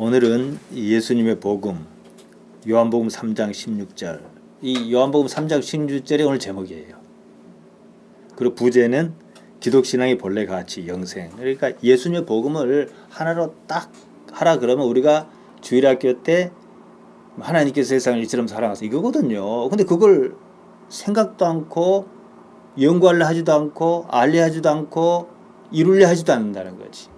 오늘은 예수님의 복음 요한복음 3장 16절 이 요한복음 3장 16절이 오늘 제목이에요. 그리고 부제는 기독신앙의 본래 가치 영생. 그러니까 예수님의 복음을 하나로 딱 하라 그러면 우리가 주일학교 때 하나님께서 세상을 이처럼 사랑하사 이거거든요. 근데 그걸 생각도 않고 연구하려 하지도 않고 알려 하지도 않고 이루려 하지도 않는다는 거지.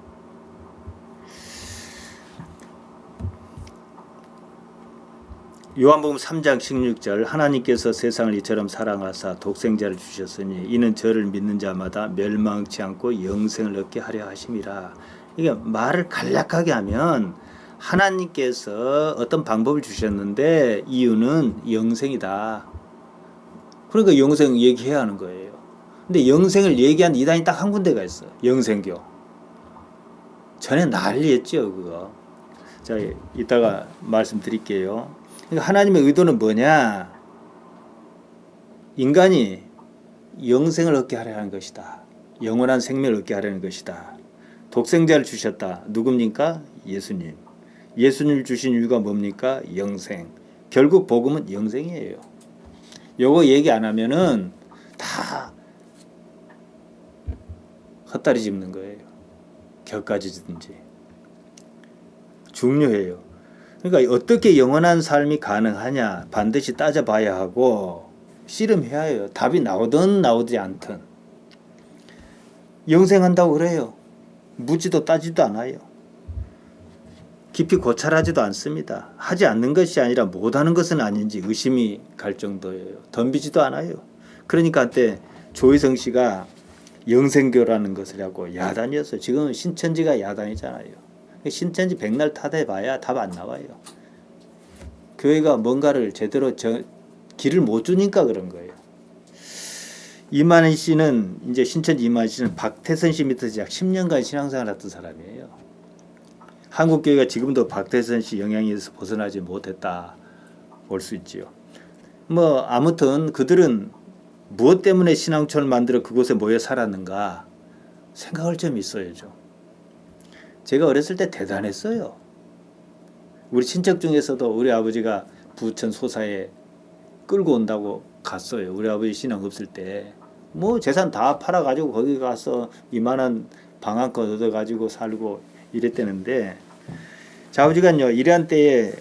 요한복음 3장 16절 하나님께서 세상을 이처럼 사랑하사 독생자를 주셨으니 이는 저를 믿는 자마다 멸망치 않고 영생을 얻게 하려 하심이라. 이게 말을 간략하게 하면 하나님께서 어떤 방법을 주셨는데 이유는 영생이다. 그러니까 영생 얘기해야 하는 거예요. 근데 영생을 얘기한 이단이 딱 한 군데가 있어. 영생교. 전에 난리였죠 그거. 자, 이따가 말씀드릴게요. 그러니까 하나님의 의도는 뭐냐? 인간이 영생을 얻게 하려는 것이다. 영원한 생명을 얻게 하려는 것이다. 독생자를 주셨다. 누굽니까? 예수님. 예수님을 주신 이유가 뭡니까? 영생. 결국 복음은 영생이에요. 요거 얘기 안 하면은 다 헛다리 짚는 거예요. 격가지 든지. 중요해요. 그러니까 어떻게 영원한 삶이 가능하냐 반드시 따져봐야 하고 씨름해야 해요. 답이 나오든 나오지 않든. 영생한다고 그래요. 묻지도 따지도 않아요. 깊이 고찰하지도 않습니다. 하지 않는 것이 아니라 못하는 것은 아닌지 의심이 갈 정도예요. 덤비지도 않아요. 그러니까 그때 조희성 씨가 영생교라는 것을 하고 야단이었어요. 지금 신천지가 야단이잖아요. 신천지 백날 타대봐야 답 안 나와요. 교회가 뭔가를 제대로 길을 못 주니까 그런 거예요. 이만희 씨는 이제 신천지 이만희 씨는 박태선 씨 밑에서 약 10년간 신앙생활 했던 사람이에요. 한국 교회가 지금도 박태선 씨 영향에서 벗어나지 못했다 볼 수 있지요. 뭐 아무튼 그들은 무엇 때문에 신앙촌을 만들어 그곳에 모여 살았는가 생각할 점이 있어야죠. 제가 어렸을 때 대단했어요. 우리 친척 중에서도 우리 아버지가 부천 소사에 끌고 온다고 갔어요. 우리 아버지 신앙 없을 때. 뭐 재산 다 팔아가지고 거기 가서 이만한 방 한 건 얻어가지고 살고 이랬대는데 자 아버지가요 이러한 때에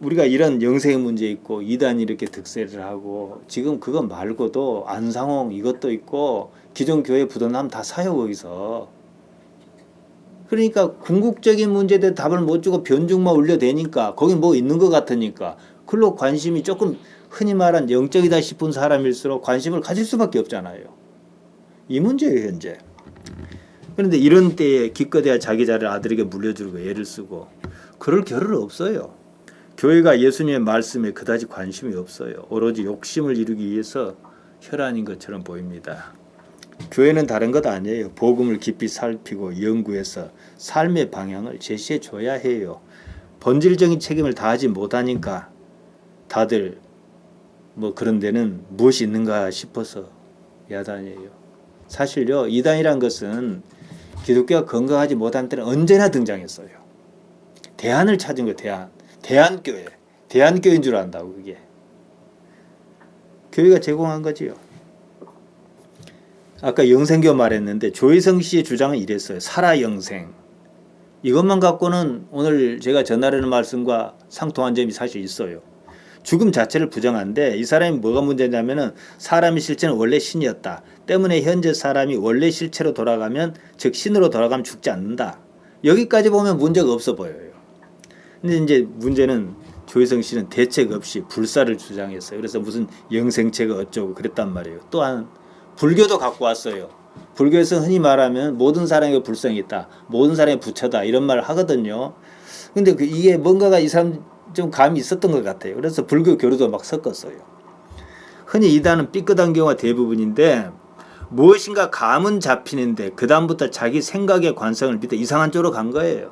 우리가 이런 영생의 문제 있고 이단이 이렇게 득세를 하고 지금 그거 말고도 안상홍 이것도 있고 기존 교회 부도남 다 사요 거기서. 그러니까 궁극적인 문제에 대해 답을 못 주고 변죽만 올려대니까 거기 뭐 있는 것 같으니까 그걸로 관심이 조금 흔히 말한 영적이다 싶은 사람일수록 관심을 가질 수밖에 없잖아요. 이 문제예요 현재. 그런데 이런 때에 기껏해야 자기 자리를 아들에게 물려주고 애를 쓰고 그럴 겨를 없어요. 교회가 예수님의 말씀에 그다지 관심이 없어요. 오로지 욕심을 이루기 위해서 혈안인 것처럼 보입니다. 교회는 다른 것 아니에요. 복음을 깊이 살피고 연구해서 삶의 방향을 제시해 줘야 해요. 본질적인 책임을 다하지 못하니까 다들 뭐 그런 데는 무엇이 있는가 싶어서 야단이에요. 사실요 이단이란 것은 기독교가 건강하지 못한 때는 언제나 등장했어요. 대안을 찾은 거예요. 대안교회. 대안교회인 줄 안다고 그게. 교회가 제공한 거지요. 아까 영생교 말했는데 조희성 씨의 주장은 이랬어요. 살아 영생. 이것만 갖고는 오늘 제가 전하려는 말씀과 상통한 점이 사실 있어요. 죽음 자체를 부정한데 이 사람이 뭐가 문제냐면은 사람의 실체는 원래 신이었다. 때문에 현재 사람이 원래 실체로 돌아가면 즉 신으로 돌아가면 죽지 않는다. 여기까지 보면 문제가 없어 보여요. 근데 이제 문제는 조희성 씨는 대책 없이 불사를 주장했어요. 그래서 무슨 영생체가 어쩌고 그랬단 말이에요. 또한 불교도 갖고 왔어요. 불교에서 흔히 말하면 모든 사람에게 불성이 있다. 모든 사람이 부처다. 이런 말을 하거든요. 근데 이게 뭔가가 이 사람 좀 감이 있었던 것 같아요. 그래서 불교 교류도 막 섞었어요. 흔히 이단은 삐끗한 경우가 대부분인데 무엇인가 감은 잡히는데 그 다음부터 자기 생각의 관성을 밑에 이상한 쪽으로 간 거예요.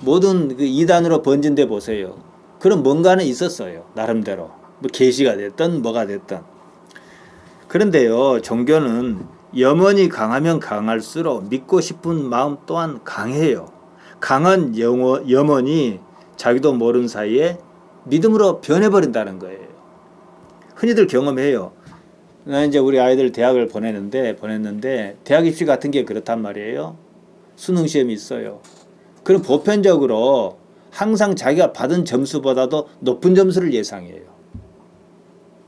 모든 그 이단으로 번진 데 보세요. 그런 뭔가는 있었어요. 나름대로. 뭐 계시가 됐든 뭐가 됐든. 그런데요. 종교는 염원이 강하면 강할수록 믿고 싶은 마음 또한 강해요. 강한 염원이 자기도 모르는 사이에 믿음으로 변해버린다는 거예요. 흔히들 경험해요. 나 이제 우리 아이들 대학을 보냈는데 대학 입시 같은 게 그렇단 말이에요. 수능 시험이 있어요. 그럼 보편적으로 항상 자기가 받은 점수보다도 높은 점수를 예상해요.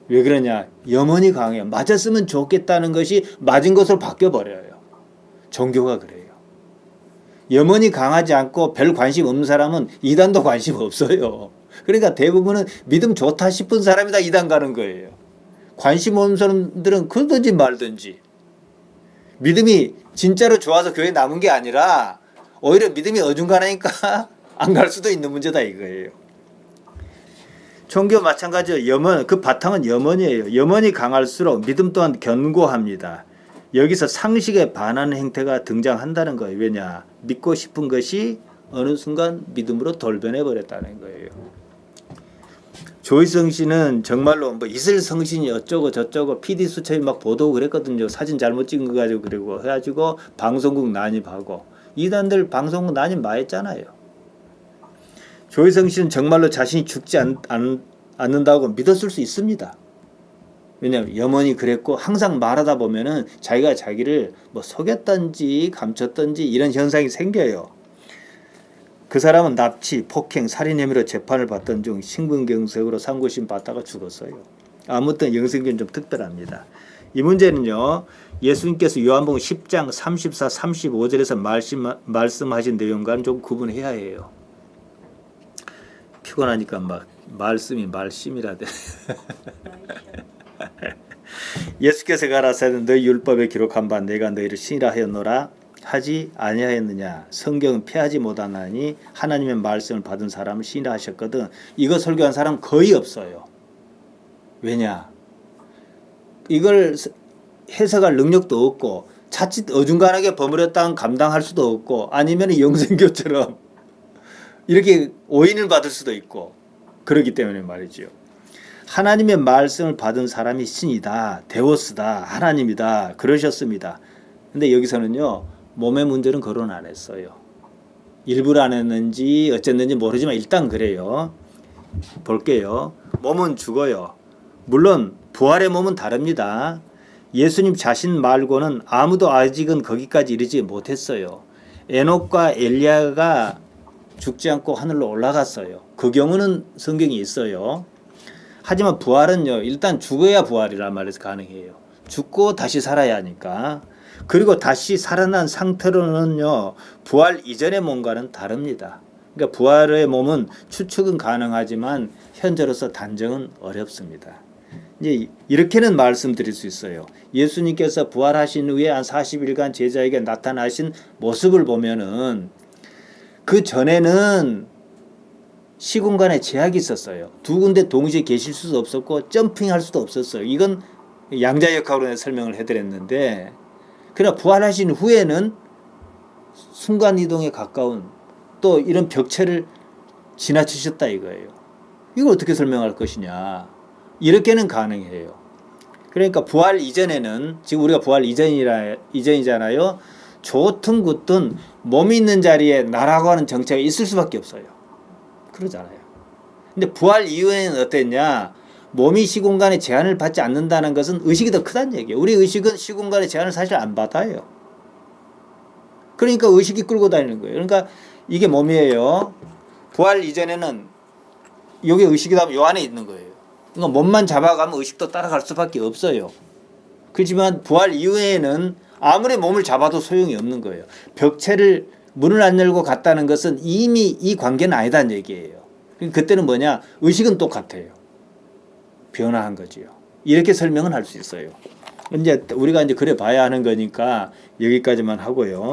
왜 그러냐? 염원이 강해요. 맞았으면 좋겠다는 것이 맞은 것으로 바뀌어버려요. 종교가 그래요. 염원이 강하지 않고 별 관심 없는 사람은 이단도 관심 없어요. 그러니까 대부분은 믿음 좋다 싶은 사람이 다 이단 가는 거예요. 관심 없는 사람들은 그러든지 말든지. 믿음이 진짜로 좋아서 교회에 남은 게 아니라 오히려 믿음이 어중간하니까 안 갈 수도 있는 문제다 이거예요. 종교 마찬가지로 염원, 그 바탕은 염원이에요. 염원이 강할수록 믿음 또한 견고합니다. 여기서 상식에 반하는 행태가 등장한다는 거예요. 왜냐? 믿고 싶은 것이 어느 순간 믿음으로 돌변해 버렸다는 거예요. 조희성 씨는 정말로 뭐 이슬 성신이 어쩌고 저쩌고 PD 수첩이 막 보도하고 그랬거든요. 사진 잘못 찍은 거 가지고 그리고 해가지고 방송국 난입하고 이단들 방송국 난입 많았잖아요. 조희성 씨는 정말로 자신이 죽지 않는다고 믿었을 수 있습니다. 왜냐하면 염원이 그랬고 항상 말하다 보면은 자기가 자기를 뭐 속였던지 감췄던지 이런 현상이 생겨요. 그 사람은 납치, 폭행, 살인 혐의로 재판을 받던 중 신분경색으로 상고심 받다가 죽었어요. 아무튼 영성교는 좀 특별합니다. 이 문제는요. 예수님께서 요한복음 10장 34, 35절에서 말씀하신 내용과는 좀 구분해야 해요. 피곤하니까 막 말씀이 말씀이라 돼. 예수께서 가라사대 너희 율법에 기록한 바 내가 너희를 신이라 하였노라 하지 아니하였느냐. 성경은 폐하지 못하나니 하나님의 말씀을 받은 사람을 신이라 하셨거든. 이거 설교한 사람 거의 없어요. 왜냐? 이걸 해석할 능력도 없고 자칫 어중간하게 버무렸다면 감당할 수도 없고 아니면 영생교처럼 이렇게 오인을 받을 수도 있고 그렇기 때문에 말이죠. 하나님의 말씀을 받은 사람이 신이다, 데오스다, 하나님이다 그러셨습니다. 근데 여기서는요. 몸의 문제는 거론 안 했어요. 일부러 안 했는지 어쨌는지 모르지만 일단 그래요. 볼게요. 몸은 죽어요. 물론 부활의 몸은 다릅니다. 예수님 자신 말고는 아무도 아직은 거기까지 이르지 못했어요. 에녹과 엘리야가 죽지 않고 하늘로 올라갔어요. 그 경우는 성경에 있어요. 하지만 부활은요. 일단 죽어야 부활이란 말에서 가능해요. 죽고 다시 살아야 하니까. 그리고 다시 살아난 상태로는요. 부활 이전의 몸과는 다릅니다. 그러니까 부활의 몸은 추측은 가능하지만 현재로서 단정은 어렵습니다. 이제 이렇게는 말씀드릴 수 있어요. 예수님께서 부활하신 후에 한 40일간 제자에게 나타나신 모습을 보면은 그 전에는 시공간에 제약이 있었어요. 두 군데 동시에 계실 수도 없었고 점핑할 수도 없었어요. 이건 양자역학으로 설명을 해드렸는데 그러나 부활하신 후에는 순간이동에 가까운 또 이런 벽체를 지나치셨다 이거예요. 이걸 어떻게 설명할 것이냐. 이렇게는 가능해요. 그러니까 부활 이전에는 지금 우리가 부활 이전이잖아요. 좋든 굳든 몸이 있는 자리에 나라고 하는 정체가 있을 수밖에 없어요. 그러잖아요. 근데 부활 이후에는 어땠냐? 몸이 시공간에 제한을 받지 않는다는 것은 의식이 더 크다는 얘기예요. 우리 의식은 시공간의 제한을 사실 안 받아요. 그러니까 의식이 끌고 다니는 거예요. 그러니까 이게 몸이에요. 부활 이전에는 여기 의식이다 요 안에 있는 거예요. 그러니까 몸만 잡아가면 의식도 따라갈 수밖에 없어요. 그렇지만 부활 이후에는 아무리 몸을 잡아도 소용이 없는 거예요. 벽체를 문을 안 열고 갔다는 것은 이미 이 관계는 아니다는 얘기예요. 그때는 뭐냐? 의식은 똑같아요. 변화한 거지요. 이렇게 설명은 할 수 있어요. 이제 우리가 이제 그래 봐야 하는 거니까 여기까지만 하고요.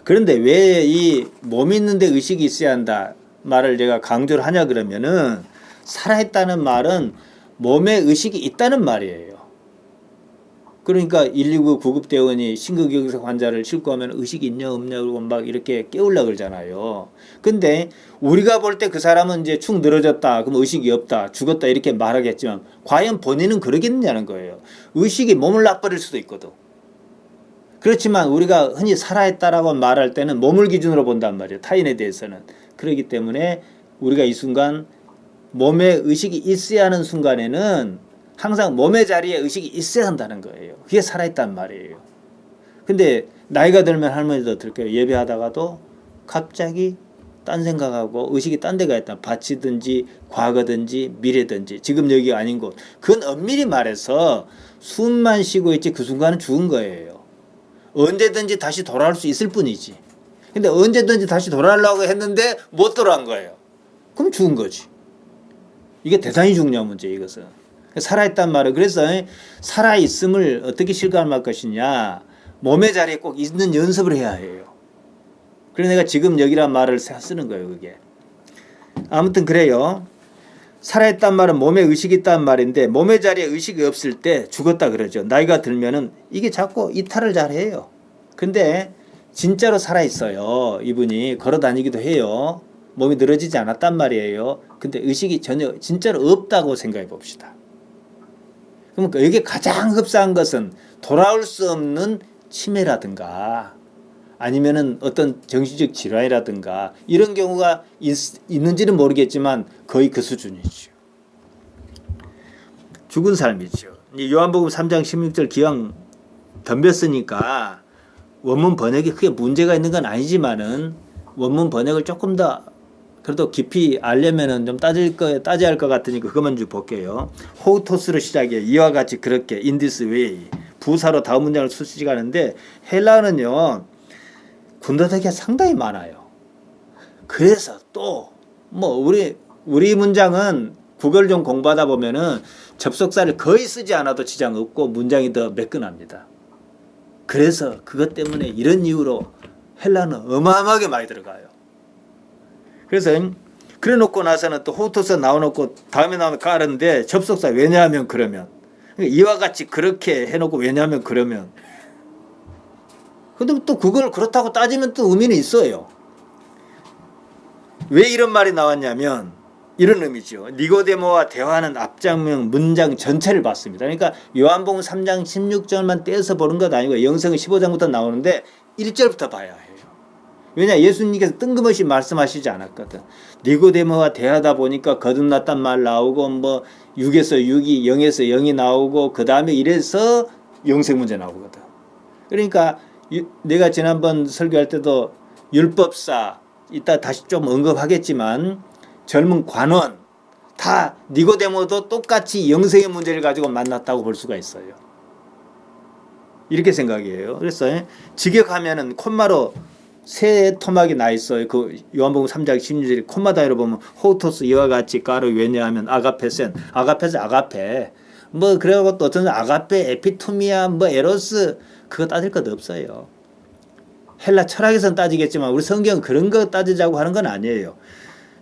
그런데 왜 이 몸이 있는데 의식이 있어야 한다 말을 제가 강조를 하냐 그러면은 살아있다는 말은 몸에 의식이 있다는 말이에요. 그러니까 119 구급대원이 심근경색 환자를 싣고 하면 의식이 있냐 없냐 그러고 막 이렇게 깨우려고 그러잖아요. 근데 우리가 볼 때 그 사람은 이제 축 늘어졌다. 그럼 의식이 없다. 죽었다. 이렇게 말하겠지만 과연 본인은 그러겠느냐는 거예요. 의식이 몸을 놔버릴 수도 있거든. 그렇지만 우리가 흔히 살아있다라고 말할 때는 몸을 기준으로 본단 말이에요. 타인에 대해서는. 그렇기 때문에 우리가 이 순간 몸에 의식이 있어야 하는 순간에는 항상 몸의 자리에 의식이 있어야 한다는 거예요. 그게 살아있단 말이에요. 근데 나이가 들면 할머니도 어떨까요? 예배하다가도 갑자기 딴 생각하고 의식이 딴 데 가 있다. 밭이든지 과거든지 미래든지 지금 여기가 아닌 곳. 그건 엄밀히 말해서 숨만 쉬고 있지 그 순간은 죽은 거예요. 언제든지 다시 돌아올 수 있을 뿐이지. 근데 언제든지 다시 돌아오려고 했는데 못 돌아온 거예요. 그럼 죽은 거지. 이게 대단히 중요한 문제예요. 이것은. 살아있단 말이에요. 그래서 살아있음을 어떻게 실감할 것이냐. 몸의 자리에 꼭 있는 연습을 해야 해요. 그래서 내가 지금 여기란 말을 쓰는 거예요. 그게. 아무튼 그래요. 살아있단 말은 몸에 의식이 있단 말인데 몸의 자리에 의식이 없을 때 죽었다 그러죠. 나이가 들면은 이게 자꾸 이탈을 잘해요. 근데 진짜로 살아있어요. 이분이 걸어다니기도 해요. 몸이 늘어지지 않았단 말이에요. 근데 의식이 전혀 진짜로 없다고 생각해 봅시다. 그러니까 여기에 가장 흡사한 것은 돌아올 수 없는 치매라든가 아니면은 어떤 정신적 질환이라든가 이런 경우가 있는지는 모르겠지만 거의 그 수준이죠. 죽은 삶이죠. 요한복음 3장 16절 기왕 덤볐으니까 원문 번역이 크게 문제가 있는 건 아니지만은 원문 번역을 조금 더 그래도 깊이 알려면은 좀 따져야 할 것 같으니까 그것만 좀 볼게요. 호우토스로 시작해 이와 같이 그렇게 in this way 부사로 다음 문장을 수식하는데 헬라어는요 군더더기가 상당히 많아요. 그래서 또 뭐 우리 문장은 국어를 좀 공부하다 보면은 접속사를 거의 쓰지 않아도 지장 없고 문장이 더 매끈합니다. 그래서 그것 때문에 이런 이유로 헬라는 어마어마하게 많이 들어가요. 그래서 그래 놓고 나서는 또 호토스 나와놓고 다음에 나오면 까는데 접속사 왜냐하면 그러면 그러니까 이와 같이 그렇게 해놓고 왜냐하면 그러면 근데 또 그걸 그렇다고 따지면 또 의미는 있어요. 왜 이런 말이 나왔냐면 이런 의미죠. 니고데모와 대화하는 앞장면 문장 전체를 봤습니다. 그러니까 요한복음 3장 16절만 떼서 보는 것 아니고 영성은 15장부터 나오는데 1절부터 봐야 해요. 왜냐 예수님께서 뜬금없이 말씀하시지 않았거든. 니고데모와 대하다 보니까 거듭났단 말 나오고 뭐 6에서 6이 0에서 0이 나오고 그 다음에 이래서 영생 문제 나오거든. 그러니까 내가 지난번 설교할 때도 율법사 이따 다시 좀 언급하겠지만 젊은 관원 다 니고데모도 똑같이 영생의 문제를 가지고 만났다고 볼 수가 있어요. 이렇게 생각이에요. 그래서 직역하면은 콤마로 세 토막이 나 있어요. 그 요한복음 3장 16절에 콤마 단위로 보면 호토스 이와 같이 까르 왜냐하면 아가페센 아가페스 아가페 뭐 그래갖고 또 어떤 아가페 에피토미아 뭐 에로스 그거 따질 것 없어요. 헬라 철학에서는 따지겠지만 우리 성경은 그런 거 따지자고 하는 건 아니에요.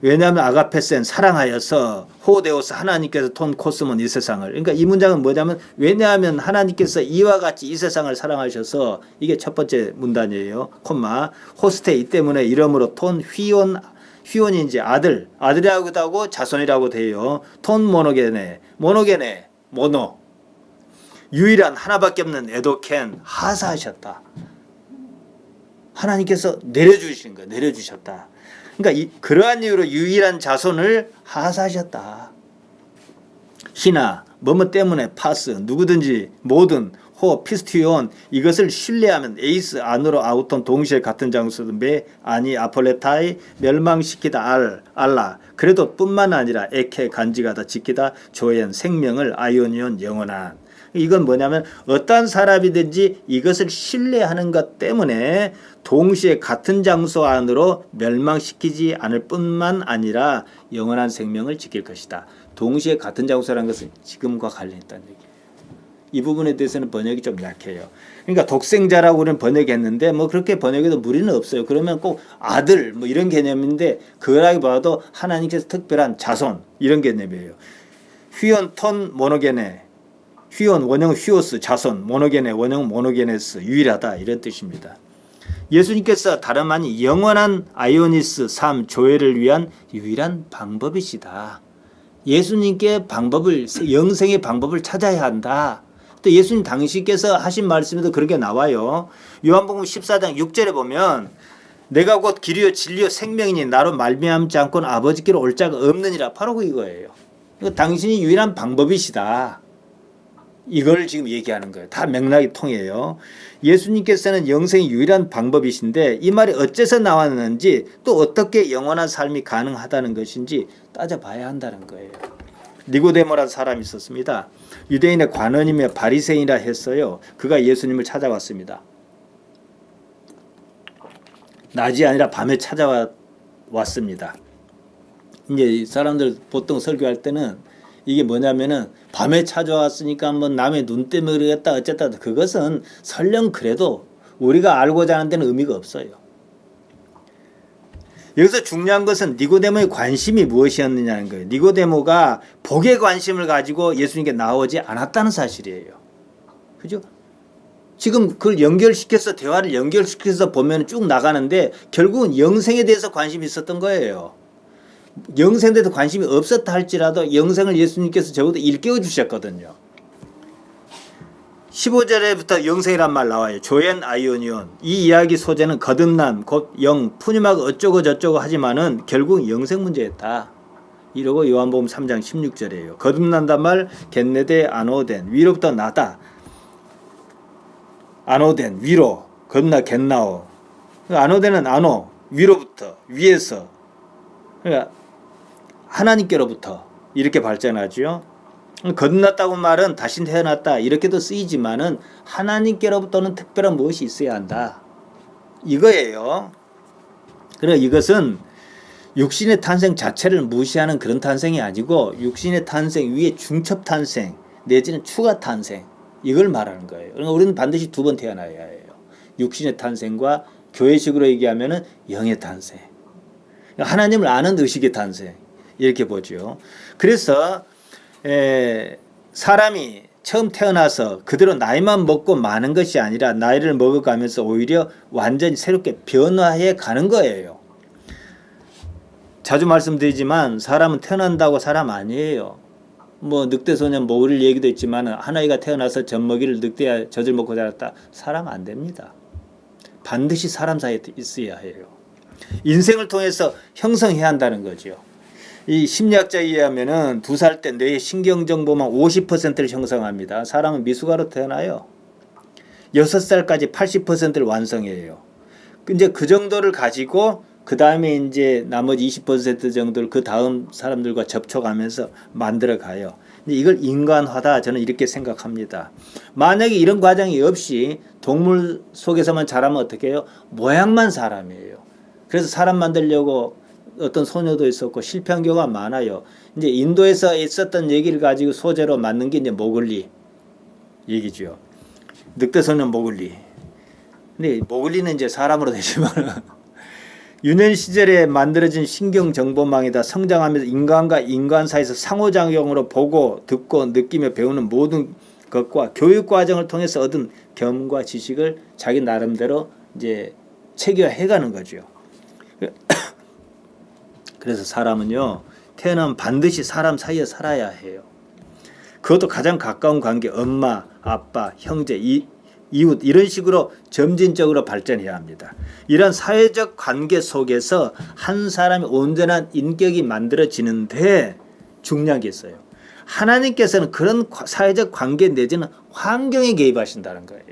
왜냐하면 아가페센 사랑하여서 호데오스 하나님께서 톤 코스몬 이 세상을 그러니까 이 문장은 뭐냐면 왜냐하면 하나님께서 이와 같이 이 세상을 사랑하셔서 이게 첫 번째 문단이에요. 콤마 호스테 이 때문에 이름으로 톤 휘온이 이제 아들이라고도 하고 자손이라고도 해요. 톤 모노게네 모노 유일한 하나밖에 없는 에도켄 하사하셨다. 하나님께서 내려주신 거 내려주셨다. 그러니까 그러한 이유로 유일한 자손을 하사하셨다. 희나 뭐뭐 때문에 파스 누구든지 모든 호 피스티온 이것을 신뢰하면 에이스 안으로 아우톤 동시에 같은 장소도 매 아니 아폴레타이 멸망시키다 알라 그래도 뿐만 아니라 에케 간지가다 지키다 조엔 생명을 아이오니온 영원한 이건 뭐냐면 어떤 사람이든지 이것을 신뢰하는 것 때문에 동시에 같은 장소 안으로 멸망시키지 않을 뿐만 아니라 영원한 생명을 지킬 것이다. 동시에 같은 장소라는 것은 지금과 관련있다는 얘기예요. 이 부분에 대해서는 번역이 좀 약해요. 그러니까 독생자라고 우리는 번역했는데 뭐 그렇게 번역해도 무리는 없어요. 그러면 꼭 아들 뭐 이런 개념인데 그거라기보다도 하나님께서 특별한 자손 이런 개념이에요. 휘온 톤 모노게네 휘온 원형 휘오스 자손 모노게네 원형 모노게네스 유일하다 이런 뜻입니다. 예수님께서 다름 아닌 영원한 아이오니스 삶 조회를 위한 유일한 방법이시다. 예수님께 영생의 방법을 찾아야 한다. 또 예수님 당시께서 하신 말씀에도 그렇게 나와요. 요한복음 14장 6절에 보면 내가 곧 길이요 진리요 생명이니 나로 말미암지 않고는 아버지께로 올 자가 없느니라. 바로 이거예요. 당신이 유일한 방법이시다. 이걸 지금 얘기하는 거예요. 다 맥락이 통해요. 예수님께서는 영생이 유일한 방법이신데 이 말이 어째서 나왔는지 또 어떻게 영원한 삶이 가능하다는 것인지 따져봐야 한다는 거예요. 니고데모라는 사람이 있었습니다. 유대인의 관원이며 바리새인이라 했어요. 그가 예수님을 찾아왔습니다. 낮이 아니라 밤에 찾아왔습니다. 이제 사람들 보통 설교할 때는 이게 뭐냐면은 밤에 찾아왔으니까 뭐 남의 눈 때문에 그러겠다 어쨌다, 그것은 설령 그래도 우리가 알고자 하는 데는 의미가 없어요. 여기서 중요한 것은 니고데모의 관심이 무엇이었느냐는 거예요. 니고데모가 복에 관심을 가지고 예수님께 나오지 않았다는 사실이에요. 그죠? 지금 그걸 연결시켜서 대화를 연결시켜서 보면 쭉 나가는데 결국은 영생에 대해서 관심이 있었던 거예요. 영생에 대해서 관심이 없었다 할지라도 영생을 예수님께서 적어도 일깨워 주셨거든요. 15절에부터 영생이란 말 나와요. 조엔 아이오니온. 이 이야기 소재는 거듭남, 곧 영, 푸념하고 어쩌고 저쩌고 하지만은 결국 영생 문제였다. 이러고 요한복음 3장 16절이에요. 거듭난단 말 겟네데 아노덴, 위로부터 나다. 아노덴, 위로, 거듭나 겟나오. 아노덴은 아노, 위로부터, 위에서. 그러니까 하나님께로부터 이렇게 발전하죠. 거듭났다고 말은 다시 태어났다 이렇게도 쓰이지만은 하나님께로부터는 특별한 무엇이 있어야 한다. 이거예요. 그래 이것은 육신의 탄생 자체를 무시하는 그런 탄생이 아니고 육신의 탄생 위에 중첩 탄생 내지는 추가 탄생 이걸 말하는 거예요. 그러니까 우리는 반드시 두 번 태어나야 해요. 육신의 탄생과 교회식으로 얘기하면은 영의 탄생. 하나님을 아는 의식의 탄생 이렇게 보죠. 그래서 사람이 처음 태어나서 그대로 나이만 먹고 마는 것이 아니라 나이를 먹어가면서 오히려 완전히 새롭게 변화해 가는 거예요. 자주 말씀드리지만 사람은 태어난다고 사람 아니에요. 뭐 늑대소년 모를 얘기도 있지만 한 아이가 태어나서 젖먹이를 늑대야 젖을 먹고 자랐다. 사람 안 됩니다. 반드시 사람 사이에 있어야 해요. 인생을 통해서 형성해야 한다는 거죠. 이 심리학자에 의하면은 2살 때 뇌의 신경정보만 50%를 형성합니다. 사람은 미숙아로 태어나요. 6살까지 80%를 완성해요. 이제 그 정도를 가지고 그 다음에 이제 나머지 20% 정도를 그 다음 사람들과 접촉하면서 만들어 가요. 이걸 인간화다 저는 이렇게 생각합니다. 만약에 이런 과정이 없이 동물 속에서만 자라면 어떻게 해요? 모양만 사람이에요. 그래서 사람 만들려고 어떤 소녀도 있었고 실패한 경우가 많아요. 이제 인도에서 있었던 얘기를 가지고 소재로 만든 게 이제 모글리 얘기죠. 늑대소년 모글리. 근데 모글리는 이제 사람으로 되지만 유년 시절에 만들어진 신경정보망이다. 성장하면서 인간과 인간 사이에서 상호작용으로 보고 듣고 느끼며 배우는 모든 것과 교육 과정을 통해서 얻은 경험과 지식을 자기 나름대로 이제 체계화해가는 거죠. 그래서 사람은요 태어나면 반드시 사람 사이에 살아야 해요. 그것도 가장 가까운 관계 엄마, 아빠, 형제, 이웃 이런 식으로 점진적으로 발전해야 합니다. 이런 사회적 관계 속에서 한 사람의 온전한 인격이 만들어지는데 중요한 게 있어요. 하나님께서는 그런 사회적 관계 내지는 환경에 개입하신다는 거예요.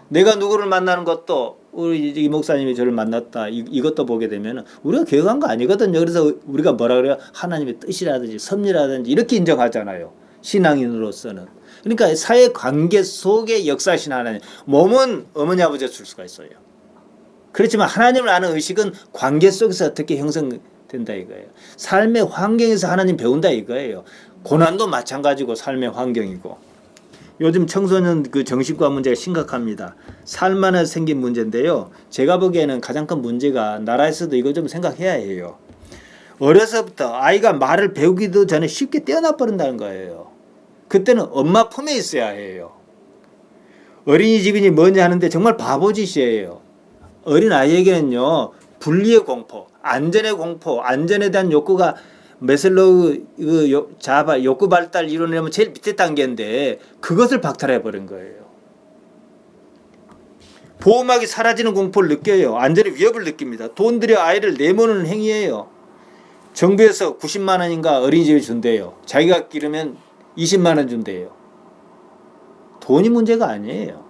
내가 누구를 만나는 것도 우리 이 목사님이 저를 만났다 이것도 보게 되면 우리가 계획한 거 아니거든요. 그래서 우리가 뭐라 그래요? 하나님의 뜻이라든지 섭리라든지 이렇게 인정하잖아요. 신앙인으로서는. 그러니까 사회관계 속에 역사하신 하나님. 몸은 어머니 아버지가 줄 수가 있어요. 그렇지만 하나님을 아는 의식은 관계 속에서 어떻게 형성된다 이거예요. 삶의 환경에서 하나님 배운다 이거예요. 고난도 마찬가지고 삶의 환경이고. 요즘 청소년 그 정신과 문제가 심각합니다. 삶 안에 생긴 문제인데요. 제가 보기에는 가장 큰 문제가 나라에서도 이거 좀 생각해야 해요. 어려서부터 아이가 말을 배우기도 전에 쉽게 떼어놔 버린다는 거예요. 그때는 엄마 품에 있어야 해요. 어린이집이니 뭐니 하는데 정말 바보짓이에요. 어린 아이에게는요 분리의 공포, 안전의 공포, 안전에 대한 욕구가 메슬로우 자아 욕구 발달 이론이라면 제일 밑에 단계인데 그것을 박탈해 버린 거예요. 보호막이 사라지는 공포를 느껴요. 안전의 위협을 느낍니다. 돈 들여 아이를 내모는 행위예요. 정부에서 90만 원인가 어린이집에 준대요. 자기가 기르면 20만 원 준대요. 돈이 문제가 아니에요.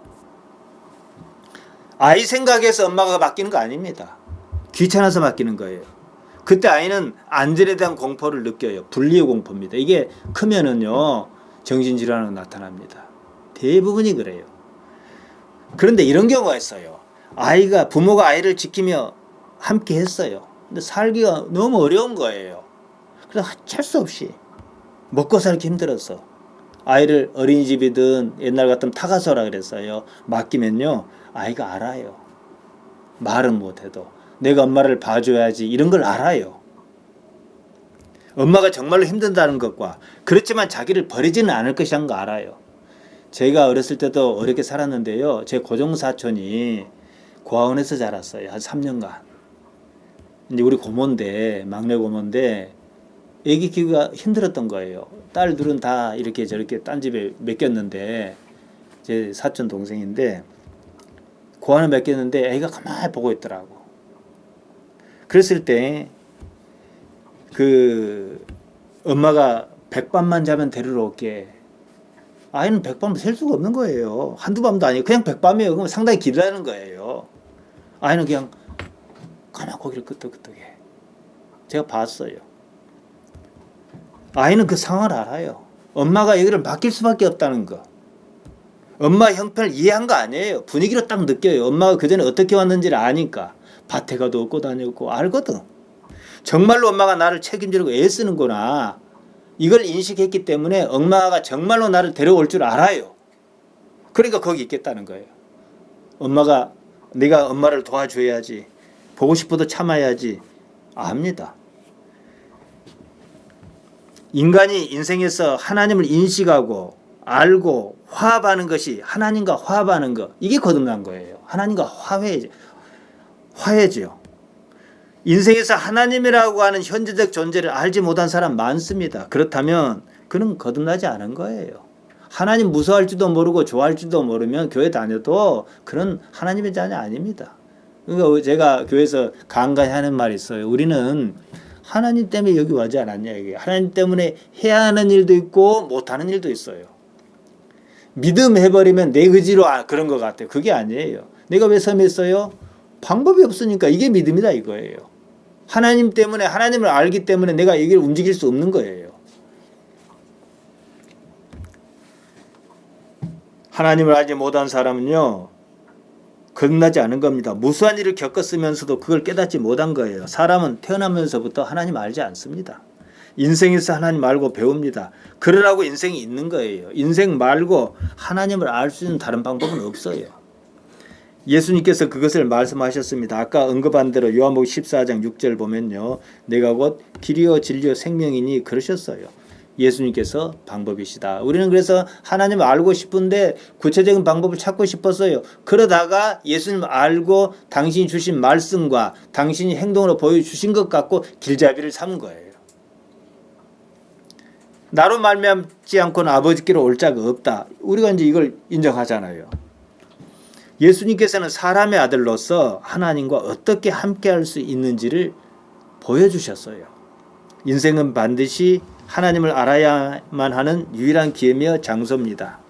아이 생각해서 엄마가 맡기는 거 아닙니다. 귀찮아서 맡기는 거예요. 그때 아이는 안전에 대한 공포를 느껴요. 분리의 공포입니다. 이게 크면은요 정신질환으로 나타납니다. 대부분이 그래요. 그런데 이런 경우가 있어요. 부모가 아이를 지키며 함께 했어요. 근데 살기가 너무 어려운 거예요. 그래서 어쩔 수 없이 먹고 살기 힘들어서 아이를 어린이집이든 옛날 같으면 타가소라 그랬어요. 맡기면요 아이가 알아요. 말은 못해도 내가 엄마를 봐줘야지 이런 걸 알아요. 엄마가 정말로 힘든다는 것과 그렇지만 자기를 버리지는 않을 것이라는 거 알아요. 제가 어렸을 때도 어렵게 살았는데요. 제 고종사촌이 고아원에서 자랐어요. 한 3년간. 이제 우리 고모인데 막내 고모인데 애기 키우기가 힘들었던 거예요. 딸들은 다 이렇게 저렇게 딴 집에 맡겼는데 제 사촌 동생인데 고아원에 맡겼는데 애가 가만히 보고 있더라고. 그랬을 때 그 엄마가 백밤만 자면 데리러 올게. 아이는 백밤 셀 수가 없는 거예요. 한두 밤도 아니고 그냥 백밤이에요. 그럼 상당히 길다는 거예요. 아이는 그냥 가만히 고개를 끄덕끄덕해. 제가 봤어요. 아이는 그 상황을 알아요. 엄마가 여기를 맡길 수밖에 없다는 거. 엄마 형편을 이해한 거 아니에요. 분위기로 딱 느껴요. 엄마가 그전에 어떻게 왔는지를 아니까. 밭에 가도 얻고 다녔고 알거든. 정말로 엄마가 나를 책임지려고 애쓰는구나. 이걸 인식했기 때문에 엄마가 정말로 나를 데려올 줄 알아요. 그러니까 거기 있겠다는 거예요. 내가 엄마를 도와줘야지. 보고 싶어도 참아야지. 압니다. 인간이 인생에서 하나님을 인식하고 알고 화합하는 것이 하나님과 화합하는 것. 이게 거듭난 거예요. 하나님과 화해죠. 인생에서 하나님이라고 하는 현재적 존재를 알지 못한 사람 많습니다. 그렇다면 그는 거듭나지 않은 거예요. 하나님 무서워할지도 모르고 좋아할지도 모르면 교회 다녀도 그런 하나님의 자녀 아닙니다. 그러니까 제가 교회에서 간간히 하는 말이 있어요. 우리는 하나님 때문에 여기 와지 않았냐. 이게 하나님 때문에 해야 하는 일도 있고 못하는 일도 있어요. 믿음 해버리면 내 의지로 그런 것 같아요. 그게 아니에요. 내가 왜 섬했어요? 방법이 없으니까 이게 믿음이다 이거예요. 하나님 때문에 하나님을 알기 때문에 내가 여기를 움직일 수 없는 거예요. 하나님을 알지 못한 사람은요 거듭나지 않은 겁니다. 무수한 일을 겪었으면서도 그걸 깨닫지 못한 거예요. 사람은 태어나면서부터 하나님 알지 않습니다. 인생에서 하나님 알고 배웁니다. 그러라고 인생이 있는 거예요. 인생 말고 하나님을 알 수 있는 다른 방법은 없어요. 예수님께서 그것을 말씀하셨습니다. 아까 언급한 대로 요한복음 14장 6절 보면요. 내가 곧 길이요 진리요 생명이니 그러셨어요. 예수님께서 방법이시다. 우리는 그래서 하나님을 알고 싶은데 구체적인 방법을 찾고 싶었어요. 그러다가 예수님 알고 당신이 주신 말씀과 당신이 행동으로 보여주신 것 같고 길잡이를 삼은 거예요. 나로 말미암지 않고는 아버지께로 올 자가 없다. 우리가 이제 이걸 인정하잖아요. 예수님께서는 사람의 아들로서 하나님과 어떻게 함께할 수 있는지를 보여주셨어요. 인생은 반드시 하나님을 알아야만 하는 유일한 기회며 장소입니다.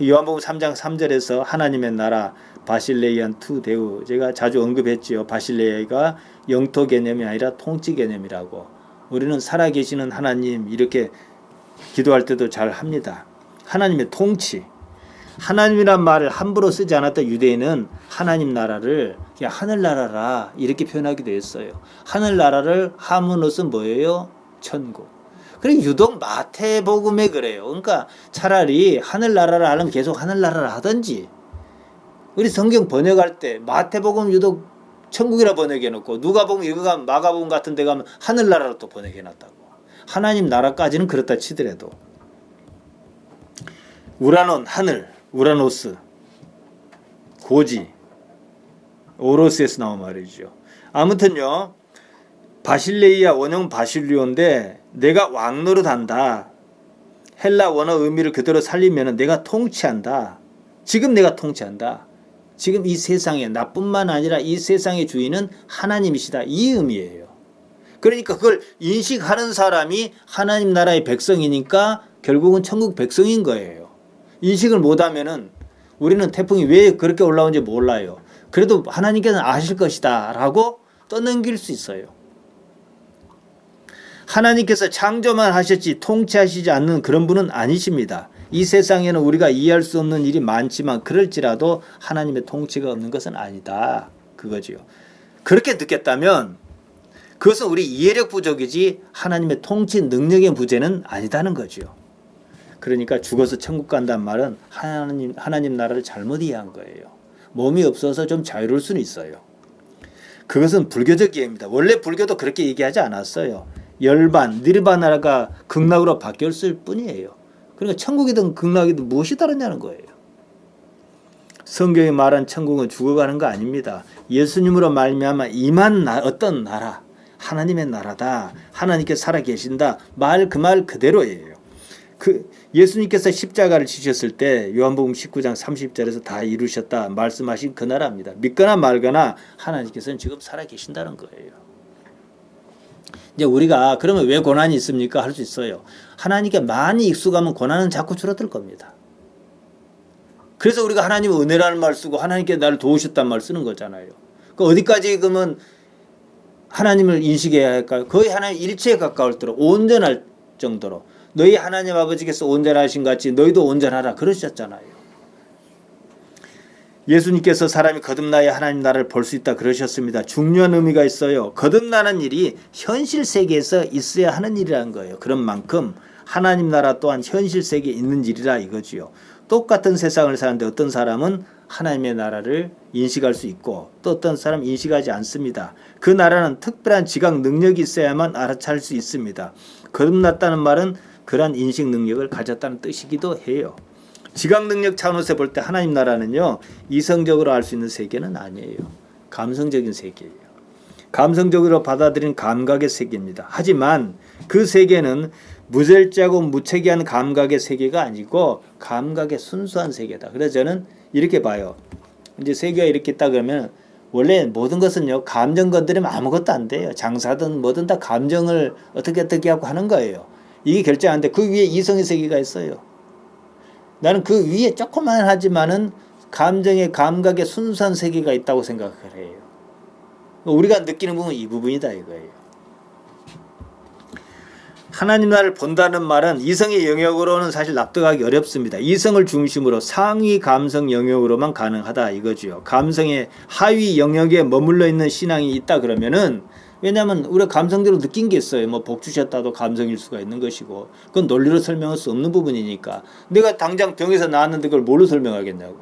요한복음 3장 3절에서 하나님의 나라 바실레이안 투 데우 제가 자주 언급했지요. 바실레이가 영토 개념이 아니라 통치 개념이라고. 우리는 살아계시는 하나님 이렇게 기도할 때도 잘 합니다. 하나님의 통치. 하나님이란 말을 함부로 쓰지 않았던 유대인은 하나님 나라를 그냥 하늘나라라 이렇게 표현하기도 했어요. 하늘나라를 하문옷은 뭐예요? 천국. 그리고 유독 마태복음에 그래요. 그러니까 차라리 하늘나라를 하려면 계속 하늘나라를 하든지 우리 성경 번역할 때 마태복음 유독 천국이라 번역해놓고 누가복음 이거 가면 마가복음 같은 데 가면 하늘나라로 또 번역해놨다고. 하나님 나라까지는 그렇다 치더라도 우라논 하늘 우라노스, 고지, 오로스에서 나온 말이죠. 아무튼요, 바실레이아 원형 바실리오인데 내가 왕 노릇한다. 헬라 원어 의미를 그대로 살리면 내가 통치한다. 지금 내가 통치한다. 지금 이 세상에 나뿐만 아니라 이 세상의 주인은 하나님이시다. 이 의미예요. 그러니까 그걸 인식하는 사람이 하나님 나라의 백성이니까 결국은 천국 백성인 거예요. 인식을 못하면은 우리는 태풍이 왜 그렇게 올라온지 몰라요. 그래도 하나님께서는 아실 것이다 라고 떠넘길 수 있어요. 하나님께서 창조만 하셨지 통치하시지 않는 그런 분은 아니십니다. 이 세상에는 우리가 이해할 수 없는 일이 많지만 그럴지라도 하나님의 통치가 없는 것은 아니다. 그거지요. 그렇게 느꼈다면 그것은 우리 이해력 부족이지 하나님의 통치 능력의 부재는 아니다는 거죠. 그러니까 죽어서 천국 간다는 말은 하나님 나라를 잘못 이해한 거예요. 몸이 없어서 좀 자유로울 수는 있어요. 그것은 불교적 이해입니다. 원래 불교도 그렇게 얘기하지 않았어요. 열반, 니르바나가 극락으로 바뀌었을 뿐이에요. 그러니까 천국이든 극락이든 무엇이 다르냐는 거예요. 성경이 말한 천국은 죽어가는 거 아닙니다. 예수님으로 말미암아 임한 어떤 나라, 하나님의 나라다. 하나님께 살아계신다. 그 말 그대로예요. 예수님께서 십자가를 지셨을 때 요한복음 19장 30절에서 다 이루셨다 말씀하신 그 나라입니다. 믿거나 말거나 하나님께서는 지금 살아계신다는 거예요. 이제 우리가 그러면 왜 고난이 있습니까? 할 수 있어요. 하나님께 많이 익숙하면 고난은 자꾸 줄어들 겁니다. 그래서 우리가 하나님의 은혜라는 말 쓰고 하나님께 나를 도우셨다는 말 쓰는 거잖아요. 그 어디까지 그러면 하나님을 인식해야 할까요? 거의 하나님 일체에 가까울 때로 온전할 정도로 너희 하나님 아버지께서 온전하신 같이 너희도 온전하라 그러셨잖아요. 예수님께서 사람이 거듭나야 하나님 나라를 볼 수 있다 그러셨습니다. 중요한 의미가 있어요. 거듭나는 일이 현실 세계에서 있어야 하는 일이라는 거예요. 그런 만큼 하나님 나라 또한 현실 세계에 있는 일이라 이거지요. 똑같은 세상을 사는데 어떤 사람은 하나님의 나라를 인식할 수 있고 또 어떤 사람은 인식하지 않습니다. 그 나라는 특별한 지각 능력이 있어야만 알아차릴 수 있습니다. 거듭났다는 말은 그러한 인식 능력을 가졌다는 뜻이기도 해요. 지각 능력 차원에서 볼 때 하나님 나라는요, 이성적으로 알 수 있는 세계는 아니에요. 감성적인 세계예요. 감성적으로 받아들이는 감각의 세계입니다. 하지만 그 세계는 무절제하고 무책임한 감각의 세계가 아니고 감각의 순수한 세계다. 그래서 저는 이렇게 봐요. 이제 세계가 이렇게 있다 그러면 원래 모든 것은요, 감정 건드리면 아무것도 안 돼요. 장사든 뭐든 다 감정을 어떻게 하고 하는 거예요. 이게 결정하는데 그 위에 이성의 세계가 있어요. 나는 그 위에 조그만 하지만은 감정의 감각의 순수한 세계가 있다고 생각을 해요. 우리가 느끼는 부분은 이 부분이다 이거예요. 하나님 나라를 본다는 말은 이성의 영역으로는 사실 납득하기 어렵습니다. 이성을 중심으로 상위 감성 영역으로만 가능하다 이거죠. 감성의 하위 영역에 머물러 있는 신앙이 있다 그러면은, 왜냐하면 우리가 감성대로 느낀 게 있어요. 뭐 복 주셨다도 감성일 수가 있는 것이고, 그건 논리로 설명할 수 없는 부분이니까. 내가 당장 병에서 나왔는데 그걸 뭘로 설명하겠냐고.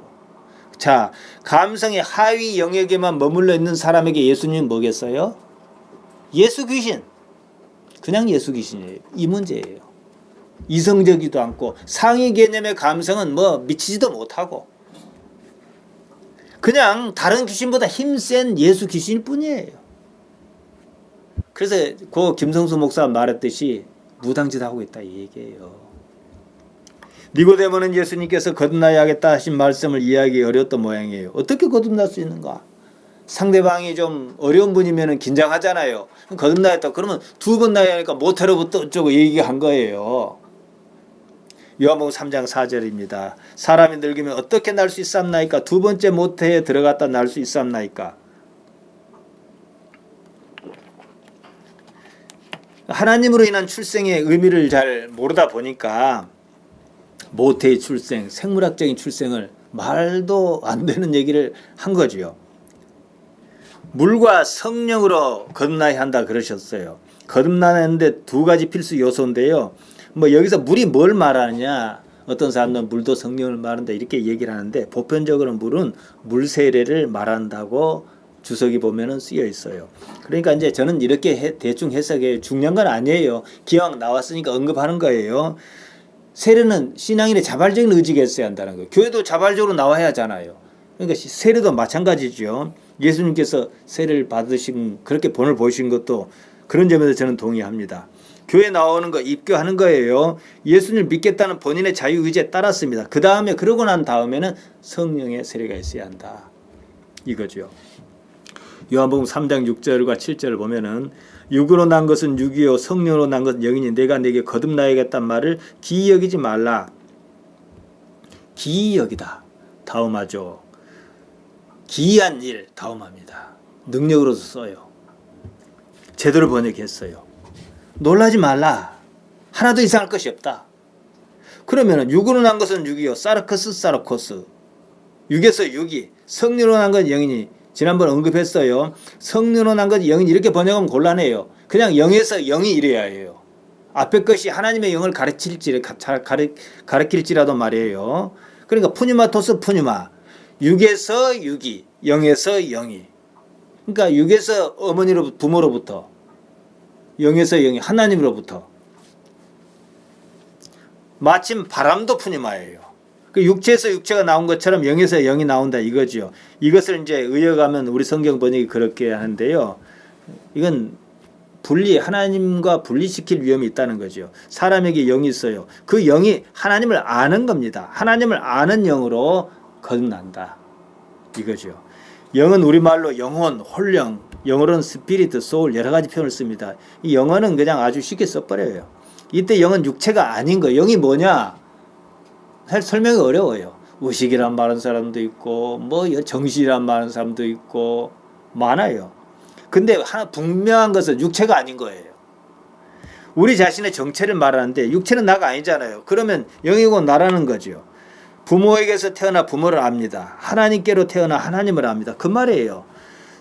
자, 감성의 하위 영역에만 머물러 있는 사람에게 예수님은 뭐겠어요? 예수 귀신. 그냥 예수 귀신이에요. 이 문제예요. 이성적이지도 않고 상위 개념의 감성은 뭐 미치지도 못하고 그냥 다른 귀신보다 힘센 예수 귀신일 뿐이에요. 그래서 그 김성수 목사가 말했듯이 무당짓 하고 있다 이 얘기예요. 니고데모는 예수님께서 거듭나야 하겠다 하신 말씀을 이해하기 어려웠던 모양이에요. 어떻게 거듭날 수 있는가? 상대방이 좀 어려운 분이면 긴장하잖아요. 거듭나겠다 그러면 두 번 나야 하니까 모태로부터 어쩌고 얘기한 거예요. 요한복음 3장 4절입니다. 사람이 늙으면 어떻게 날 수 있삼나이까? 두 번째 모태에 들어갔다 날 수 있삼나이까? 하나님으로 인한 출생의 의미를 잘 모르다 보니까 모태의 출생, 생물학적인 출생을 말도 안 되는 얘기를 한 거지요. 물과 성령으로 거듭나야 한다 그러셨어요. 거듭나는데 두 가지 필수 요소인데요. 뭐 여기서 물이 뭘 말하느냐, 어떤 사람들은 물도 성령을 말한다 이렇게 얘기를 하는데 보편적으로 물은 물 세례를 말한다고 주석이 보면은 쓰여 있어요. 그러니까 이제 저는 이렇게 대충 해석해요. 중요한 건 아니에요. 기왕 나왔으니까 언급하는 거예요. 세례는 신앙인의 자발적인 의지가 있어야 한다는 거예요. 교회도 자발적으로 나와야 하잖아요. 그러니까 세례도 마찬가지죠. 예수님께서 세례를 받으신 그렇게 본을 보신 것도 그런 점에서 저는 동의합니다. 교회 나오는 거 입교하는 거예요. 예수님을 믿겠다는 본인의 자유의지에 따랐습니다. 그 다음에 그러고 난 다음에는 성령의 세례가 있어야 한다. 이거죠. 요한복음 3장 6절과 7절을 보면은 육으로 난 것은 육이요 성령으로 난 것은 영이니 내가 내게 거듭나야겠단 말을 기이 여기지 말라. 기이 여기다. 다음하죠. 기이한 일 다음합니다. 능력으로서 써요. 제대로 번역했어요. 놀라지 말라. 하나도 이상할 것이 없다. 그러면은 육으로 난 것은 육이요 사르커스 사르코스. 육에서 육이, 성령으로 난 건 영이니. 지난번 언급했어요. 성령으로 난 건 영이니 이렇게 번역하면 곤란해요. 그냥 영에서 영이 이래야 해요. 앞에 것이 하나님의 영을 가르칠지라도 말이에요. 그러니까 푸뉴마토스 푸뉴마. 육에서 육이, 영에서 영이. 그러니까 육에서 어머니로부터 부모로부터, 영에서 영이 하나님으로부터. 마침 바람도 푸뉴마예요. 그 육체에서 육체가 나온 것처럼 영에서 영이 나온다 이거죠. 이것을 이제 의역하면 우리 성경 번역이 그렇게 하는데요. 이건 하나님과 분리시킬 위험이 있다는 거죠. 사람에게 영이 있어요. 그 영이 하나님을 아는 겁니다. 하나님을 아는 영으로 거듭난다. 이거죠. 영은 우리말로 영혼, 혼령, 영어로는 스피리트, 소울 여러 가지 표현을 씁니다. 이 영어는 그냥 아주 쉽게 써버려요. 이때 영은 육체가 아닌 거예요. 영이 뭐냐? 사실 설명이 어려워요. 의식이란 말하는 사람도 있고 정신이란 말하는 사람도 있고 많아요. 근데 하나 분명한 것은 육체가 아닌 거예요. 우리 자신의 정체를 말하는데 육체는 나가 아니잖아요. 그러면 영이고 나라는 거죠. 부모에게서 태어나 부모를 압니다. 하나님께로 태어나 하나님을 압니다. 그 말이에요.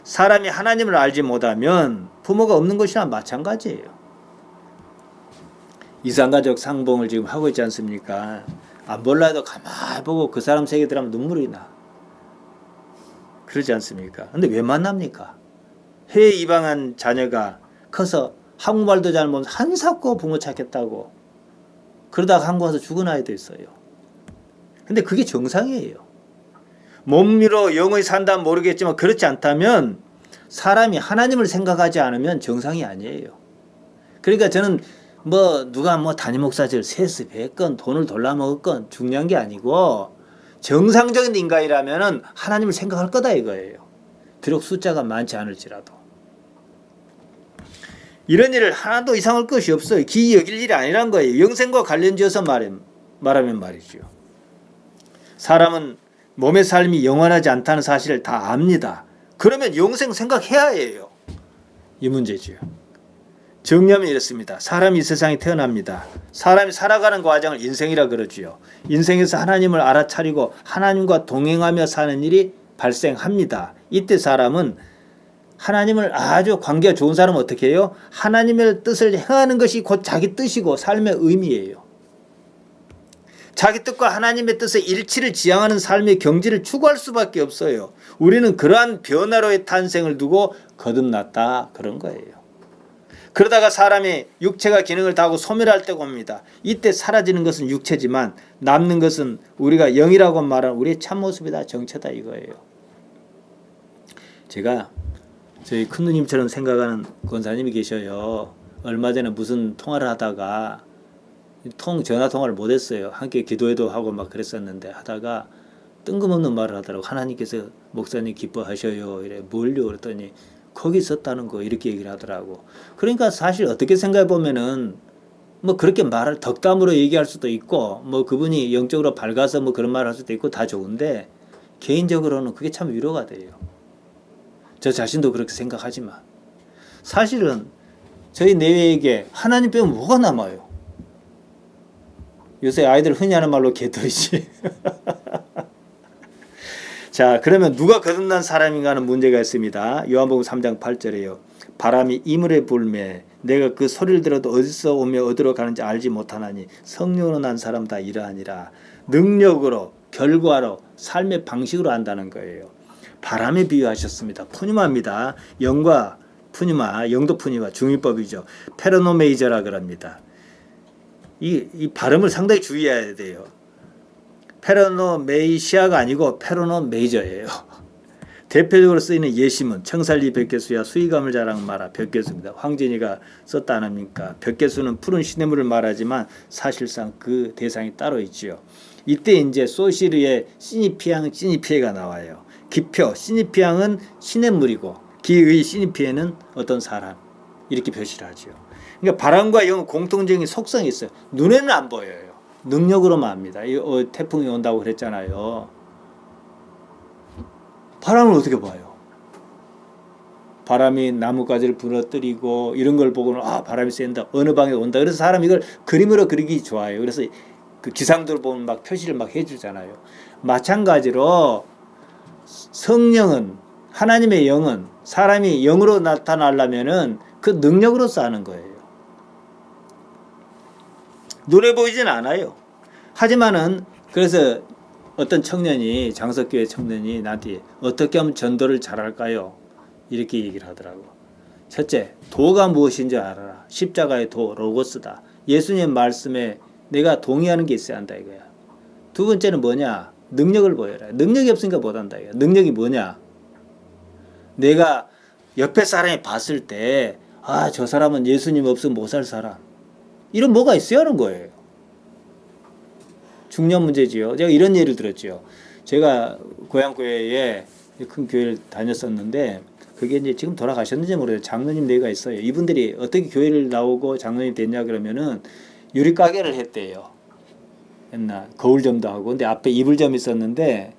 사람이 하나님을 알지 못하면 부모가 없는 것이나 마찬가지예요. 이산가족 상봉을 지금 하고 있지 않습니까? 안 볼라 해도 가만히 보고 그 사람 세계 들어가면 눈물이 나. 그러지 않습니까? 근데 왜 만납니까? 해외 이방한 자녀가 커서 한국말도 잘 모르면서 한사코 부모 찾겠다고 그러다가 한국 와서 죽은 아이도 있어요. 근데 그게 정상이에요. 몸으로 영원히 산다면 모르겠지만 그렇지 않다면 사람이 하나님을 생각하지 않으면 정상이 아니에요. 그러니까 저는 누가 담임 목사질 세습했건 돈을 돌려먹었건 중요한 게 아니고 정상적인 인간이라면 하나님을 생각할 거다 이거예요. 비록 숫자가 많지 않을지라도. 이런 일을 하나도 이상할 것이 없어요. 기이 여길 일이 아니란 거예요. 영생과 관련지어서 말하면 말이죠. 사람은 몸의 삶이 영원하지 않다는 사실을 다 압니다. 그러면 영생 생각해야 해요. 이 문제죠. 정리하면 이렇습니다. 사람이 이 세상에 태어납니다. 사람이 살아가는 과정을 인생이라 그러지요. 인생에서 하나님을 알아차리고 하나님과 동행하며 사는 일이 발생합니다. 이때 사람은 하나님을 아주 관계가 좋은 사람은 어떻게 해요? 하나님의 뜻을 행하는 것이 곧 자기 뜻이고 삶의 의미예요. 자기 뜻과 하나님의 뜻의 일치를 지향하는 삶의 경지를 추구할 수밖에 없어요. 우리는 그러한 변화로의 탄생을 두고 거듭났다 그런 거예요. 그러다가 사람이 육체가 기능을 다하고 소멸할 때가 옵니다. 이때 사라지는 것은 육체지만 남는 것은 우리가 영이라고 말하는 우리의 참모습이다 정체다 이거예요. 제가 저희 큰누님처럼 생각하는 권사님이 계셔요. 얼마 전에 무슨 통화를 하다가 전화 통화를 못했어요. 함께 기도회도 하고 막 그랬었는데 하다가 뜬금없는 말을 하더라고. 하나님께서 목사님 기뻐하셔요. 이래 뭘요? 그랬더니 거기 있었다는 거 이렇게 얘기를 하더라고. 그러니까 사실 어떻게 생각해 보면은 그렇게 말을 덕담으로 얘기할 수도 있고 그분이 영적으로 밝아서 그런 말을 할 수도 있고 다 좋은데 개인적으로는 그게 참 위로가 돼요. 저 자신도 그렇게 생각하지만 사실은 저희 내외에게 하나님 빼면 뭐가 남아요? 요새 아이들 흔히 하는 말로 개털이지. 자, 그러면 누가 거듭난 사람인가 하는 문제가 있습니다. 요한복음 3장 8절에요. 바람이 이물에 불매 내가 그 소리를 들어도 어디서 오며 어디로 가는지 알지 못하나니 성령으로 난 사람 다 이러하니라. 능력으로 결과로 삶의 방식으로 한다는 거예요. 바람에 비유하셨습니다. 푸뉴마입니다. 영과 푸뉴마, 영도 푸뉴마 중위법이죠. 페르노메이저라 그럽니다. 이 발음을 상당히 주의해야 돼요. 페르노메이시아가 아니고 페르노메이저예요. 대표적으로 쓰이는 예시문 청살리 벽개수야 수의감을 자랑 마라 벽개수입니다. 황진이가 썼다 안 합니까? 벽개수는 푸른 시냇물을 말하지만 사실상 그 대상이 따로 있지요. 이때 이제 소시르의 시니피앙가 나와요. 기표 시니피앙은 시냇물이고 기의 시니피에는 어떤 사람 이렇게 표시를 하죠. 그러니까 바람과 영은 공통적인 속성이 있어요. 눈에는 안 보여요. 능력으로만 합니다. 태풍이 온다고 그랬잖아요. 바람을 어떻게 봐요? 바람이 나뭇가지를 부러뜨리고 이런 걸 보고는 바람이 센다. 어느 방에 온다. 그래서 사람이 이걸 그림으로 그리기 좋아해요. 그래서 그 기상들 보면 막 표시를 막 해주잖아요. 마찬가지로 성령은 하나님의 영은 사람이 영으로 나타나려면은 그 능력으로서 하는 거예요. 눈에 보이진 않아요. 하지만은 그래서 어떤 청년이 장석교회 청년이 나한테 어떻게 하면 전도를 잘할까요? 이렇게 얘기를 하더라고. 첫째, 도가 무엇인지 알아라. 십자가의 도, 로고스다. 예수님 말씀에 내가 동의하는 게 있어야 한다 이거야. 두 번째는 뭐냐? 능력을 보여라. 능력이 없으니까 못한다 이거야. 능력이 뭐냐? 내가 옆에 사람이 봤을 때 저 사람은 예수님 없으면 못 살 사람. 이런 뭐가 있어야 하는 거예요. 중요한 문제지요. 제가 이런 예를 들었죠. 제가 고향교회에 큰 교회를 다녔었는데 그게 이제 지금 돌아가셨는지 모르겠어요. 장로님 네가 있어요. 이분들이 어떻게 교회를 나오고 장로님 됐냐 그러면은 유리 가게를 했대요. 옛날 거울점도 하고 근데 앞에 이불점이 있었는데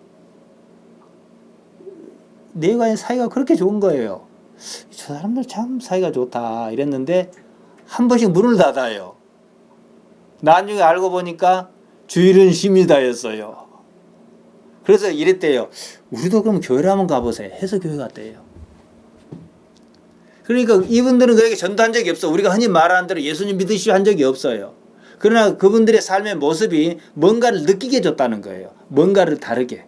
네가 사이가 그렇게 좋은 거예요. 저 사람들 참 사이가 좋다 이랬는데 한 번씩 문을 닫아요. 나중에 알고 보니까 주일은 쉼이다였어요. 그래서 이랬대요. 우리도 그럼 교회를 한번 가보세요. 해서 교회 갔대요. 그러니까 이분들은 그에게 전도한 적이 없어. 우리가 흔히 말하는 대로 예수님 믿으시오 한 적이 없어요. 그러나 그분들의 삶의 모습이 뭔가를 느끼게 해줬다는 거예요. 뭔가를 다르게.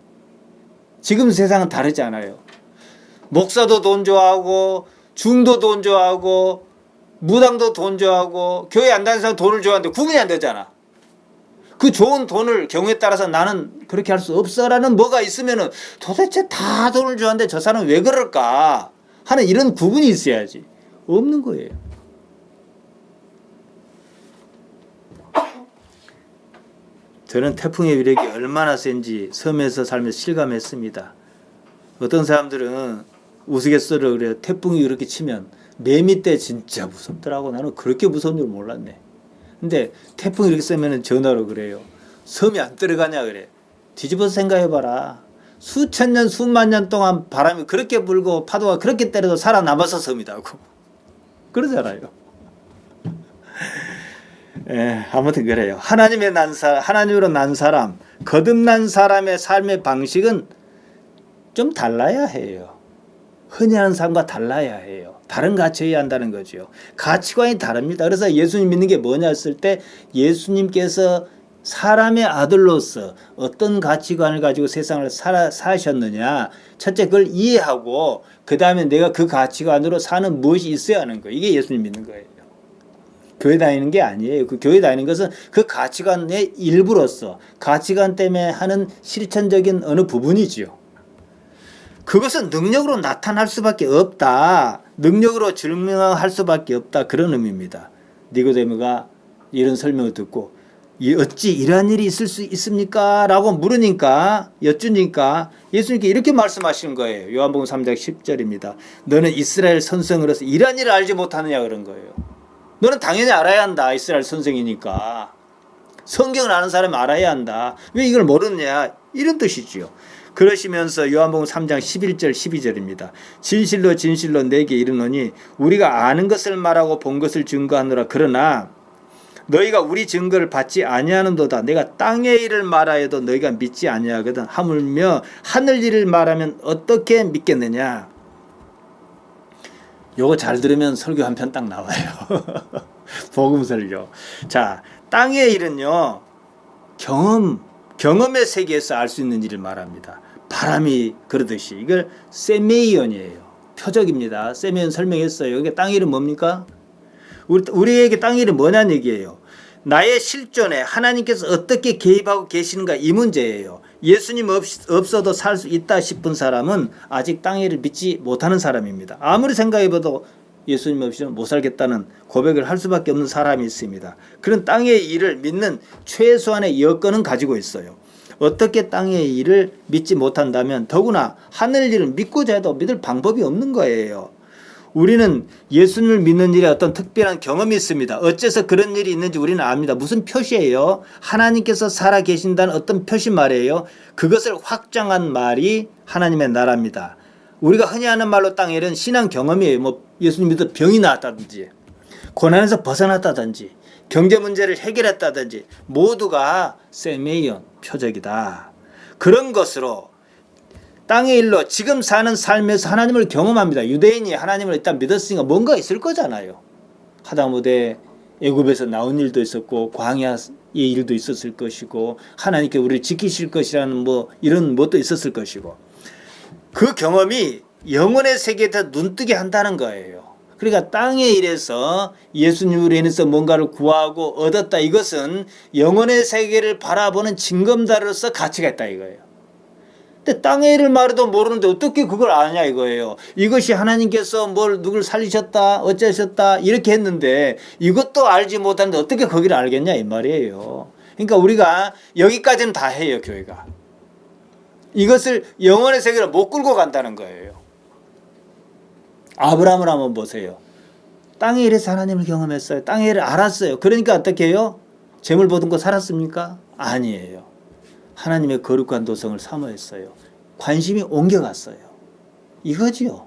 지금 세상은 다르지 않아요. 목사도 돈 좋아하고 중도 돈 좋아하고 무당도 돈 좋아하고 교회 안 다니는 사람 돈을 좋아하는데 구분이 안 되잖아. 그 좋은 돈을 경우에 따라서 나는 그렇게 할 수 없어라는 뭐가 있으면은 도대체 다 돈을 좋아하는데 저 사람은 왜 그럴까 하는 이런 구분이 있어야지. 없는 거예요. 저는 태풍의 위력이 얼마나 센지 섬에서 살면서 실감했습니다. 어떤 사람들은 우스갯소리로 그래요. 태풍이 그렇게 치면 매미 때 진짜 무섭더라고. 나는 그렇게 무서운 줄 몰랐네. 근데 태풍이 이렇게 세면 전화로 그래요. 섬이 안 들어가냐 그래. 뒤집어서 생각해봐라. 수천 년 수만 년 동안 바람이 그렇게 불고 파도가 그렇게 때려도 살아남아서 섬이다고. 그러잖아요. 아무튼 그래요. 하나님으로 난 사람, 거듭난 사람의 삶의 방식은 좀 달라야 해요. 흔히 하는 삶과 달라야 해요. 다른 가치여야 한다는 거죠. 가치관이 다릅니다. 그래서 예수님 믿는 게 뭐냐 했을 때 예수님께서 사람의 아들로서 어떤 가치관을 가지고 세상을 사셨느냐. 첫째 그걸 이해하고 그 다음에 내가 그 가치관으로 사는 무엇이 있어야 하는 거예요. 이게 예수님 믿는 거예요. 교회 다니는 게 아니에요. 그 교회 다니는 것은 그 가치관의 일부로서 가치관 때문에 하는 실천적인 어느 부분이지요. 그것은 능력으로 나타날 수밖에 없다. 능력으로 증명할 수밖에 없다. 그런 의미입니다. 니고데모가 이런 설명을 듣고 어찌 이러한 일이 있을 수 있습니까? 라고 여쭈니까 예수님께 이렇게 말씀하시는 거예요. 요한복음 3장 10절입니다. 너는 이스라엘 선생으로서 이러한 일을 알지 못하느냐 그런 거예요. 너는 당연히 알아야 한다. 이스라엘 선생이니까. 성경을 아는 사람이 알아야 한다. 왜 이걸 모르느냐? 이런 뜻이지요. 그러시면서 요한복음 3장 11절 12절입니다. 진실로 진실로 내게 이르노니 우리가 아는 것을 말하고 본 것을 증거하노라. 그러나 너희가 우리 증거를 받지 아니하는도다. 내가 땅의 일을 말하여도 너희가 믿지 아니하거든. 하물며 하늘 일을 말하면 어떻게 믿겠느냐. 요거 잘 들으면 설교 한 편 딱 나와요. 복음 설교. 자, 땅의 일은요. 경험의 세계에서 알 수 있는 일을 말합니다. 바람이 그러듯이 이걸 세메이온이에요. 표적입니다. 세메이온 설명했어요. 이게 땅의 일은 뭡니까? 우리에게 땅의 일은 뭐냐는 얘기예요. 나의 실존에 하나님께서 어떻게 개입하고 계시는가 이 문제예요. 예수님 없어도 살 수 있다 싶은 사람은 아직 땅의 일을 믿지 못하는 사람입니다. 아무리 생각해봐도 예수님 없이는 못 살겠다는 고백을 할 수밖에 없는 사람이 있습니다. 그런 땅의 일을 믿는 최소한의 여건은 가지고 있어요. 어떻게 땅의 일을 믿지 못한다면 더구나 하늘 일을 믿고자 해도 믿을 방법이 없는 거예요. 우리는 예수님을 믿는 일에 어떤 특별한 경험이 있습니다. 어째서 그런 일이 있는지 우리는 압니다. 무슨 표시예요? 하나님께서 살아 계신다는 어떤 표시 말이에요. 그것을 확장한 말이 하나님의 나라입니다. 우리가 흔히 하는 말로 땅의 일은 신앙 경험이에요. 뭐 예수님 믿어 병이 나았다든지 고난에서 벗어났다든지 경제 문제를 해결했다든지 모두가 세메이온 표적이다. 그런 것으로 땅의 일로 지금 사는 삶에서 하나님을 경험합니다. 유대인이 하나님을 일단 믿었으니까 뭔가 있을 거잖아요. 하다못해 애굽에서 나온 일도 있었고 광야의 일도 있었을 것이고 하나님께 우리를 지키실 것이라는 뭐 이런 것도 있었을 것이고 그 경험이 영혼의 세계에 더 눈뜨게 한다는 거예요. 그러니까 땅의 일에서 예수님으로 인해서 뭔가를 구하고 얻었다. 이것은 영혼의 세계를 바라보는 징검다리로서 가치가 있다 이거예요. 근데 땅의 일을 말해도 모르는데 어떻게 그걸 아냐 이거예요. 이것이 하나님께서 누굴 살리셨다 어쩌셨다 이렇게 했는데 이것도 알지 못하는데 어떻게 거기를 알겠냐 이 말이에요. 그러니까 우리가 여기까지는 다 해요. 교회가 이것을 영혼의 세계로 못 끌고 간다는 거예요. 아브라함을 한번 보세요. 땅의 일에서 하나님을 경험했어요. 땅의 일을 알았어요. 그러니까 어떻게 해요? 재물 보던 거 살았습니까? 아니에요. 하나님의 거룩한 도성을 사모했어요. 관심이 옮겨갔어요. 이거지요.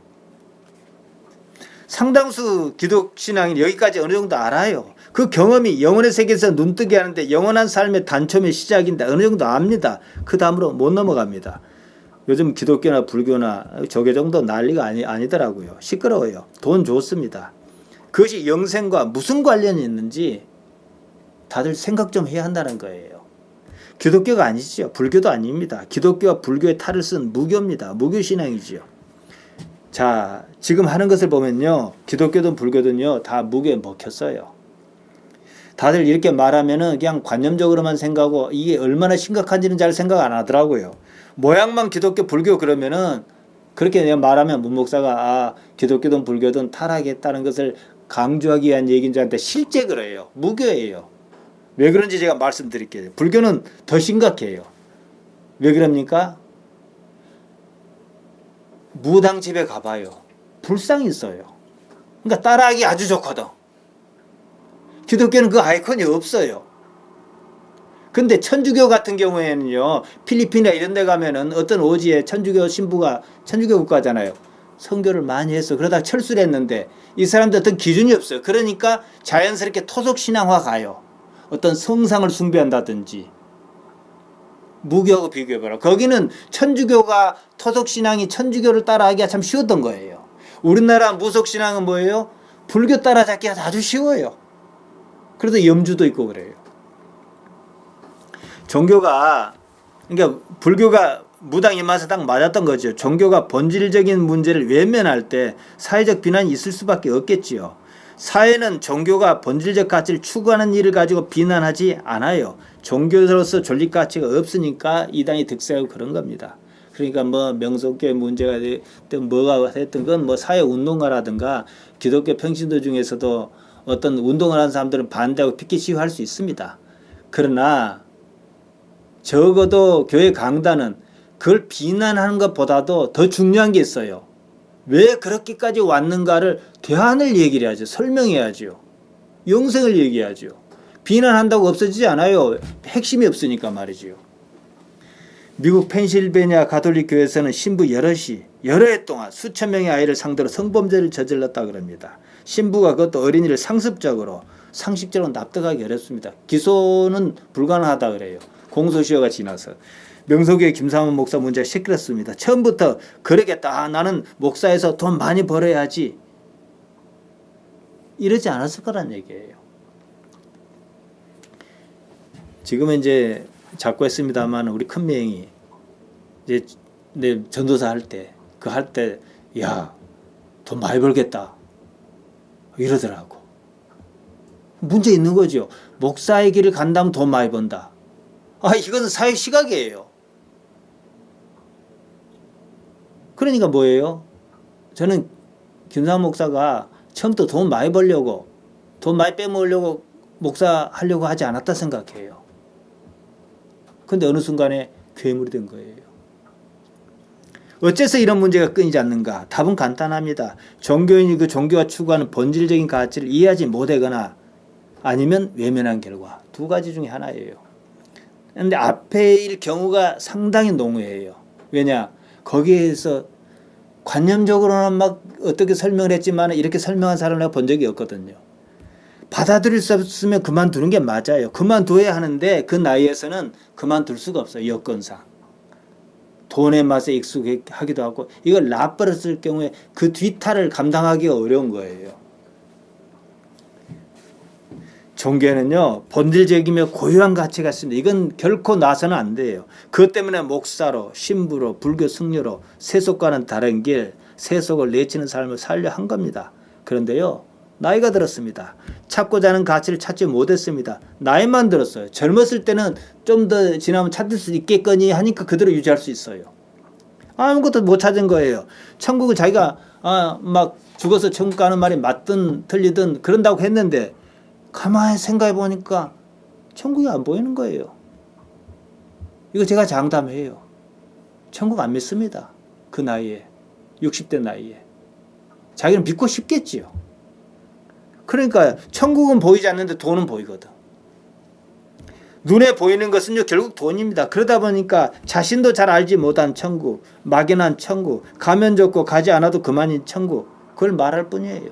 상당수 기독신앙인 여기까지 어느 정도 알아요. 그 경험이 영혼의 세계에서 눈뜨게 하는데 영원한 삶의 단초의 시작인데 어느 정도 압니다. 그 다음으로 못 넘어갑니다. 요즘 기독교나 불교나 저게 정도 난리가 아니더라고요. 시끄러워요. 돈 좋습니다. 그것이 영생과 무슨 관련이 있는지 다들 생각 좀 해야 한다는 거예요. 기독교가 아니죠. 불교도 아닙니다. 기독교와 불교의 탈을 쓴 무교입니다. 무교신앙이지요. 자, 지금 하는 것을 보면요. 기독교든 불교든요. 다 무교에 먹혔어요. 다들 이렇게 말하면은 그냥 관념적으로만 생각하고 이게 얼마나 심각한지는 잘 생각 안 하더라고요. 모양만 기독교 불교 그러면은 그렇게 그냥 말하면 문 목사가 기독교든 불교든 타락했다는 것을 강조하기 위한 얘기인 줄 알았는데 실제 그래요. 무교예요. 왜 그런지 제가 말씀드릴게요. 불교는 더 심각해요. 왜 그럽니까? 무당집에 가봐요. 불상이 있어요. 그러니까 따라하기 아주 좋거든. 기독교는 그 아이콘이 없어요. 근데 천주교 같은 경우에는요, 필리핀이나 이런 데 가면은 어떤 오지에 천주교 신부가 천주교 국가잖아요. 선교를 많이 했어. 그러다 철수를 했는데 이 사람들 어떤 기준이 없어요. 그러니까 자연스럽게 토속신앙화 가요. 어떤 성상을 숭배한다든지. 무교하고 비교해봐라. 거기는 천주교가 토속신앙이 천주교를 따라하기가 참 쉬웠던 거예요. 우리나라 무속신앙은 뭐예요? 불교 따라잡기가 아주 쉬워요. 그래도 염주도 있고 그래요. 종교가 그러니까 불교가 무당 입맛에 딱 맞았던 거죠. 종교가 본질적인 문제를 외면할 때 사회적 비난이 있을 수밖에 없겠지요. 사회는 종교가 본질적 가치를 추구하는 일을 가지고 비난하지 않아요. 종교로서 존립 가치가 없으니까 이단이 득세하고 그런 겁니다. 그러니까 뭐 명성교회 문제가 됐든 뭐가 됐든 건 뭐 사회 운동가라든가 기독교 평신도 중에서도 어떤 운동을 하는 사람들은 반대하고 피켓 시위할 수 있습니다. 그러나 적어도 교회 강단은 그걸 비난하는 것보다도 더 중요한 게 있어요. 왜 그렇게까지 왔는가를 대안을 얘기를 해야죠. 설명해야죠. 영생을 얘기하죠. 비난한다고 없어지지 않아요. 핵심이 없으니까 말이죠. 미국 펜실베니아 가톨릭 교회에서는 신부 여럿이 여러 해 동안 수천 명의 아이를 상대로 성범죄를 저질렀다 그럽니다. 신부가 그것도 어린이를 상식적으로 납득하기 어렵습니다. 기소는 불가능하다 그래요. 공소시효가 지나서. 명소교회 김삼원 목사 문제가 시끄럽습니다. 처음부터 그러겠다. 나는 목사에서 돈 많이 벌어야지. 이러지 않았을 거란 얘기예요. 지금은 이제 자꾸 했습니다만 우리 큰매형이 이제 내 전도사 할 때 야, 돈 많이 벌겠다. 이러더라고. 문제 있는 거죠. 목사의 길을 간다면 돈 많이 번다. 이것은 사회 시각이에요. 그러니까 뭐예요? 저는 김상환 목사가 처음부터 돈 많이 벌려고 돈 많이 빼먹으려고 목사 하려고 하지 않았다 생각해요. 근데 어느 순간에 괴물이 된 거예요. 어째서 이런 문제가 끊이지 않는가? 답은 간단합니다. 종교인이 그 종교가 추구하는 본질적인 가치를 이해하지 못하거나 아니면 외면한 결과. 두 가지 중에 하나예요. 그런데 앞에일 경우가 상당히 농후해요. 왜냐? 거기에서 관념적으로는 막 어떻게 설명을 했지만 이렇게 설명한 사람을 내가 본 적이 없거든요. 받아들일 수 없으면 그만두는 게 맞아요. 그만둬야 하는데 그 나이에서는 그만둘 수가 없어요. 여건상. 돈의 맛에 익숙하기도 하고 이걸 납버렸을 경우에 그 뒤탈을 감당하기가 어려운 거예요. 종교에는요 본질적이며 고유한 가치가 있습니다. 이건 결코 놔서는 안 돼요. 그것 때문에 목사로 신부로 불교 승려로 세속과는 다른 길 세속을 내치는 삶을 살려 한 겁니다. 그런데요 나이가 들었습니다. 찾고자 하는 가치를 찾지 못했습니다. 나이만 들었어요. 젊었을 때는 좀 더 지나면 찾을 수 있겠거니 하니까 그대로 유지할 수 있어요. 아무것도 못 찾은 거예요. 천국은 자기가 막 죽어서 천국 가는 말이 맞든 틀리든 그런다고 했는데 가만히 생각해 보니까 천국이 안 보이는 거예요. 이거 제가 장담해요. 천국 안 믿습니다. 그 나이에 60대 나이에 자기는 믿고 싶겠지요. 그러니까 천국은 보이지 않는데 돈은 보이거든. 눈에 보이는 것은요 결국 돈입니다. 그러다 보니까 자신도 잘 알지 못한 천국, 막연한 천국, 가면 좋고 가지 않아도 그만인 천국, 그걸 말할 뿐이에요.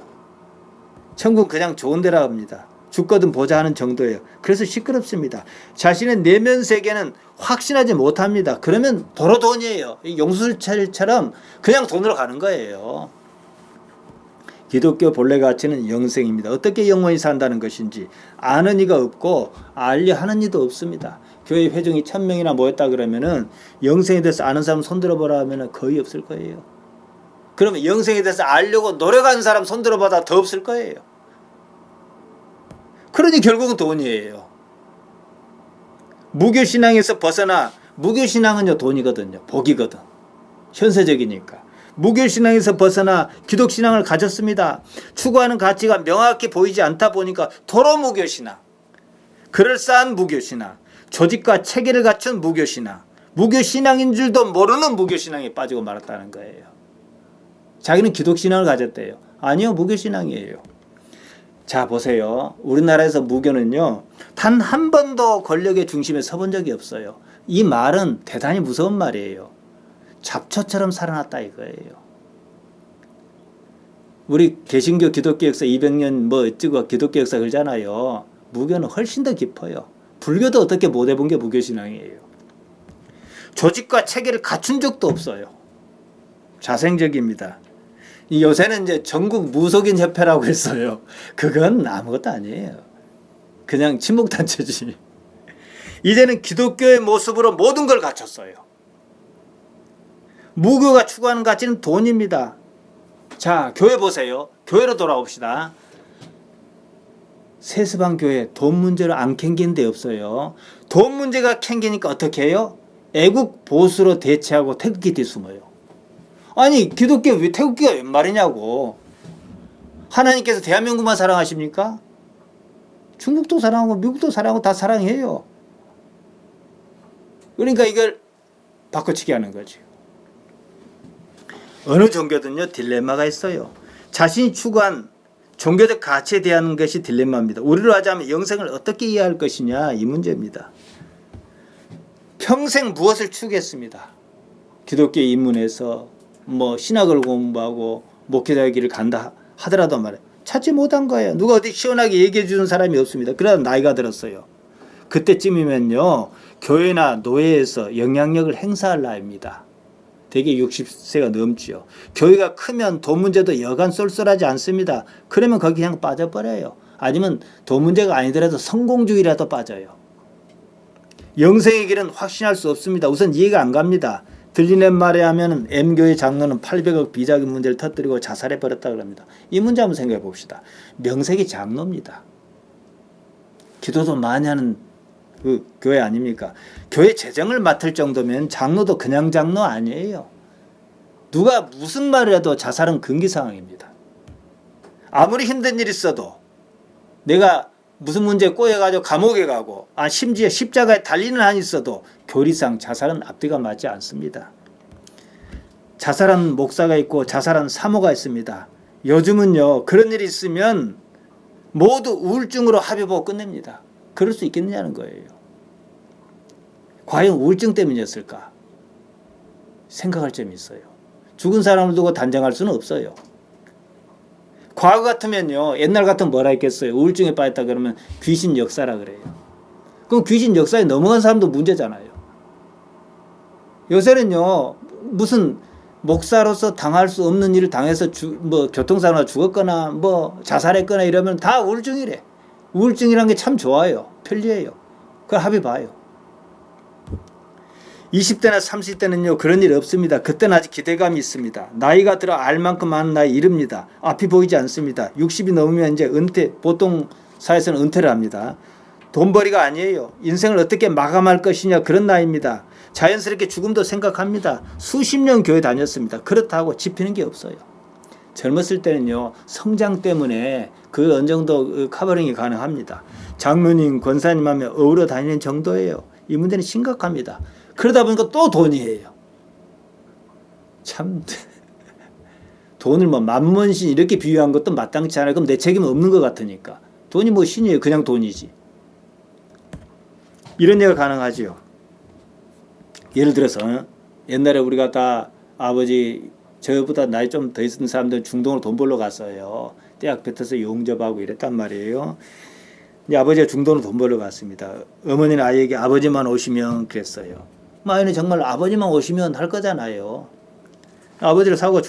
천국은 그냥 좋은 데라 합니다. 죽거든 보자 하는 정도예요. 그래서 시끄럽습니다. 자신의 내면 세계는 확신하지 못합니다. 그러면 도로 돈이에요. 용수철처럼 그냥 돈으로 가는 거예요. 기독교 본래 가치는 영생입니다. 어떻게 영원히 산다는 것인지 아는 이가 없고 알려 하는 이도 없습니다. 교회 회중이 1000명이나 모였다 그러면은 영생에 대해서 아는 사람 손들어보라 하면은 거의 없을 거예요. 그러면 영생에 대해서 알려고 노력하는 사람 손들어보다 더 없을 거예요. 그러니 결국은 돈이에요. 무교신앙에서 벗어나 무교신앙은요 돈이거든요. 복이거든. 현세적이니까. 무교신앙에서 벗어나 기독신앙을 가졌습니다. 추구하는 가치가 명확히 보이지 않다 보니까 도로 무교신앙, 그럴싸한 무교신앙, 조직과 체계를 갖춘 무교신앙, 무교신앙인 줄도 모르는 무교신앙에 빠지고 말았다는 거예요. 자기는 기독신앙을 가졌대요. 아니요, 무교신앙이에요. 자 보세요. 우리나라에서 무교는요 단 한 번도 권력의 중심에 서본 적이 없어요. 이 말은 대단히 무서운 말이에요. 잡초처럼 살아났다 이거예요. 우리 개신교 기독교 역사 200년 뭐 어쩌고 기독교 역사 그러잖아요. 무교는 훨씬 더 깊어요. 불교도 어떻게 못 해본 게 무교신앙이에요. 조직과 체계를 갖춘 적도 없어요. 자생적입니다. 요새는 이제 전국 무속인 협회라고 했어요. 그건 아무것도 아니에요. 그냥 친목단체지. 이제는 기독교의 모습으로 모든 걸 갖췄어요. 무교가 추구하는 가치는 돈입니다. 자, 교회 보세요. 교회로 돌아옵시다. 세스방 교회 돈 문제로 안 캥긴 데 없어요. 돈 문제가 캥기니까 어떻게 해요? 애국 보수로 대체하고 태극기 뒤 숨어요. 아니 기독교 왜 태극기가 웬 말이냐고. 하나님께서 대한민국만 사랑하십니까? 중국도 사랑하고 미국도 사랑하고 다 사랑해요. 그러니까 이걸 바꿔치기 하는 거죠. 어느 종교든요 딜레마가 있어요. 자신이 추구한 종교적 가치에 대한 것이 딜레마입니다. 우리로 하자면 영생을 어떻게 이해할 것이냐 이 문제입니다. 평생 무엇을 추구했습니다. 기독교 입문해서 뭐 신학을 공부하고 목회자의 길을 간다 하더라도 말이에요. 찾지 못한 거예요. 누가 어디 시원하게 얘기해 주는 사람이 없습니다. 그러다 나이가 들었어요. 그때쯤이면요 교회나 노예에서 영향력을 행사할 나이입니다. 대개 60세가 넘지요. 교회가 크면 돈 문제도 여간 쏠쏠하지 않습니다. 그러면 거기 그냥 빠져버려요. 아니면 돈 문제가 아니더라도 성공주의라도 빠져요. 영생의 길은 확신할 수 없습니다. 우선 이해가 안 갑니다. 들리는 말에 하면 M교회 장로는 800억 비자금 문제를 터뜨리고 자살해버렸다 그럽니다. 이 문제 한번 생각해 봅시다. 명색이 장로입니다. 기도도 많이 하는 그 교회 아닙니까? 교회 재정을 맡을 정도면 장로도 그냥 장로 아니에요. 누가 무슨 말을 해도 자살은 금기사항입니다. 아무리 힘든 일이 있어도 내가 무슨 문제에 꼬여가지고 감옥에 가고 심지어 십자가에 달리는 한이 있어도 교리상 자살은 앞뒤가 맞지 않습니다. 자살한 목사가 있고 자살한 사모가 있습니다. 요즘은요 그런 일이 있으면 모두 우울증으로 합의보고 끝냅니다. 그럴 수 있겠느냐는 거예요. 과연 우울증 때문이었을까? 생각할 점이 있어요. 죽은 사람을 두고 단정할 수는 없어요. 과거 같으면요 옛날 같으면 뭐라 했겠어요. 우울증에 빠졌다 그러면 귀신 역사라 그래요. 그럼 귀신 역사에 넘어간 사람도 문제잖아요. 요새는요 무슨 목사로서 당할 수 없는 일을 당해서 교통사고나 죽었거나 자살했거나 이러면 다 우울증이래. 우울증이란 게 참 좋아요. 편리해요. 그걸 합의 봐요. 20대나 30대는요 그런 일 없습니다. 그때는 아직 기대감이 있습니다. 나이가 들어 알 만큼 많은 나이 이릅니다. 앞이 보이지 않습니다. 60이 넘으면 이제 은퇴, 보통 사회에서는 은퇴를 합니다. 돈벌이가 아니에요. 인생을 어떻게 마감할 것이냐 그런 나이입니다. 자연스럽게 죽음도 생각합니다. 수십 년 교회 다녔습니다. 그렇다고 집히는 게 없어요. 젊었을 때는요 성장 때문에 그 어느 정도 커버링이 가능합니다. 장로님, 권사님 하면 어우러 다니는 정도예요. 이 문제는 심각합니다. 그러다 보니까 또 돈이에요. 참 돈을 만문신 이렇게 비유한 것도 마땅치 않아요. 그럼 내 책임은 없는 것 같으니까. 돈이 신이에요. 그냥 돈이지. 이런 얘기가 가능하지요. 예를 들어서 옛날에 우리가 다 아버지 저보다 나이 좀 더 있는 사람들은 중동으로 돈 벌러 갔어요. 대학 뱉어서 용접하고 이랬단 말이에요. 이제 아버지가 중동으로 돈 벌러 갔습니다. 어머니는 아이에게 아버지만 오시면 그랬어요. 아이는 정말 아버지만 오시면 할 거잖아요. 아버지를 사고로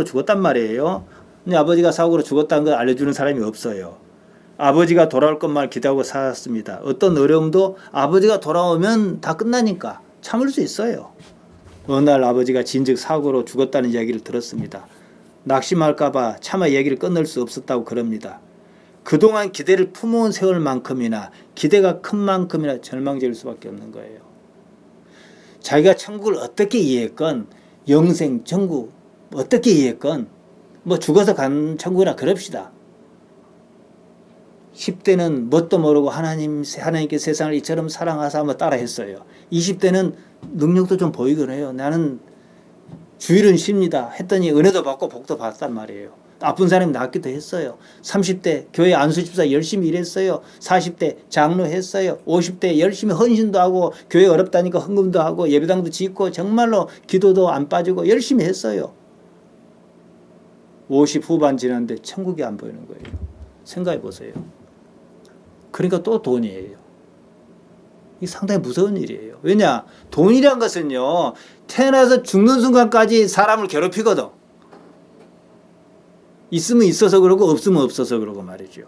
죽었단 말이에요. 근데 아버지가 사고로 죽었다는 걸 알려주는 사람이 없어요. 아버지가 돌아올 것만 기대하고 살았습니다. 어떤 어려움도 아버지가 돌아오면 다 끝나니까 참을 수 있어요. 어느 날 아버지가 진즉 사고로 죽었다는 이야기를 들었습니다. 낙심할까 봐 차마 얘기를 끊을 수 없었다고 그럽니다. 그동안 기대를 품어온 세월만큼이나 기대가 큰 만큼이나 절망적일 수밖에 없는 거예요. 자기가 천국을 어떻게 이해했건 영생, 천국 어떻게 이해했건 죽어서 간 천국이나 그럽시다. 10대는 뭣도 모르고 하나님께 세상을 이처럼 사랑하사 따라 했어요. 20대는 능력도 좀 보이긴 해요. 나는 주일은 쉽니다 했더니 은혜도 받고 복도 받았단 말이에요. 아픈 사람이 낫기도 했어요. 30대 교회 안수집사 열심히 일했어요. 40대 장로 했어요. 50대 열심히 헌신도 하고 교회 어렵다니까 헌금도 하고 예배당도 짓고 정말로 기도도 안 빠지고 열심히 했어요. 50 후반 지났는데 천국이 안 보이는 거예요. 생각해 보세요. 그러니까 또 돈이에요. 이게 상당히 무서운 일이에요. 왜냐? 돈이란 것은요 태어나서 죽는 순간까지 사람을 괴롭히거든. 있으면 있어서 그러고 없으면 없어서 그러고 말이죠.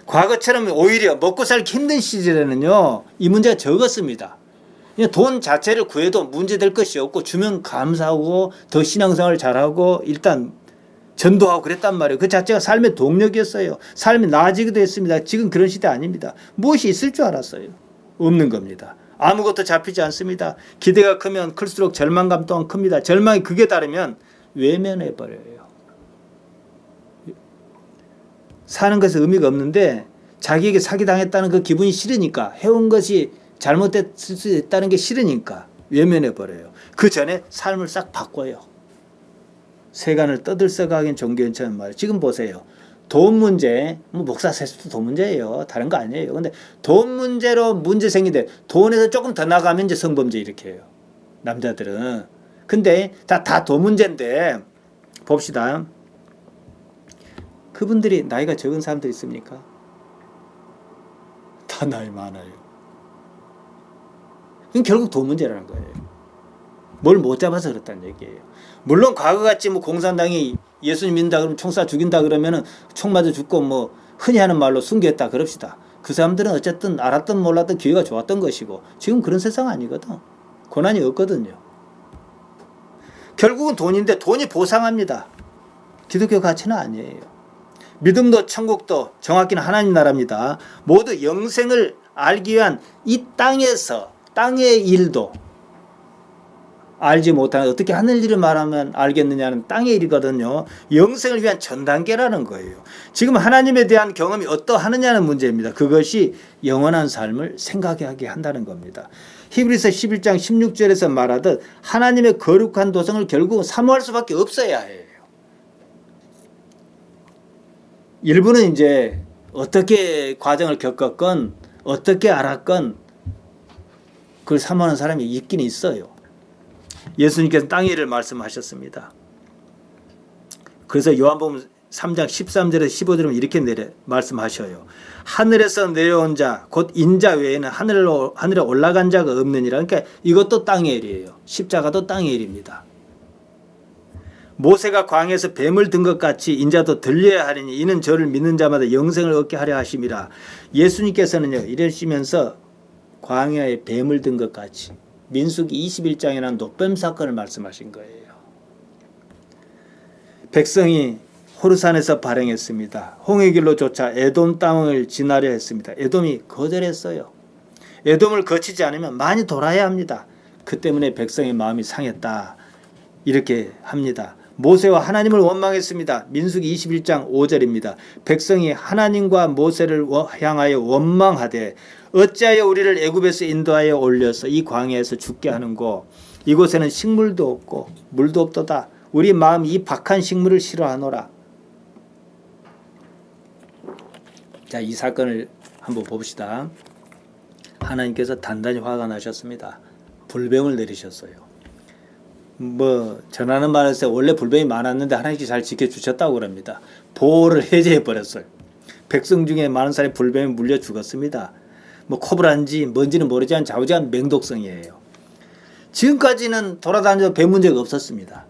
과거처럼 오히려 먹고 살기 힘든 시절에는요 이 문제가 적었습니다. 돈 자체를 구해도 문제될 것이 없고 주면 감사하고 더 신앙생활을 잘하고 일단 전도하고 그랬단 말이에요. 그 자체가 삶의 동력이었어요. 삶이 나아지기도 했습니다. 지금 그런 시대 아닙니다. 무엇이 있을 줄 알았어요. 없는 겁니다. 아무것도 잡히지 않습니다. 기대가 크면 클수록 절망감 또한 큽니다. 절망이 극에 따르면 외면해버려요. 사는 것에 의미가 없는데 자기에게 사기당했다는 그 기분이 싫으니까 해온 것이 잘못됐을 수 있다는 게 싫으니까 외면해버려요. 그 전에 삶을 싹 바꿔요. 세간을 떠들썩하긴 종교연처는 말이에요. 지금 보세요. 돈 문제, 목사 세습도 돈 문제예요. 다른 거 아니에요. 근데 돈 문제로 문제 생기는데 돈에서 조금 더 나가면 이제 성범죄 이렇게 해요. 남자들은. 근데 다 돈 문제인데 봅시다. 그분들이 나이가 적은 사람들 있습니까? 다 나이 많아요. 그건 결국 돈 문제라는 거예요. 뭘 못 잡아서 그렇다는 얘기예요. 물론 과거같이 공산당이 예수님 믿는다 그러면 총 쏴 죽인다 그러면은 총 맞아 죽고 흔히 하는 말로 순교했다 그럽시다. 그 사람들은 어쨌든 알았든 몰랐든 기회가 좋았던 것이고 지금 그런 세상 아니거든. 고난이 없거든요. 결국은 돈인데 돈이 보상합니다. 기독교 가치는 아니에요. 믿음도 천국도 정확히는 하나님 나라입니다. 모두 영생을 알기 위한 이 땅에서 땅의 일도 알지 못하는 어떻게 하늘 일을 말하면 알겠느냐는 땅의 일이거든요. 영생을 위한 전 단계라는 거예요. 지금 하나님에 대한 경험이 어떠하느냐는 문제입니다. 그것이 영원한 삶을 생각하게 한다는 겁니다. 히브리서 11장 16절에서 말하듯 하나님의 거룩한 도성을 결국은 사모할 수밖에 없어야 해요. 일부는 이제 어떻게 과정을 겪었건 어떻게 알았건 그걸 사모하는 사람이 있긴 있어요. 예수님께서 땅의 일을 말씀하셨습니다. 그래서 요한복음 3장 13절에서 15절은 이렇게 말씀하셔요. 하늘에서 내려온 자 곧 인자 외에는 하늘에 올라간 자가 없느니라. 그러니까 이것도 땅의 일이에요. 십자가도 땅의 일입니다. 모세가 광야에서 뱀을 든 것 같이 인자도 들려야 하리니 이는 저를 믿는 자마다 영생을 얻게 하려 하심이라. 예수님께서는요 이러시면서 광야에 뱀을 든 것 같이 민수기 21장에 난 노뱀 사건을 말씀하신 거예요. 백성이 호르산에서 발행했습니다. 홍해길로 쫓아 에돔 땅을 지나려 했습니다. 에돔이 거절했어요. 에돔을 거치지 않으면 많이 돌아야 합니다. 그 때문에 백성의 마음이 상했다. 이렇게 합니다. 모세와 하나님을 원망했습니다. 민수기 21장 5절입니다. 백성이 하나님과 모세를 향하여 원망하되 어찌하여 우리를 애굽에서 인도하여 올려서 이 광야에서 죽게 하는고 이곳에는 식물도 없고 물도 없도다. 우리 마음이 이 박한 식물을 싫어하노라. 자, 이 사건을 한번 봅시다. 하나님께서 단단히 화가 나셨습니다. 불뱀을 내리셨어요. 전하는 말에서 원래 불뱀이 많았는데 하나님께서 잘 지켜주셨다고 그럽니다. 보호를 해제해 버렸어요. 백성 중에 많은 사람이 불뱀에 물려 죽었습니다. 코브라인지 뭔지는 모르지만 좌우지간 맹독성이에요. 지금까지는 돌아다녀도 뱀 문제가 없었습니다.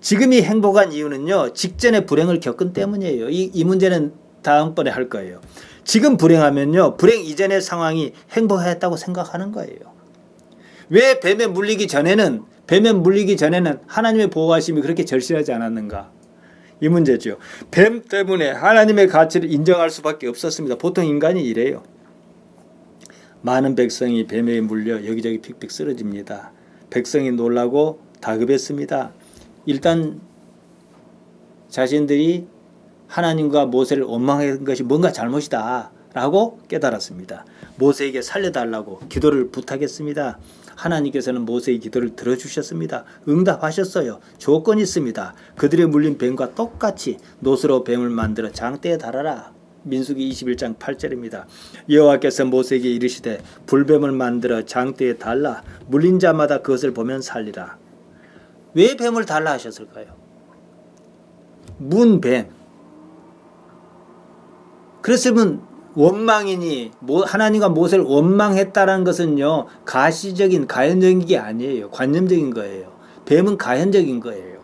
지금이 행복한 이유는요, 직전에 불행을 겪은 때문이에요. 이 문제는 다음번에 할 거예요. 지금 불행하면요, 불행 이전의 상황이 행복했다고 생각하는 거예요. 왜 뱀에 물리기 전에는 하나님의 보호하심이 그렇게 절실하지 않았는가? 이 문제죠. 뱀 때문에 하나님의 가치를 인정할 수밖에 없었습니다. 보통 인간이 이래요. 많은 백성이 뱀에 물려 여기저기 픽픽 쓰러집니다. 백성이 놀라고 다급했습니다. 일단 자신들이 하나님과 모세를 원망한 것이 뭔가 잘못이다 라고 깨달았습니다. 모세에게 살려달라고 기도를 부탁했습니다. 하나님께서는 모세의 기도를 들어주셨습니다. 응답하셨어요. 조건이 있습니다. 그들의 물린 뱀과 똑같이 노스로 뱀을 만들어 장대에 달아라. 민수기 21장 8절입니다. 여호와께서 모세에게 이르시되 불뱀을 만들어 장대에 달라 물린 자마다 그것을 보면 살리라. 왜 뱀을 달라 하셨을까요? 문뱀. 그랬으면 원망이니 하나님과 모세를 원망했다는 것은요 가시적인 가연적인 게 아니에요. 관념적인 거예요. 뱀은 가연적인 거예요.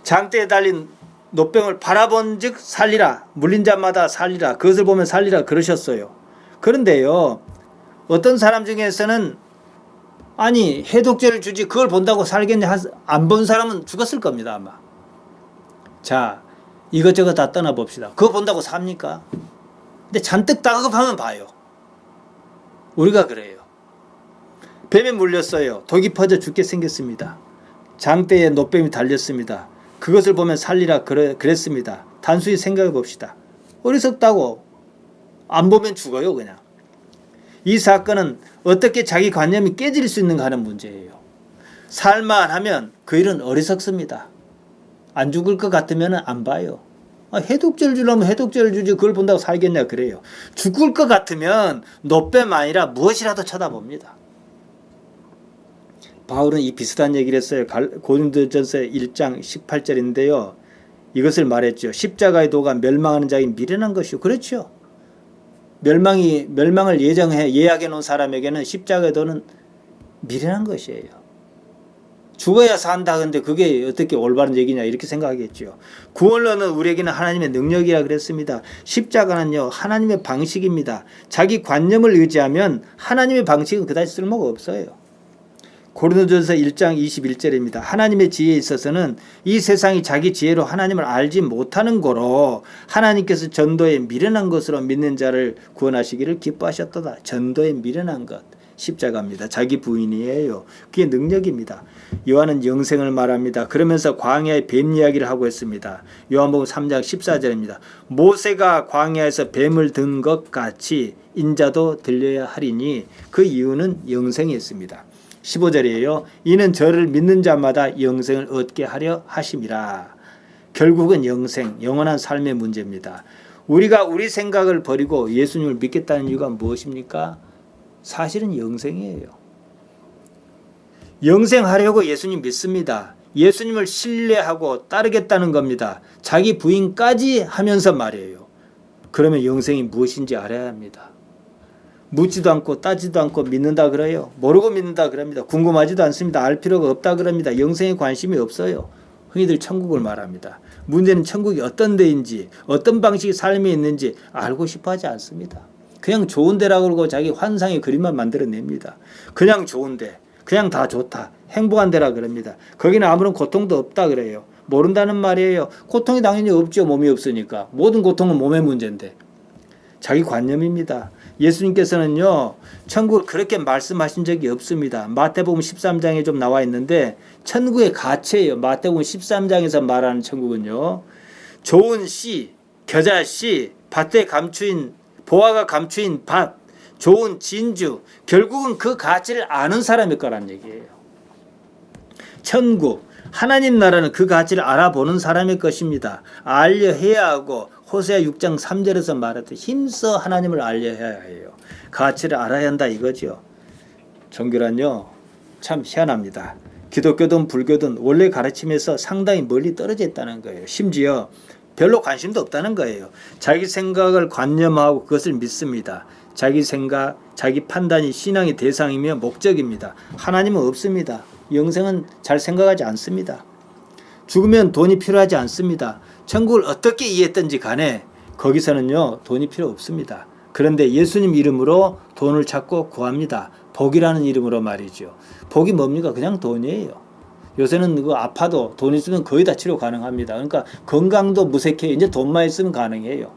장대에 달린 노뱀을 바라본 즉 살리라. 물린 자마다 살리라. 그것을 보면 살리라 그러셨어요. 그런데요 어떤 사람 중에서는 아니 해독제를 주지 그걸 본다고 살겠냐, 안 본 사람은 죽었을 겁니다 아마. 자, 이것저것 다 떠나봅시다. 그거 본다고 삽니까? 근데 잔뜩 다급하면 봐요. 우리가 그래요. 뱀에 물렸어요. 독이 퍼져 죽게 생겼습니다. 장대에 노뱀이 달렸습니다. 그것을 보면 살리라 그랬습니다. 단순히 생각해 봅시다. 어리석다고 안 보면 죽어요 그냥. 이 사건은 어떻게 자기 관념이 깨질 수 있는가 하는 문제예요. 살만 하면 그 일은 어리석습니다. 안 죽을 것 같으면 안 봐요. 해독제를 주려면 해독제를 주지 그걸 본다고 살겠냐 그래요. 죽을 것 같으면 노뱀 아니라 무엇이라도 쳐다봅니다. 바울은 이 비슷한 얘기를 했어요. 고린도전서 1장 18절인데요. 이것을 말했죠. 십자가의 도가 멸망하는 자에게 미련한 것이요. 그렇죠. 멸망을 예약해 놓은 사람에게는 십자가의 도는 미련한 것이에요. 죽어야 산다. 근데 그게 어떻게 올바른 얘기냐 이렇게 생각하겠죠. 구원론은 우리에게는 하나님의 능력이라 그랬습니다. 십자가는요 하나님의 방식입니다. 자기 관념을 의지하면 하나님의 방식은 그다지 쓸모가 없어요. 고린도전서 1장 21절입니다. 하나님의 지혜에 있어서는 이 세상이 자기 지혜로 하나님을 알지 못하는 거로 하나님께서 전도에 미련한 것으로 믿는 자를 구원하시기를 기뻐하셨도다. 전도에 미련한 것. 십자가입니다. 자기 부인이에요. 그게 능력입니다. 요한은 영생을 말합니다. 그러면서 광야의 뱀 이야기를 하고 있습니다. 요한복음 3장 14절입니다. 모세가 광야에서 뱀을 든 것 같이 인자도 들려야 하리니 그 이유는 영생이었습니다. 15절이에요. 이는 저를 믿는 자마다 영생을 얻게 하려 하심이라. 결국은 영생, 영원한 삶의 문제입니다. 우리가 우리 생각을 버리고 예수님을 믿겠다는 이유가 무엇입니까? 사실은 영생이에요. 영생하려고 예수님 믿습니다. 예수님을 신뢰하고 따르겠다는 겁니다. 자기 부인까지 하면서 말이에요. 그러면 영생이 무엇인지 알아야 합니다. 묻지도 않고 따지도 않고 믿는다 그래요. 모르고 믿는다 그럽니다. 궁금하지도 않습니다. 알 필요가 없다 그럽니다. 영생에 관심이 없어요. 흔히들 천국을 말합니다. 문제는 천국이 어떤 데인지 어떤 방식의 삶이 있는지 알고 싶어 하지 않습니다. 그냥 좋은 데라고 그러고 자기 환상의 그림만 만들어냅니다. 그냥 좋은 데, 그냥 다 좋다, 행복한 데라 그럽니다. 거기는 아무런 고통도 없다 그래요. 모른다는 말이에요. 고통이 당연히 없죠. 몸이 없으니까. 모든 고통은 몸의 문제인데. 자기 관념입니다. 예수님께서는요, 천국을 그렇게 말씀하신 적이 없습니다. 마태복음 13장에 좀 나와 있는데 천국의 가치예요. 마태복음 13장에서 말하는 천국은요, 좋은 씨, 겨자씨, 밭에 감추인 보화가 감추인 밭, 좋은 진주, 결국은 그 가치를 아는 사람일 거란 얘기예요. 천국, 하나님 나라는 그 가치를 알아보는 사람일 것입니다. 알려해야 하고 호세아 6장 3절에서 말했듯 힘써 하나님을 알려야 해요. 가치를 알아야 한다 이거죠. 종교란요 참 희한합니다. 기독교든 불교든 원래 가르침에서 상당히 멀리 떨어져 있다는 거예요. 심지어 별로 관심도 없다는 거예요. 자기 생각을 관념하고 그것을 믿습니다. 자기 생각, 자기 판단이 신앙의 대상이며 목적입니다. 하나님은 없습니다. 영생은 잘 생각하지 않습니다. 죽으면 돈이 필요하지 않습니다. 천국을 어떻게 이해했든지 간에 거기서는요 돈이 필요 없습니다. 그런데 예수님 이름으로 돈을 찾고 구합니다. 복이라는 이름으로 말이죠. 복이 뭡니까? 그냥 돈이에요. 요새는 그거 아파도 돈 있으면 거의 다 치료 가능합니다. 그러니까 건강도 무색해요. 이제 돈만 있으면 가능해요.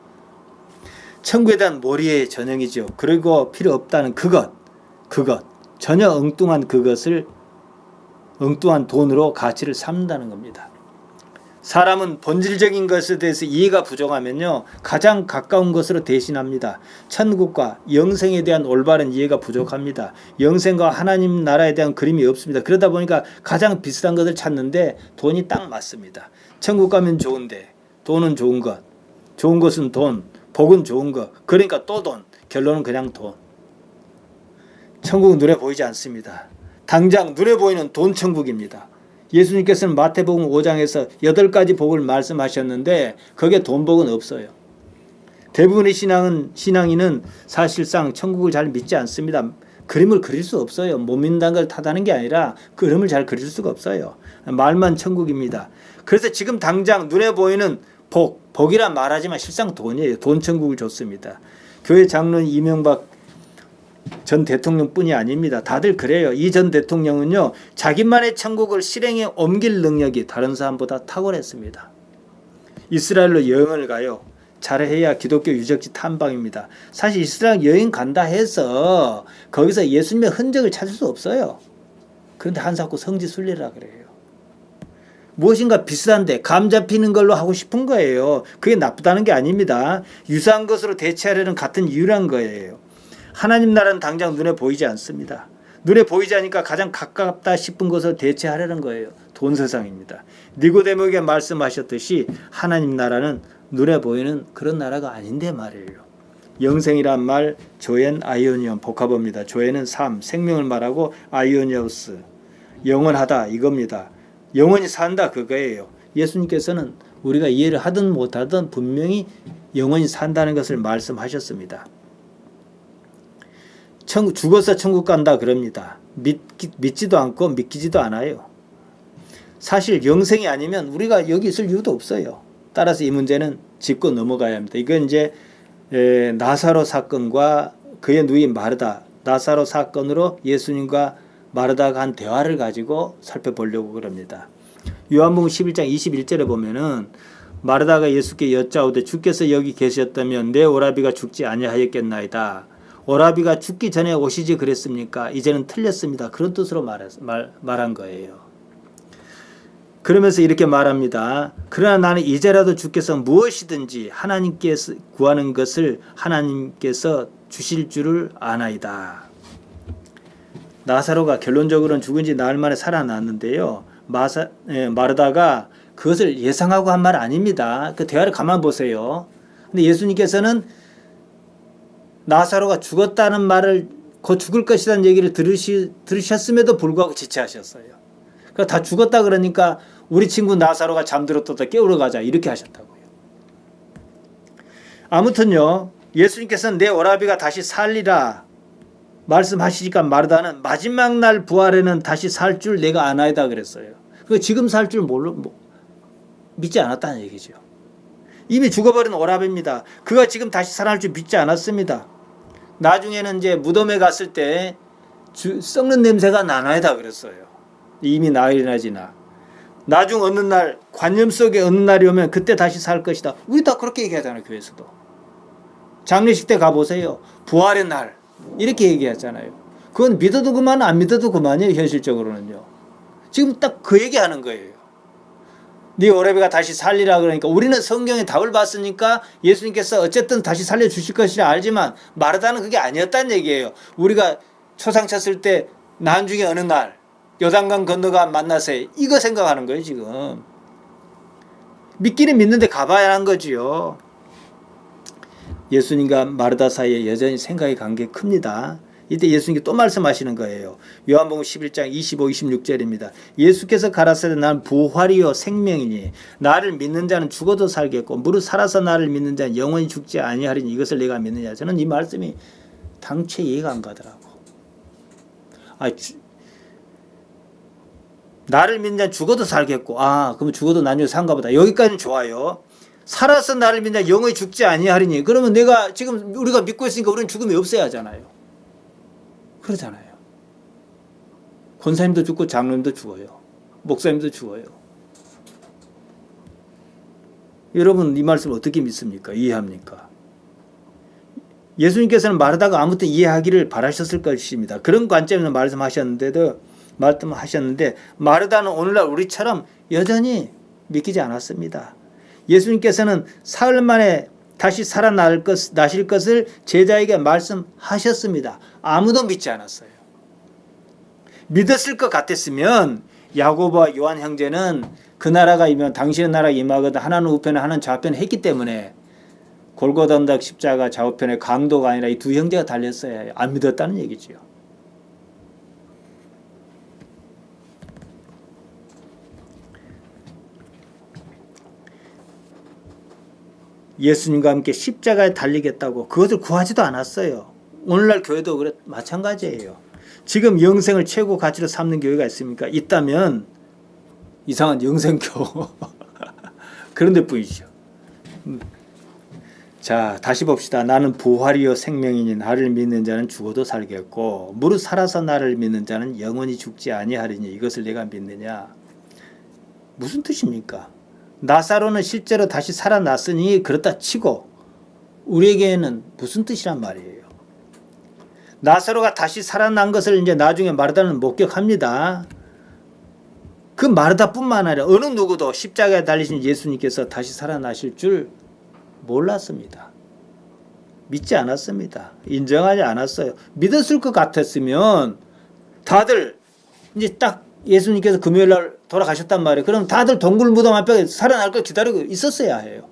천국에 대한 몰이의 전형이죠. 그리고 필요 없다는 그것 전혀 엉뚱한 그것을 엉뚱한 돈으로 가치를 삼는다는 겁니다. 사람은 본질적인 것에 대해서 이해가 부족하면요 가장 가까운 것으로 대신합니다. 천국과 영생에 대한 올바른 이해가 부족합니다. 영생과 하나님 나라에 대한 그림이 없습니다. 그러다 보니까 가장 비슷한 것을 찾는데 돈이 딱 맞습니다. 천국 가면 좋은데 돈은 좋은 것, 좋은 것은 돈, 복은 좋은 것, 그러니까 또 돈, 결론은 그냥 돈. 천국은 눈에 보이지 않습니다. 당장 눈에 보이는 돈 천국입니다. 예수님께서는 마태복음 5장에서 8가지 복을 말씀하셨는데 거기에 돈 복은 없어요. 대부분의 신앙인은 사실상 천국을 잘 믿지 않습니다. 그림을 그릴 수 없어요. 못 믿는다는 걸 탓하는 게 아니라 그림을 잘 그릴 수가 없어요. 말만 천국입니다. 그래서 지금 당장 눈에 보이는 복이란 말하지만 실상 돈이에요. 돈 천국을 줬습니다. 교회 장로는 이명박 전 대통령뿐이 아닙니다. 다들 그래요. 이 전 대통령은요 자기만의 천국을 실행에 옮길 능력이 다른 사람보다 탁월했습니다. 이스라엘로 여행을 가요. 잘해야 기독교 유적지 탐방입니다. 사실 이스라엘 여행 간다 해서 거기서 예수님의 흔적을 찾을 수 없어요. 그런데 한사코 성지 순례라 그래요. 무엇인가 비슷한데 감 잡히는 걸로 하고 싶은 거예요. 그게 나쁘다는 게 아닙니다. 유사한 것으로 대체하려는 같은 이유란 거예요. 하나님 나라는 당장 눈에 보이지 않습니다. 눈에 보이지 않으니까 가장 가깝다 싶은 것을 대체하려는 거예요. 돈 세상입니다. 니고데모에게 말씀하셨듯이 하나님 나라는 눈에 보이는 그런 나라가 아닌데 말이에요. 영생이란 말 조엔 아이오니온 복합어입니다. 조엔은 삶, 생명을 말하고 아이오니오스 영원하다 이겁니다. 영원히 산다 그거예요. 예수님께서는 우리가 이해를 하든 못하든 분명히 영원히 산다는 것을 말씀하셨습니다. 죽어서 천국 간다 그럽니다. 믿지도 않고 믿기지도 않아요. 사실 영생이 아니면 우리가 여기 있을 이유도 없어요. 따라서 이 문제는 짚고 넘어가야 합니다. 이건 이제 나사로 사건과 그의 누이 마르다, 나사로 사건으로 예수님과 마르다가 한 대화를 가지고 살펴보려고 그럽니다. 요한복음 11장 21절에 보면은 마르다가 예수께 여짜오되 주께서 여기 계셨다면 내 오라비가 죽지 아니하였겠나이다. 오라비가 죽기 전에 오시지 그랬습니까? 이제는 틀렸습니다. 그런 뜻으로 말한 거예요. 그러면서 이렇게 말합니다. 그러나 나는 이제라도 주께서 무엇이든지 하나님께서 구하는 것을 하나님께서 주실 줄을 아나이다. 나사로가 결론적으로는 죽은 지 나흘 만에 살아났는데요. 마르다가 그것을 예상하고 한 말 아닙니다. 그 대화를 가만 보세요. 근데 예수님께서는 나사로가 죽었다는 말을 곧 죽을 것이라는 얘기를 들으셨음에도 불구하고 지체하셨어요. 그러니까 다 죽었다 그러니까 우리 친구 나사로가 잠들었다 깨우러 가자 이렇게 하셨다고요. 아무튼요. 예수님께서는 내 오라비가 다시 살리라 말씀하시니까 마르다는 마지막 날 부활에는 다시 살 줄 내가 아나이다 그랬어요. 그 지금 살 줄 믿지 않았다는 얘기죠. 이미 죽어버린 오라비입니다. 그가 지금 다시 살아날 줄 믿지 않았습니다. 나중에는 이제 무덤에 갔을 때 썩는 냄새가 나나이다 그랬어요. 이미 나흘이나 지나. 나중 어느 날 관념 속에 어느 날이 오면 그때 다시 살 것이다. 우리 다 그렇게 얘기하잖아요. 교회에서도. 장례식 때 가보세요. 부활의 날 이렇게 얘기하잖아요. 그건 믿어도 그만 안 믿어도 그만이에요. 현실적으로는요. 지금 딱 그 얘기하는 거예요. 네 오라비가 다시 살리라 그러니까 우리는 성경에 답을 봤으니까 예수님께서 어쨌든 다시 살려주실 것이라 알지만 마르다는 그게 아니었다는 얘기예요. 우리가 초상 쳤을 때 나중에 어느 날 요단강 건너가 만나세 이거 생각하는 거예요. 지금 믿기는 믿는데 가봐야 하는 거지요. 예수님과 마르다 사이에 여전히 생각의 관계 큽니다. 이때 예수님께 또 말씀하시는 거예요. 요한복음 11장 25, 26절입니다. 예수께서 가라사대 나는 부활이요 생명이니 나를 믿는 자는 죽어도 살겠고 무릇 살아서 나를 믿는 자는 영원히 죽지 아니하리니 이것을 내가 믿느냐. 저는 이 말씀이 당최 이해가 안 가더라고. 나를 믿는 자는 죽어도 살겠고 그러면 죽어도 나중에 산가 보다. 여기까지는 좋아요. 살아서 나를 믿는 자는 영원히 죽지 아니하리니 그러면 내가 지금 우리가 믿고 있으니까 우리는 죽음이 없어야 하잖아요. 그러잖아요. 권사님도 죽고 장로님도 죽어요. 목사님도 죽어요. 여러분 이 말씀을 어떻게 믿습니까? 이해합니까? 예수님께서는 마르다가 아무튼 이해하기를 바라셨을 것입니다. 그런 관점에서 말씀하셨는데 마르다는 오늘날 우리처럼 여전히 믿기지 않았습니다. 예수님께서는 사흘 만에 다시 나실 것을 제자에게 말씀하셨습니다. 아무도 믿지 않았어요. 믿었을 것 같았으면 야고보와 요한 형제는 그 나라가 임하면 당신의 나라가 임하거든 하나는 우편에 하나는 좌편에 했기 때문에 골고다 언덕 십자가 좌우편에 강도가 아니라 이 두 형제가 달렸어야 해요. 안 믿었다는 얘기죠. 예수님과 함께 십자가에 달리겠다고 그것을 구하지도 않았어요. 오늘날 교회도 마찬가지예요. 지금 영생을 최고 가치로 삼는 교회가 있습니까? 있다면 이상한 영생교 그런 데뿐이죠. 자, 다시 봅시다. 나는 부활이요 생명이니 나를 믿는 자는 죽어도 살겠고 무릇 살아서 나를 믿는 자는 영원히 죽지 아니하리니 이것을 내가 믿느냐. 무슨 뜻입니까? 나사로는 실제로 다시 살아났으니 그렇다 치고 우리에게는 무슨 뜻이란 말이에요. 나사로가 다시 살아난 것을 이제 나중에 마르다는 목격합니다. 그 마르다뿐만 아니라 어느 누구도 십자가에 달리신 예수님께서 다시 살아나실 줄 몰랐습니다. 믿지 않았습니다. 인정하지 않았어요. 믿었을 것 같았으면 다들 이제 딱 예수님께서 금요일 날 돌아가셨단 말이에요. 그럼 다들 동굴 무덤 앞에 살아날 걸 기다리고 있었어야 해요.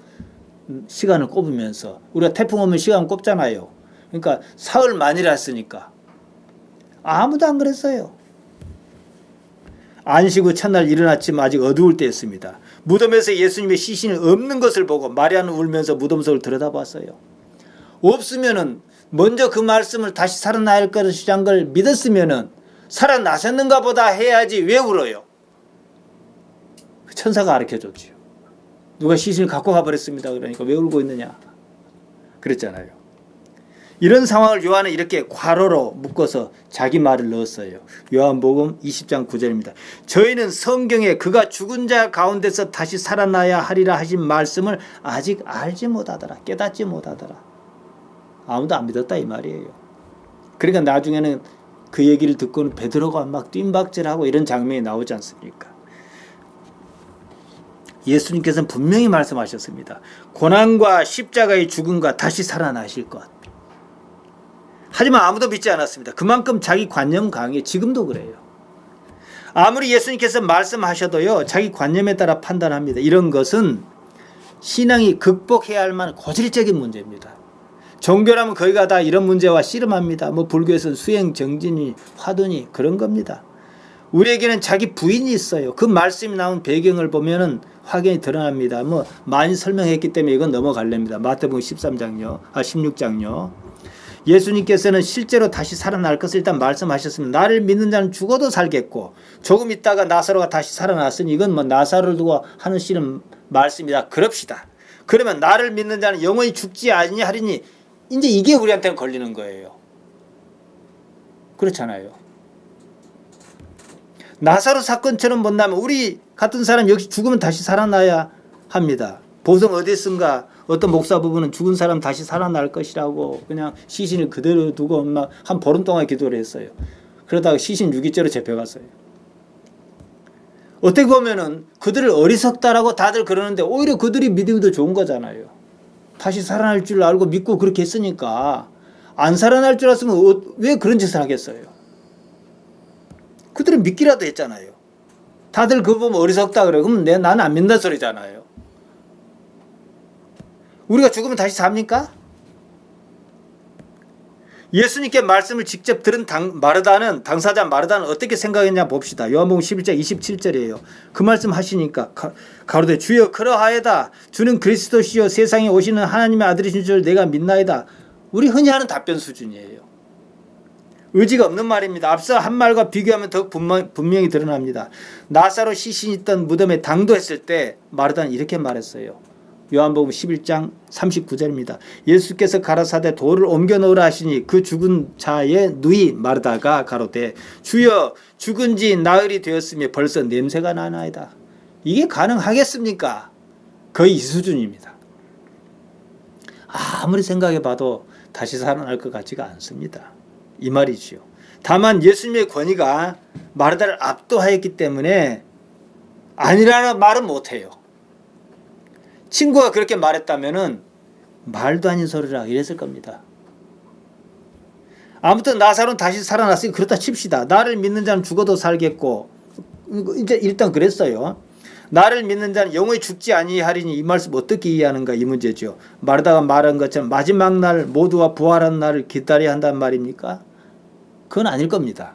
시간을 꼽으면서. 우리가 태풍 오면 시간 꼽잖아요. 그러니까 사흘 만이라 했으니까. 아무도 안 그랬어요. 안식 후 첫날 이른 아침 아직 어두울 때였습니다. 무덤에서 예수님의 시신이 없는 것을 보고 마리아는 울면서 무덤 속을 들여다봤어요. 없으면은 먼저 그 말씀을 다시 살아날 것이란 걸 믿었으면은 살아나셨는가 보다 해야지 왜 울어요? 천사가 가르쳐줬지요. 누가 시신을 갖고 가버렸습니다. 그러니까 왜 울고 있느냐? 그랬잖아요. 이런 상황을 요한은 이렇게 괄호로 묶어서 자기 말을 넣었어요. 요한복음 20장 9절입니다. 저희는 성경에 그가 죽은 자 가운데서 다시 살아나야 하리라 하신 말씀을 아직 알지 못하더라. 깨닫지 못하더라. 아무도 안 믿었다 이 말이에요. 그러니까 나중에는 그 얘기를 듣고는 베드로가 막 뜀박질하고 이런 장면이 나오지 않습니까? 예수님께서는 분명히 말씀하셨습니다. 고난과 십자가의 죽음과 다시 살아나실 것. 하지만 아무도 믿지 않았습니다. 그만큼 자기 관념 강해. 지금도 그래요. 아무리 예수님께서 말씀하셔도요, 자기 관념에 따라 판단합니다. 이런 것은 신앙이 극복해야 할 만한 고질적인 문제입니다. 종교라면 거기가 다 이런 문제와 씨름합니다. 뭐 불교에서는 수행, 정진이, 화두니 그런 겁니다. 우리에게는 자기 부인이 있어요. 그 말씀이 나온 배경을 보면은 확연히 드러납니다. 뭐 많이 설명했기 때문에 이건 넘어갈랍니다. 마태복음 16장요. 예수님께서는 실제로 다시 살아날 것을 일단 말씀하셨습니다. 나를 믿는 자는 죽어도 살겠고, 조금 있다가 나사로가 다시 살아났으니 이건 뭐 나사로를 두고 하는 씨는 말씀이다. 그럽시다. 그러면 나를 믿는 자는 영원히 죽지 아니하리니, 이제 이게 우리한테는 걸리는 거예요. 그렇잖아요. 나사로 사건처럼 본다면 우리 같은 사람 역시 죽으면 다시 살아나야 합니다. 보성 어디선가 어떤 목사 부부는 죽은 사람 다시 살아날 것이라고 그냥 시신을 그대로 두고 막 한 보름 동안 기도를 했어요. 그러다가 시신 유기죄로 잡혀갔어요. 어떻게 보면은 그들을 어리석다라고 다들 그러는데 오히려 그들이 믿음이 더 좋은 거잖아요. 다시 살아날 줄 알고 믿고 그렇게 했으니까. 안 살아날 줄 알았으면 왜 그런 짓을 하겠어요? 그들은 믿기라도 했잖아요. 다들 그거 보면 어리석다 그래. 그럼 나는 안 믿는다 소리잖아요. 우리가 죽으면 다시 삽니까? 예수님께 말씀을 직접 들은 당사자 마르다는 어떻게 생각했냐 봅시다. 요한복음 11장 27절이에요. 그 말씀 하시니까 가로되 주여 그러하여다. 주는 그리스도시요 세상에 오시는 하나님의 아들이신 줄 내가 믿나이다. 우리 흔히 하는 답변 수준이에요. 의지가 없는 말입니다. 앞서 한 말과 비교하면 더 분명히 드러납니다. 나사로 시신이 있던 무덤에 당도했을 때 마르다는 이렇게 말했어요. 요한복음 11장 39절입니다. 예수께서 가라사대 돌을 옮겨 놓으라 하시니 그 죽은 자의 누이 마르다가 가로되 주여 죽은 지 나흘이 되었으며 벌써 냄새가 나나이다. 이게 가능하겠습니까? 거의 이 수준입니다. 아무리 생각해 봐도 다시 살아날 것 같지가 않습니다. 이 말이지요. 다만 예수님의 권위가 마르다를 압도하였기 때문에 아니라는 말은 못해요. 친구가 그렇게 말했다면은 말도 아닌 소리라 이랬을 겁니다. 아무튼 나사로는 다시 살아났으니 그렇다 칩시다. 나를 믿는 자는 죽어도 살겠고, 이제 일단 그랬어요. 나를 믿는 자는 영원히 죽지 아니하리니 이 말씀 어떻게 이해하는가 이 문제죠. 마르다가 말한 것처럼 마지막 날 모두가 부활한 날을 기다려야 한단 말입니까? 그건 아닐 겁니다.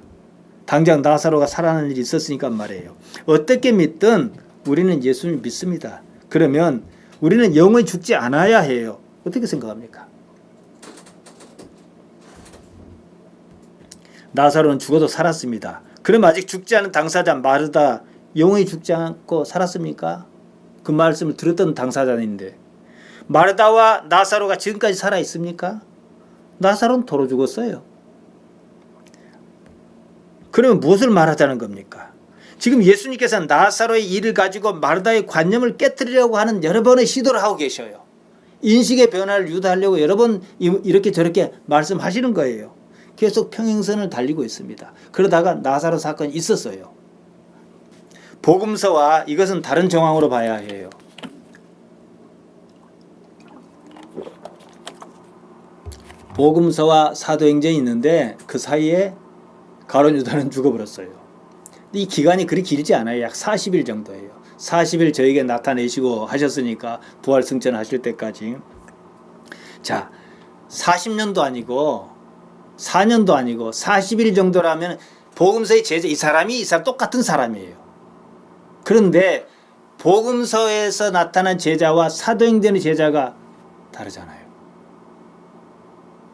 당장 나사로가 살아나는 일이 있었으니까 말이에요. 어떻게 믿든 우리는 예수님을 믿습니다. 그러면 우리는 영원히 죽지 않아야 해요. 어떻게 생각합니까? 나사로는 죽어도 살았습니다. 그럼 아직 죽지 않은 당사자 마르다 영원히 죽지 않고 살았습니까? 그 말씀을 들었던 당사자인데 마르다와 나사로가 지금까지 살아 있습니까? 나사로는 도로 죽었어요. 그러면 무엇을 말하자는 겁니까? 지금 예수님께서는 나사로의 일을 가지고 마르다의 관념을 깨뜨리려고 하는 여러 번의 시도를 하고 계셔요. 인식의 변화를 유도하려고 여러 번 이렇게 저렇게 말씀하시는 거예요. 계속 평행선을 달리고 있습니다. 그러다가 나사로 사건이 있었어요. 복음서와 이것은 다른 정황으로 봐야 해요. 복음서와 사도행전이 있는데 그 사이에 가룟 유다는 죽어버렸어요. 이 기간이 그리 길지 않아요. 약 40일 정도예요. 40일 저에게 나타내시고 하셨으니까 부활 승천하실 때까지. 자, 40년도 아니고 4년도 아니고 40일 정도라면 복음서의 제자 이 사람 똑같은 사람이에요. 그런데 복음서에서 나타난 제자와 사도행전의 제자가 다르잖아요.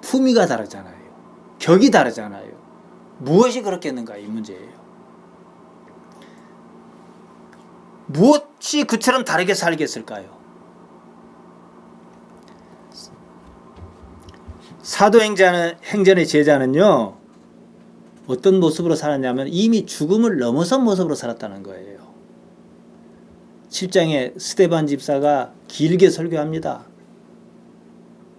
품위가 다르잖아요. 격이 다르잖아요. 무엇이 그렇겠는가 이 문제예요. 무엇이 그처럼 다르게 살겠을까요? 사도행전의 제자는요, 어떤 모습으로 살았냐면 이미 죽음을 넘어선 모습으로 살았다는 거예요. 7장에 스데반 집사가 길게 설교합니다.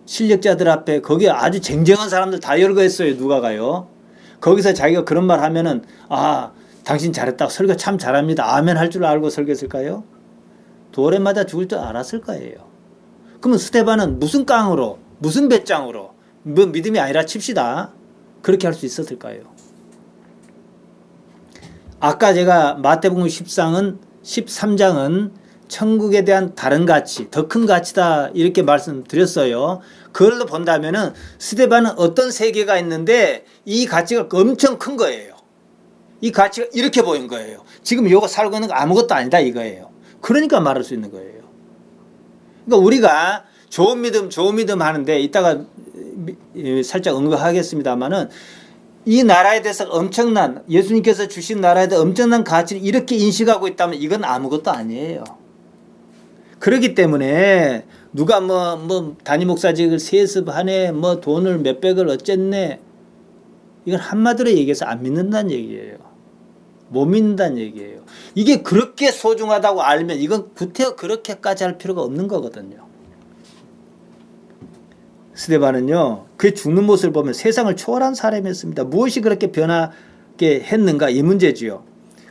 실력자들 앞에 거기에 아주 쟁쟁한 사람들 다 열거했어요. 누가 가요? 거기서 자기가 그런 말 하면은 당신 잘했다. 설교 참 잘합니다. 아멘 할 줄 알고 설교했을까요? 돌에 맞아 죽을 줄 알았을 거예요. 그러면 스데반은 무슨 깡으로 무슨 배짱으로 뭐 믿음이 아니라 칩시다. 그렇게 할 수 있었을까요? 아까 제가 마태복음 13장은 천국에 대한 다른 가치, 더 큰 가치다 이렇게 말씀드렸어요. 그걸로 본다면은 스데반은 어떤 세계가 있는데 이 가치가 엄청 큰 거예요. 이 가치가 이렇게 보인 거예요. 지금 이거 살고 있는 거 아무것도 아니다 이거예요. 그러니까 말할 수 있는 거예요. 그러니까 우리가 좋은 믿음 하는데 이따가 살짝 언급하겠습니다만은 이 나라에 대해서 엄청난 예수님께서 주신 나라에 대해 엄청난 가치를 이렇게 인식하고 있다면 이건 아무것도 아니에요. 그렇기 때문에 누가 뭐 단임 목사직을 세습하네 뭐 돈을 몇백을 어쨌네 이건 한마디로 얘기해서 안 믿는다는 얘기예요. 못 믿는다는 얘기예요. 이게 그렇게 소중하다고 알면 이건 구태여 그렇게까지 할 필요가 없는 거거든요. 스데반은요, 그 죽는 모습을 보면 세상을 초월한 사람이었습니다. 무엇이 그렇게 변하게 했는가 이 문제지요.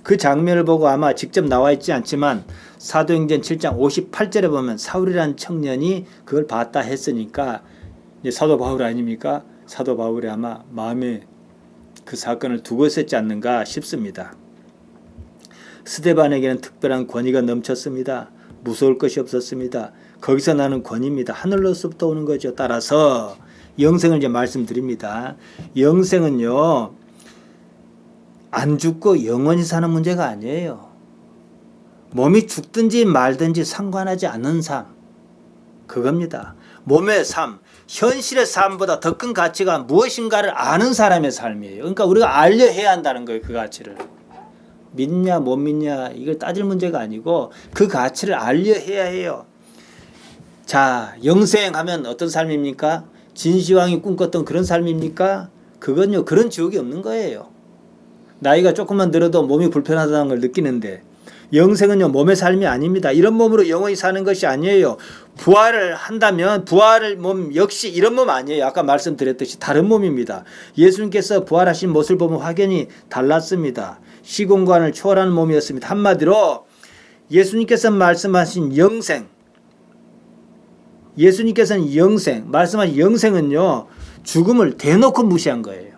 그 장면을 보고 아마 직접 나와 있지 않지만 사도행전 7장 58절에 보면 사울이라는 청년이 그걸 봤다 했으니까 이제 사도 바울 아닙니까? 사도 바울이 아마 마음에 그 사건을 두고 있었지 않는가 싶습니다. 스데반에게는 특별한 권위가 넘쳤습니다. 무서울 것이 없었습니다. 거기서 나는 권위입니다. 하늘로서부터 오는 거죠. 따라서 영생을 이제 말씀드립니다. 영생은요, 안 죽고 영원히 사는 문제가 아니에요. 몸이 죽든지 말든지 상관하지 않는 삶. 그겁니다. 몸의 삶, 현실의 삶보다 더 큰 가치가 무엇인가를 아는 사람의 삶이에요. 그러니까 우리가 알려해야 한다는 거예요. 그 가치를. 믿냐 못 믿냐 이걸 따질 문제가 아니고 그 가치를 알려해야 해요. 자, 영생하면 어떤 삶입니까? 진시황이 꿈꿨던 그런 삶입니까? 그건요, 그런 지옥이 없는 거예요. 나이가 조금만 들어도 몸이 불편하다는 걸 느끼는데 영생은요, 몸의 삶이 아닙니다. 이런 몸으로 영원히 사는 것이 아니에요. 부활을 한다면 부활을 몸 역시 이런 몸 아니에요. 아까 말씀드렸듯이 다른 몸입니다. 예수님께서 부활하신 모습을 보면 확연히 달랐습니다. 시공간을 초월하는 몸이었습니다. 한마디로 예수님께서 말씀하신 영생, 예수님께서는 말씀하신 영생은요, 죽음을 대놓고 무시한 거예요.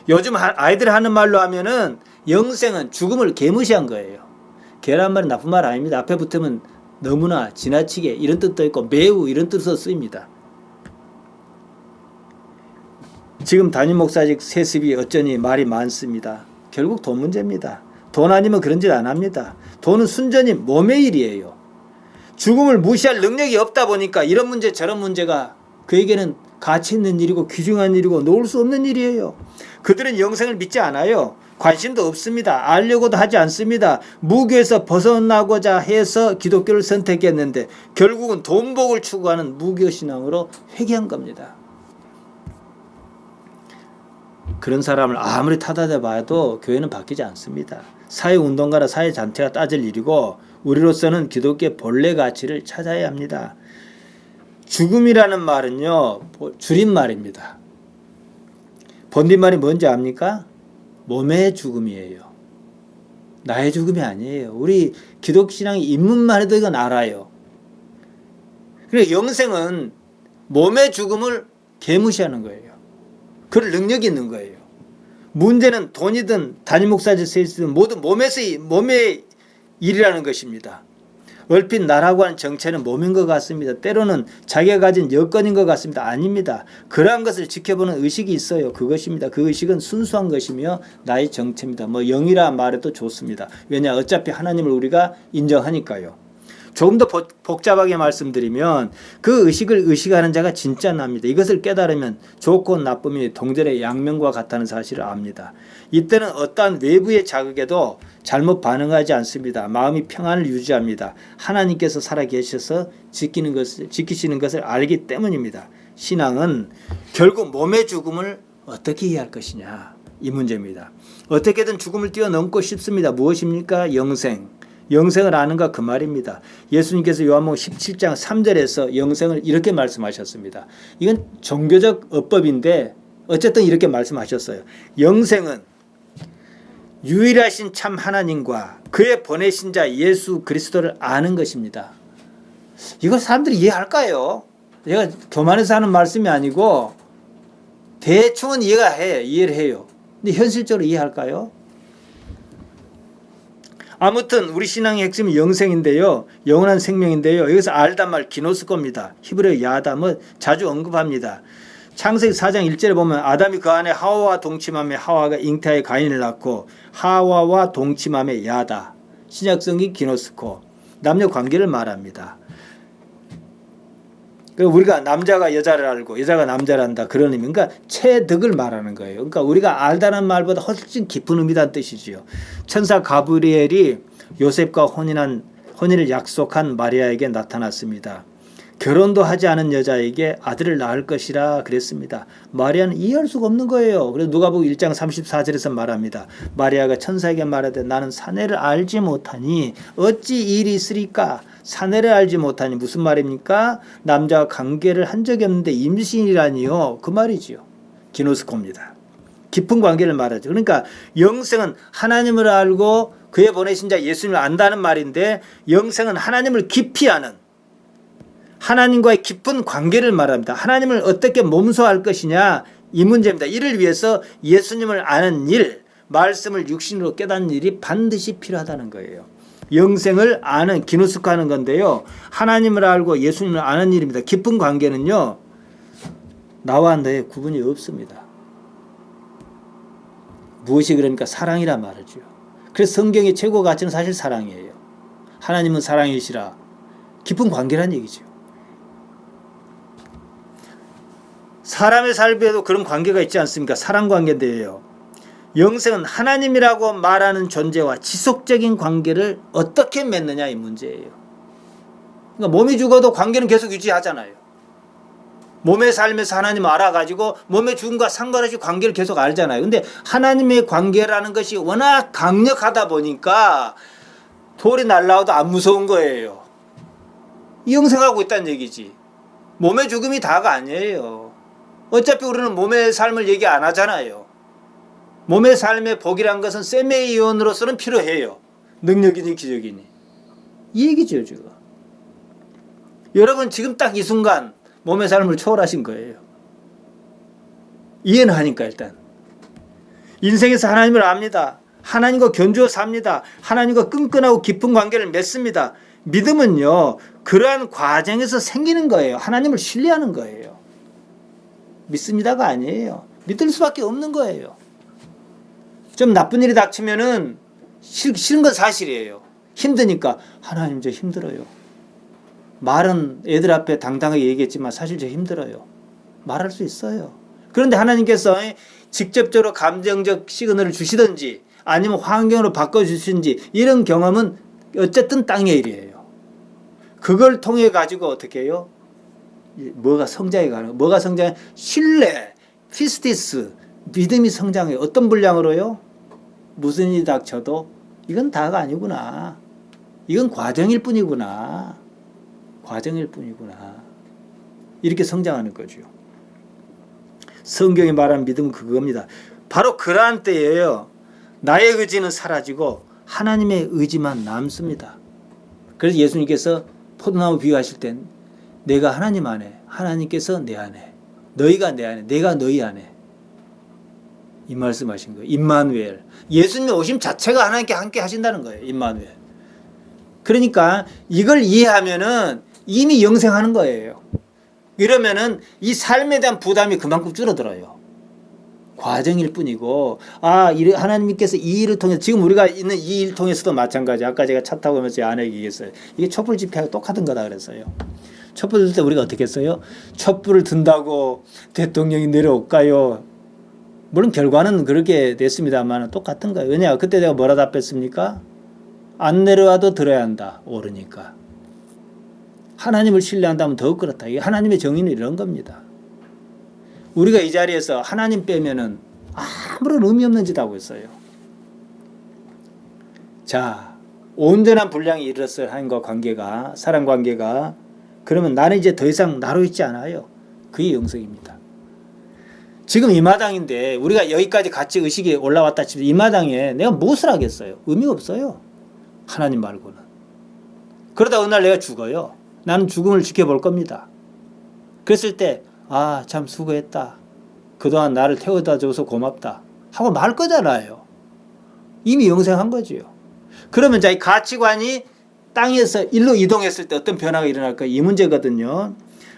요즘 아이들 하는 말로 하면은 영생은 죽음을 개무시한 거예요. 개란 말은 나쁜 말 아닙니다. 앞에 붙으면 너무나 지나치게 이런 뜻도 있고 매우 이런 뜻으로 쓰입니다. 지금 담임 목사직 세습이 어쩌니 말이 많습니다. 결국 돈 문제입니다. 돈 아니면 그런 짓 안 합니다. 돈은 순전히 몸의 일이에요. 죽음을 무시할 능력이 없다 보니까 이런 문제 저런 문제가 그에게는 가치 있는 일이고 귀중한 일이고 놓을 수 없는 일이에요. 그들은 영생을 믿지 않아요. 관심도 없습니다. 알려고도 하지 않습니다. 무교에서 벗어나고자 해서 기독교를 선택했는데 결국은 돈복을 추구하는 무교신앙으로 회귀한 겁니다. 그런 사람을 아무리 탓하다 봐도 교회는 바뀌지 않습니다. 사회운동가나 사회단체가 따질 일이고 우리로서는 기독교의 본래 가치를 찾아야 합니다. 죽음이라는 말은요, 줄임말입니다. 본뒷말이 뭔지 압니까? 몸의 죽음이에요. 나의 죽음이 아니에요. 우리 기독신앙의 입문만 해도 이건 알아요. 그러니까 영생은 몸의 죽음을 개무시하는 거예요. 그럴 능력이 있는 거예요. 문제는 돈이든 단임 목사직 세습이든 모두 몸의 일이라는 것입니다. 얼핏 나라고 하는 정체는 몸인 것 같습니다. 때로는 자기가 가진 여건인 것 같습니다. 아닙니다. 그러한 것을 지켜보는 의식이 있어요. 그것입니다. 그 의식은 순수한 것이며 나의 정체입니다. 뭐 영이라 말해도 좋습니다. 왜냐 어차피 하나님을 우리가 인정하니까요. 조금 더 복잡하게 말씀드리면 그 의식을 의식하는 자가 진짜 납니다. 이것을 깨달으면 좋고 나쁨이 동절의 양면과 같다는 사실을 압니다. 이때는 어떠한 외부의 자극에도 잘못 반응하지 않습니다. 마음이 평안을 유지합니다. 하나님께서 살아계셔서 지키시는 것을 알기 때문입니다. 신앙은 결국 몸의 죽음을 어떻게 이해할 것이냐 이 문제입니다. 어떻게든 죽음을 뛰어넘고 싶습니다. 무엇입니까? 영생. 영생을 아는가 그 말입니다. 예수님께서 요한복음 17장 3절에서 영생을 이렇게 말씀하셨습니다. 이건 종교적 어법인데 어쨌든 이렇게 말씀하셨어요. 영생은 유일하신 참 하나님과 그의 보내신 자 예수 그리스도를 아는 것입니다. 이걸 사람들이 이해할까요? 제가 교만해서 하는 말씀이 아니고 대충은 이해를 해요. 근데 현실적으로 이해할까요? 아무튼 우리 신앙의 핵심은 영생인데요. 영원한 생명인데요. 여기서 알단 말 기노스코입니다. 히브리어 야담은 자주 언급합니다. 창세기 4장 1절에 보면 아담이 그 안에 하와와 동침함에 하와가 잉태하여 가인을 낳고 하와와 동침함에 야다. 신약성기 기노스코. 남녀 관계를 말합니다. 우리가 남자가 여자를 알고 여자가 남자를 안다 그런 의미. 그러니까 체득을 말하는 거예요. 그러니까 우리가 알다는 말보다 훨씬 깊은 의미라는 뜻이지요. 천사 가브리엘이 요셉과 혼인을 약속한 마리아에게 나타났습니다. 결혼도 하지 않은 여자에게 아들을 낳을 것이라 그랬습니다. 마리아는 이해할 수가 없는 거예요. 그래서 누가복음 1장 34절에서 말합니다. 마리아가 천사에게 말하되 나는 사내를 알지 못하니 어찌 이 일이 있으리까? 사내를 알지 못하니 무슨 말입니까? 남자와 관계를 한 적이 없는데 임신이라니요. 그 말이지요. 기노스코입니다. 깊은 관계를 말하죠. 그러니까 영생은 하나님을 알고 그의 보내신 자 예수님을 안다는 말인데 영생은 하나님을 깊이 아는 하나님과의 깊은 관계를 말합니다. 하나님을 어떻게 몸소할 것이냐 이 문제입니다. 이를 위해서 예수님을 아는 일, 말씀을 육신으로 깨닫는 일이 반드시 필요하다는 거예요. 영생을 아는 기노스코하는 건데요. 하나님을 알고 예수님을 아는 일입니다. 깊은 관계는요. 나와 너의 구분이 없습니다. 무엇이 그러니까 사랑이라 말이죠. 그래서 성경의 최고 가치는 사실 사랑이에요. 하나님은 사랑이시라. 깊은 관계란 얘기죠. 사람의 삶에도 그런 관계가 있지 않습니까? 사랑 관계인데요. 영생은 하나님이라고 말하는 존재와 지속적인 관계를 어떻게 맺느냐 이 문제예요. 그러니까 몸이 죽어도 관계는 계속 유지하잖아요. 몸의 삶에서 하나님을 알아가지고 몸의 죽음과 상관없이 관계를 계속 알잖아요. 근데 하나님의 관계라는 것이 워낙 강력하다 보니까 돌이 날라와도 안 무서운 거예요. 영생하고 있다는 얘기지. 몸의 죽음이 다가 아니에요. 어차피 우리는 몸의 삶을 얘기 안 하잖아요. 몸의 삶의 복이란 것은 세메이온으로서는 필요해요. 능력이니 기적이니. 이 얘기죠, 지금. 여러분 지금 딱 이 순간 몸의 삶을 초월하신 거예요. 이해는 하니까 일단. 인생에서 하나님을 압니다. 하나님과 견주어 삽니다. 하나님과 끈끈하고 깊은 관계를 맺습니다. 믿음은요. 그러한 과정에서 생기는 거예요. 하나님을 신뢰하는 거예요. 믿습니다가 아니에요. 믿을 수밖에 없는 거예요. 좀 나쁜 일이 닥치면은 싫은 건 사실이에요. 힘드니까 하나님 저 힘들어요. 말은 애들 앞에 당당하게 얘기했지만 사실 저 힘들어요. 말할 수 있어요. 그런데 하나님께서 직접적으로 감정적 시그널을 주시든지 아니면 환경으로 바꿔주시든지 이런 경험은 어쨌든 땅의 일이에요. 그걸 통해 가지고 어떻게 해요? 뭐가 성장해 가는 거예요? 뭐가 성장해? 신뢰, 피스티스, 믿음이 성장해요. 어떤 분량으로요? 무슨 일이 닥쳐도 이건 다가 아니구나. 이건 과정일 뿐이구나. 과정일 뿐이구나. 이렇게 성장하는 거죠. 성경이 말하는 믿음은 그겁니다. 바로 그러한 때예요. 나의 의지는 사라지고 하나님의 의지만 남습니다. 그래서 예수님께서 포도나무 비유하실 땐 내가 하나님 안에, 하나님께서 내 안에, 너희가 내 안에, 내가 너희 안에 이 말씀하신 거예요. 임마누엘. 예수님의 오심 자체가 하나님께 함께 하신다는 거예요. 임마누엘. 그러니까 이걸 이해하면은 이미 영생하는 거예요. 이러면은 이 삶에 대한 부담이 그만큼 줄어들어요. 과정일 뿐이고, 하나님께서 이 일을 통해서, 지금 우리가 있는 이 일을 통해서도 마찬가지. 아까 제가 차 타고 오면서 제 아내에게 얘기했어요. 이게 촛불 집회하고 똑같은 거다 그랬어요. 촛불 들 때 우리가 어떻게 했어요? 촛불을 든다고 대통령이 내려올까요? 물론 결과는 그렇게 됐습니다만 똑같은 거예요. 왜냐? 그때 내가 뭐라 답했습니까? 안 내려와도 들어야 한다. 옳으니까. 하나님을 신뢰한다면 더욱 그렇다. 이게 하나님의 정의는 이런 겁니다. 우리가 이 자리에서 하나님 빼면은 아무런 의미 없는 짓 하고 있어요. 자, 온전한 분량에 이르렀어요. 하나님과 관계가, 사랑 관계가. 그러면 나는 이제 더 이상 나로 있지 않아요. 그게 영성입니다. 지금 이 마당인데 우리가 여기까지 같이 의식이 올라왔다 치면 이 마당에 내가 무엇을 하겠어요? 의미가 없어요. 하나님 말고는. 그러다 어느 날 내가 죽어요. 나는 죽음을 지켜볼 겁니다. 그랬을 때 참 수고했다. 그동안 나를 태워다 줘서 고맙다 하고 말 거잖아요. 이미 영생한 거지요. 그러면 자기 가치관이 땅에서 일로 이동했을 때 어떤 변화가 일어날까? 이 문제거든요.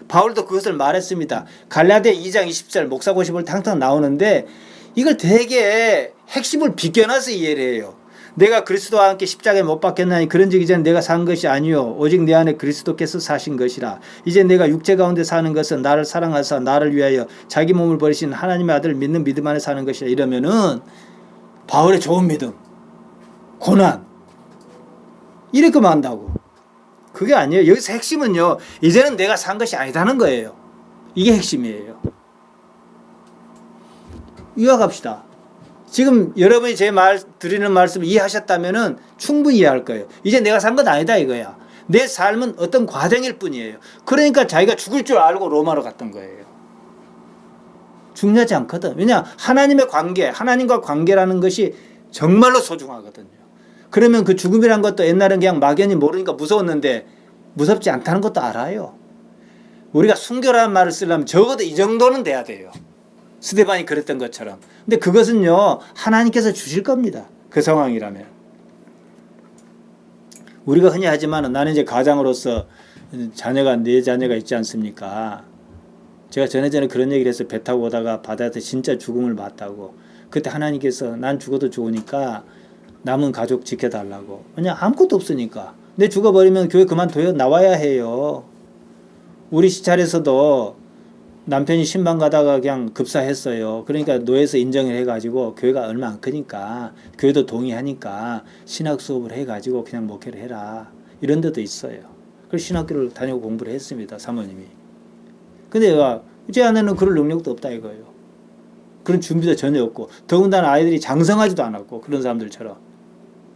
바울도 그것을 말했습니다. 갈라디아 2장 20절 목사 고시볼 항상 나오는데 이걸 되게 핵심을 비껴나서 이해를 해요. 내가 그리스도와 함께 십자가에 못 박혔나니 그런즉 이제는 내가 산 것이 아니요 오직 내 안에 그리스도께서 사신 것이라. 이제 내가 육체 가운데 사는 것은 나를 사랑하사 나를 위하여 자기 몸을 버리신 하나님의 아들을 믿는 믿음 안에 사는 것이라. 이러면은 바울의 좋은 믿음, 고난 이렇게 말한다고. 그게 아니에요. 여기서 핵심은요, 이제는 내가 산 것이 아니다는 거예요. 이게 핵심이에요. 이해합시다. 지금 여러분이 제 말 드리는 말씀을 이해하셨다면은 충분히 이해할 거예요. 이제 내가 산 건 아니다 이거야. 내 삶은 어떤 과정일 뿐이에요. 그러니까 자기가 죽을 줄 알고 로마로 갔던 거예요. 중요하지 않거든. 왜냐? 하나님의 관계, 하나님과 관계라는 것이 정말로 소중하거든요. 그러면 그 죽음이란 것도 옛날엔 그냥 막연히 모르니까 무서웠는데 무섭지 않다는 것도 알아요. 우리가 순교라는 말을 쓰려면 적어도 이 정도는 돼야 돼요. 스데반이 그랬던 것처럼. 근데 그것은요, 하나님께서 주실 겁니다. 그 상황이라면. 우리가 흔히 하지만 나는 이제 가장으로서 자녀가, 네 자녀가 있지 않습니까? 제가 전에 그런 얘기를 했어요. 배 타고 오다가 바다에서 진짜 죽음을 맞다고. 그때 하나님께서 난 죽어도 좋으니까 남은 가족 지켜달라고. 그냥 아무것도 없으니까. 내 죽어버리면 교회 그만둬요. 나와야 해요. 우리 시찰에서도 남편이 신방 가다가 그냥 급사했어요. 그러니까 노예에서 인정을 해가지고 교회가 얼마 안 크니까 교회도 동의하니까 신학 수업을 해가지고 그냥 목회를 해라. 이런 데도 있어요. 그래서 신학교를 다니고 공부를 했습니다. 사모님이. 근데 제 아내는 그럴 능력도 없다 이거예요. 그런 준비도 전혀 없고 더군다나 아이들이 장성하지도 않았고 그런 사람들처럼.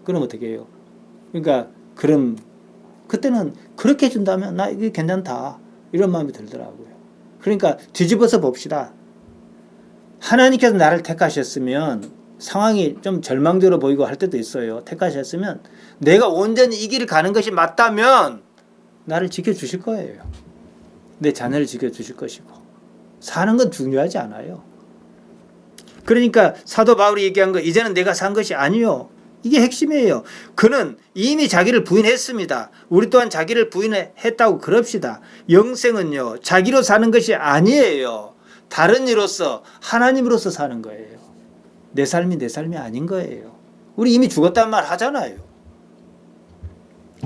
그럼 어떻게 해요? 그러니까 그럼 그때는 그렇게 해준다면 나 이게 괜찮다. 이런 마음이 들더라고요. 그러니까 뒤집어서 봅시다. 하나님께서 나를 택하셨으면 상황이 좀 절망적으로 보이고 할 때도 있어요. 택하셨으면 내가 온전히 이 길을 가는 것이 맞다면 나를 지켜주실 거예요. 내 자녀를 지켜주실 것이고 사는 건 중요하지 않아요. 그러니까 사도 바울이 얘기한 거 이제는 내가 산 것이 아니요. 이게 핵심이에요. 그는 이미 자기를 부인했습니다. 우리 또한 자기를 부인했다고 그럽시다. 영생은요, 자기로 사는 것이 아니에요. 다른 이로서 하나님으로서 사는 거예요. 내 삶이 내 삶이 아닌 거예요. 우리 이미 죽었단 말 하잖아요.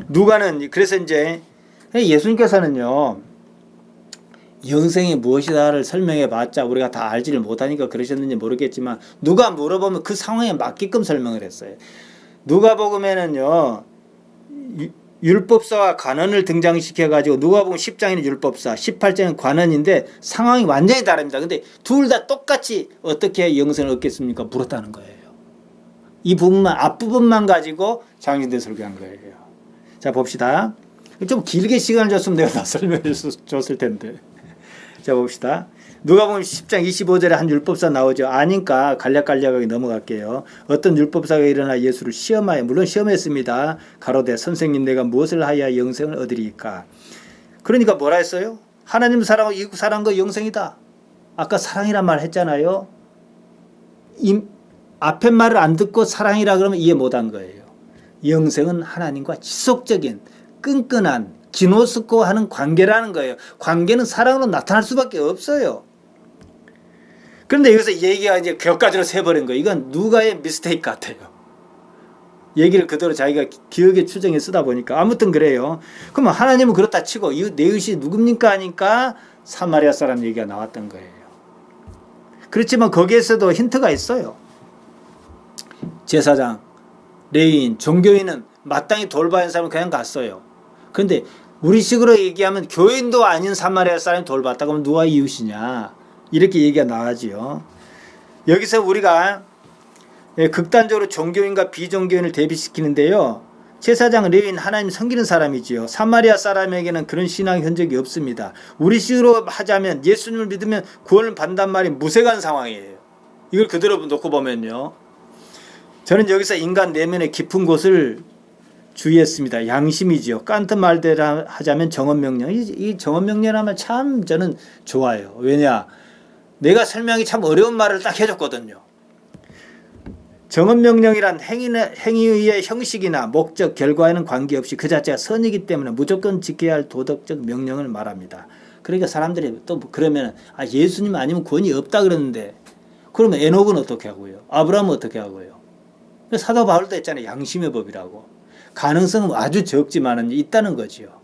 누가는 그래서 이제 예수님께서는요, 영생이 무엇이다를 설명해 봤자 우리가 다 알지를 못하니까 그러셨는지 모르겠지만 누가 물어보면 그 상황에 맞게끔 설명을 했어요. 누가복음에는요 율법사와 관원을 등장시켜 가지고 누가복음 10장에는 율법사, 18장에는 관원인데 상황이 완전히 다릅니다. 근데 둘 다 똑같이 어떻게 영생을 얻겠습니까? 물었다는 거예요. 이 부분만 앞부분만 가지고 장신대 설교한 거예요. 자 봅시다. 좀 길게 시간을 줬으면 내가 다 설명해 줬을 텐데. 자 봅시다. 누가복음 10장 25절에 한 율법사 나오죠. 아니까 간략간략하게 넘어갈게요. 어떤 율법사가 일어나 예수를 시험하여, 물론 시험했습니다. 가로되 선생님 내가 무엇을 하여야 영생을 얻으리까? 그러니까 뭐라 했어요? 하나님 사랑하고 이웃 사랑한 거 영생이다. 아까 사랑이란 말 했잖아요. 이 앞에 말을 안 듣고 사랑이라 그러면 이해 못한 거예요. 영생은 하나님과 지속적인 끈끈한 기노스코 하는 관계라는 거예요. 관계는 사랑으로 나타날 수밖에 없어요. 그런데 여기서 얘기가 이제 격가지로 세버린 거예요. 이건 누가의 미스테이크 같아요. 얘기를 그대로 자기가 기억에 추정해 쓰다 보니까 아무튼 그래요. 그러면 하나님은 그렇다 치고 내 이웃이 누굽니까 하니까 사마리아 사람 얘기가 나왔던 거예요. 그렇지만 거기에서도 힌트가 있어요. 제사장, 레위인, 종교인은 마땅히 돌봐야 하는 사람은 그냥 갔어요. 그런데 우리식으로 얘기하면 교인도 아닌 사마리아 사람이 돌봤다 그러면 누가 이웃이냐 이렇게 얘기가 나와지요. 여기서 우리가 극단적으로 종교인과 비종교인을 대비시키는데요. 제사장 레위인 하나님 섬기는 사람이지요. 사마리아 사람에게는 그런 신앙 흔적이 없습니다. 우리 식으로 하자면 예수님을 믿으면 구원을 받는단 말이 무색한 상황이에요. 이걸 그대로 놓고 보면요. 저는 여기서 인간 내면의 깊은 곳을 주의했습니다. 양심이지요. 깐트 말대로 하자면 정언명령. 이 정언명령하면 참 저는 좋아요. 왜냐? 내가 설명이 참 어려운 말을 딱 해줬거든요. 정언명령이란 행위의 형식이나 목적, 결과에는 관계없이 그 자체가 선이기 때문에 무조건 지켜야 할 도덕적 명령을 말합니다. 그러니까 사람들이 또 그러면 예수님 아니면 구원이 없다 그러는데 그러면 에녹은 어떻게 하고요? 아브라함은 어떻게 하고요? 사도 바울도 했잖아요. 양심의 법이라고. 가능성은 아주 적지만은 있다는 거지요.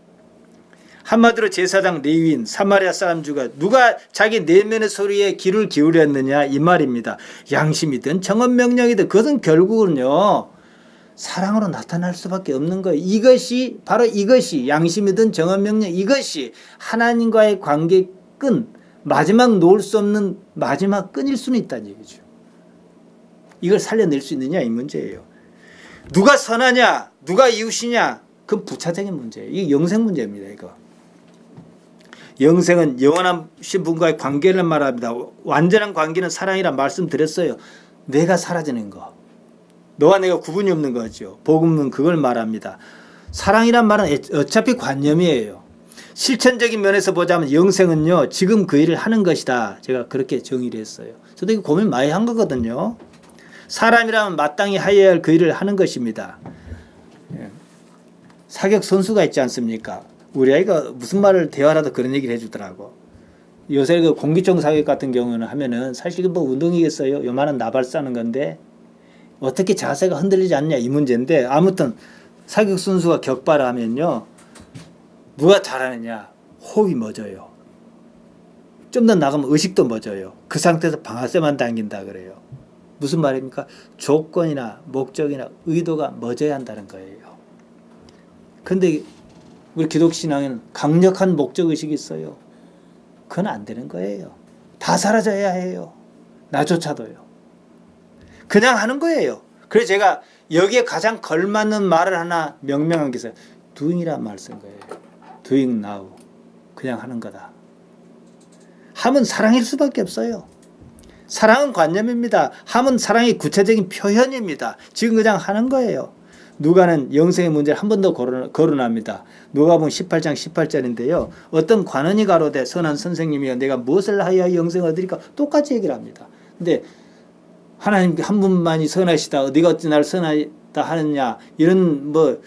한마디로 제사장 레위인 사마리아 사람 중에 누가 자기 내면의 소리에 귀를 기울였느냐 이 말입니다. 양심이든 정언명령이든 그것은 결국은요 사랑으로 나타날 수밖에 없는 거예요. 이것이 바로 이것이 양심이든 정언명령 이것이 하나님과의 관계 끈 마지막 놓을 수 없는 마지막 끈일 수는 있다는 얘기죠. 이걸 살려낼 수 있느냐 이 문제예요. 누가 선하냐 누가 이웃이냐 그건 부차적인 문제예요. 이게 영생 문제입니다. 이거. 영생은 영원하신 분과의 관계를 말합니다. 완전한 관계는 사랑이란 말씀드렸어요. 내가 사라지는 거. 너와 내가 구분이 없는 거죠. 복음은 그걸 말합니다. 사랑이란 말은 어차피 관념이에요. 실천적인 면에서 보자면 영생은요. 지금 그 일을 하는 것이다. 제가 그렇게 정의를 했어요. 저도 이거 고민 많이 한 거거든요. 사람이라면 마땅히 하여야 할 그 일을 하는 것입니다. 사격 선수가 있지 않습니까? 우리 아이가 무슨 말을 대화라도 그런 얘기를 해주더라고. 요새 그 공기총 사격 같은 경우는 하면은 사실 뭐 운동이겠어요. 요만한 나발 싸는 건데 어떻게 자세가 흔들리지 않냐 이 문제인데 아무튼 사격 선수가 격발을 하면요. 누가 잘하느냐 호흡이 멎어요. 좀 더 나가면 의식도 멎어요. 그 상태에서 방아쇠만 당긴다 그래요. 무슨 말입니까? 조건이나 목적이나 의도가 멎어야 한다는 거예요. 근데 우리 기독신앙에는 강력한 목적의식이 있어요. 그건 안 되는 거예요. 다 사라져야 해요. 나조차도요. 그냥 하는 거예요. 그래서 제가 여기에 가장 걸맞는 말을 하나 명명한 게 있어요. doing이란 말 쓴 거예요. doing now. 그냥 하는 거다. 함은 사랑일 수밖에 없어요. 사랑은 관념입니다. 함은 사랑의 구체적인 표현입니다. 지금 그냥 하는 거예요. 누가는 영생의 문제를 한 번 더 거론합니다. 누가복음 18장 18절인데요. 어떤 관원이 가로되 선한 선생님이여 내가 무엇을 하여 영생을 얻으리까 똑같이 얘기를 합니다. 근데 하나님 한 분만이 선하시다. 네가 어찌 나를 선하다 하느냐 이런 뭐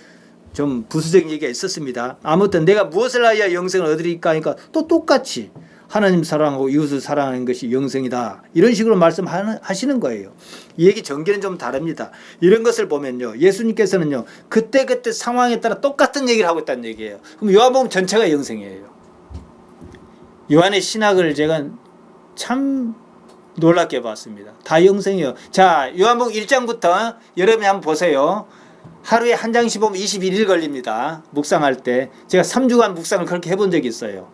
좀 부수적인 얘기가 있었습니다. 아무튼 내가 무엇을 하여 영생을 얻으리까 하니까 또 똑같이 하나님 사랑하고 이웃을 사랑하는 것이 영생이다. 이런 식으로 말씀하시는 거예요. 이 얘기 전개는 좀 다릅니다. 이런 것을 보면요. 예수님께서는요. 그때그때 상황에 따라 똑같은 얘기를 하고 있다는 얘기예요. 그럼 요한복음 전체가 영생이에요. 요한의 신학을 제가 참 놀랍게 봤습니다. 다 영생이에요. 자, 요한복음 1장부터 여러분이 한번 보세요. 하루에 한 장씩 보면 21일 걸립니다. 묵상할 때. 제가 3주간 묵상을 그렇게 해본 적이 있어요.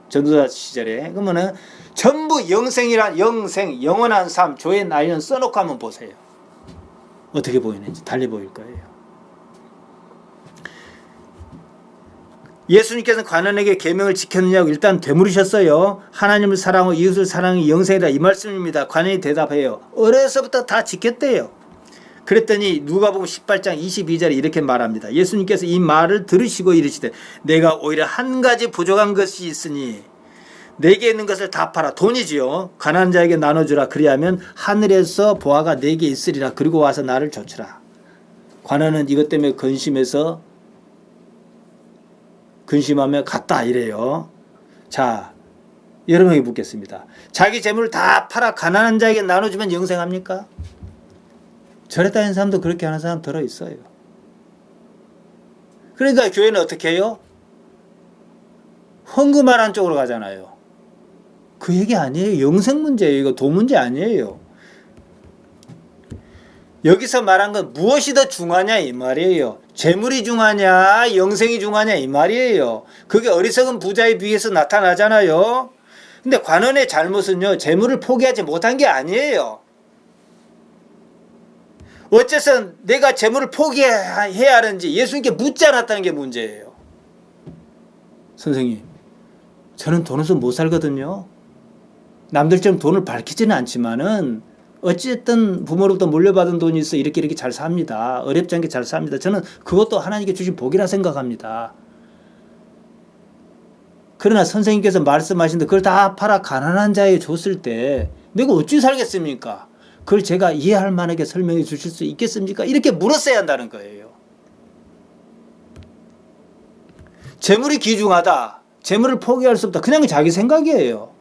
전도사 시절에. 그러면은 전부 영생이란 영생, 영원한 삶, 조의 나이는 써놓고 한번 보세요. 어떻게 보이는지 달리 보일 거예요. 예수님께서는 관원에게 계명을 지켰느냐고 일단 되물으셨어요. 하나님을 사랑하고 이웃을 사랑이 영생이다 이 말씀입니다. 관원이 대답해요. 어려서부터 다 지켰대요. 그랬더니 누가복음 18장 22절에 이렇게 말합니다. 예수님께서 이 말을 들으시고 이르시되 내가 오히려 한 가지 부족한 것이 있으니 내게 있는 것을 다 팔아 돈이지요. 가난한 자에게 나눠주라. 그리하면 하늘에서 보화가 내게 있으리라. 그리고 와서 나를 좇으라. 관원은 이것 때문에 근심하며 갔다 이래요. 자, 여러분에게 묻겠습니다. 자기 재물을 다 팔아 가난한 자에게 나눠주면 영생합니까? 저랬다 하는 사람도 그렇게 하는 사람 들어있어요. 그러니까 교회는 어떻게 해요? 헌금하라는 쪽으로 가잖아요. 그 얘기 아니에요. 영생 문제예요. 이거 돈 문제 아니에요. 여기서 말한 건 무엇이 더 중요하냐 이 말이에요. 재물이 중요하냐 영생이 중요하냐 이 말이에요. 그게 어리석은 부자에 비해서 나타나잖아요. 근데 관원의 잘못은요. 재물을 포기하지 못한 게 아니에요. 어째서 내가 재물을 포기해야 하는지 예수님께 묻지 않았다는 게 문제예요. 선생님, 저는 돈에서 못 살거든요. 남들처럼 돈을 밝히지는 않지만은 어쨌든 부모로부터 물려받은 돈이 있어 이렇게 잘 삽니다. 어렵지 않게 잘 삽니다. 저는 그것도 하나님께 주신 복이라 생각합니다. 그러나 선생님께서 말씀하신 데 그걸 다 팔아 가난한 자에게 줬을 때 내가 어찌 살겠습니까? 그걸 제가 이해할 만하게 설명해 주실 수 있겠습니까? 이렇게 물었어야 한다는 거예요. 재물이 귀중하다. 재물을 포기할 수 없다. 그냥 자기 생각이에요.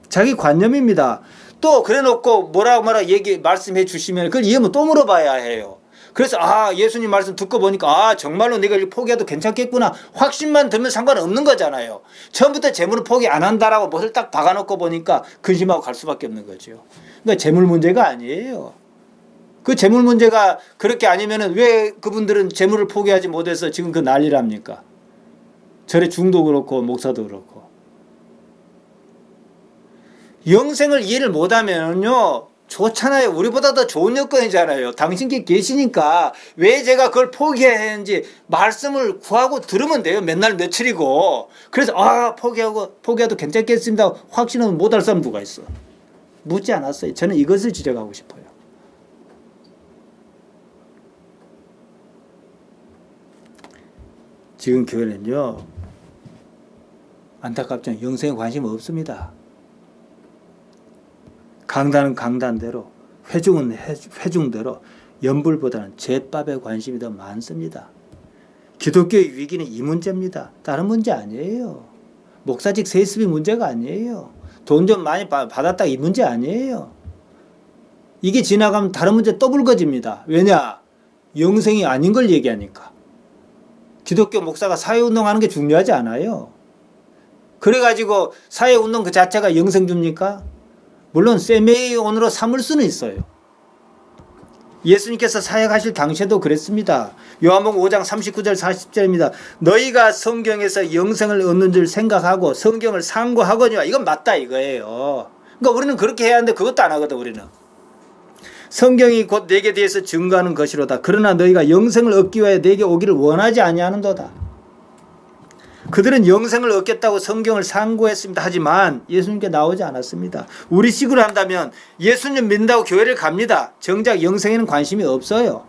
자기 관념입니다. 또 그래 놓고 뭐라 말씀해 주시면 그걸 이해하면 또 물어봐야 해요. 그래서 예수님 말씀 듣고 보니까 정말로 내가 이걸 포기해도 괜찮겠구나. 확신만 들면 상관없는 거잖아요. 처음부터 재물을 포기 안 한다라고 못을 딱 박아놓고 보니까 근심하고 갈 수밖에 없는 거죠. 그러니까 재물 문제가 아니에요. 그 재물 문제가 그렇게 아니면은 왜 그분들은 재물을 포기하지 못해서 지금 그 난리랍니까? 절의 중도 그렇고 목사도 그렇고. 영생을 이해를 못하면요 좋잖아요. 우리보다 더 좋은 여건이잖아요. 당신께 계시니까 왜 제가 그걸 포기해야 하는지 말씀을 구하고 들으면 돼요. 맨날 며칠이고. 그래서 포기해도 괜찮겠습니다. 확신은 못할 사람 누가 있어. 묻지 않았어요. 저는 이것을 지적하고 싶어요. 지금 교회는요 안타깝지만 영생에 관심이 없습니다. 강단은 강단대로, 회중은 회중대로 연불보다는 제밥에 관심이 더 많습니다. 기독교의 위기는 이 문제입니다. 다른 문제 아니에요. 목사직 세습이 문제가 아니에요. 돈 좀 많이 받았다 이 문제 아니에요. 이게 지나가면 다른 문제 또 불거집니다. 왜냐? 영생이 아닌 걸 얘기하니까. 기독교 목사가 사회운동하는 게 중요하지 않아요. 그래가지고 사회운동 그 자체가 영생 줍니까? 물론 세메이온으로 삼을 수는 있어요. 예수님께서 사역하실 당시에도 그랬습니다. 요한복음 5장 39절 40절입니다. 너희가 성경에서 영생을 얻는 줄 생각하고 성경을 상고하거니와 이건 맞다 이거예요. 그러니까 우리는 그렇게 해야 하는데 그것도 안 하거든 우리는. 성경이 곧 내게 대해서 증거하는 것이로다. 그러나 너희가 영생을 얻기 위하여 내게 오기를 원하지 아니하는도다. 그들은 영생을 얻겠다고 성경을 상고했습니다. 하지만 예수님께 나오지 않았습니다. 우리 식으로 한다면 예수님 믿는다고 교회를 갑니다. 정작 영생에는 관심이 없어요.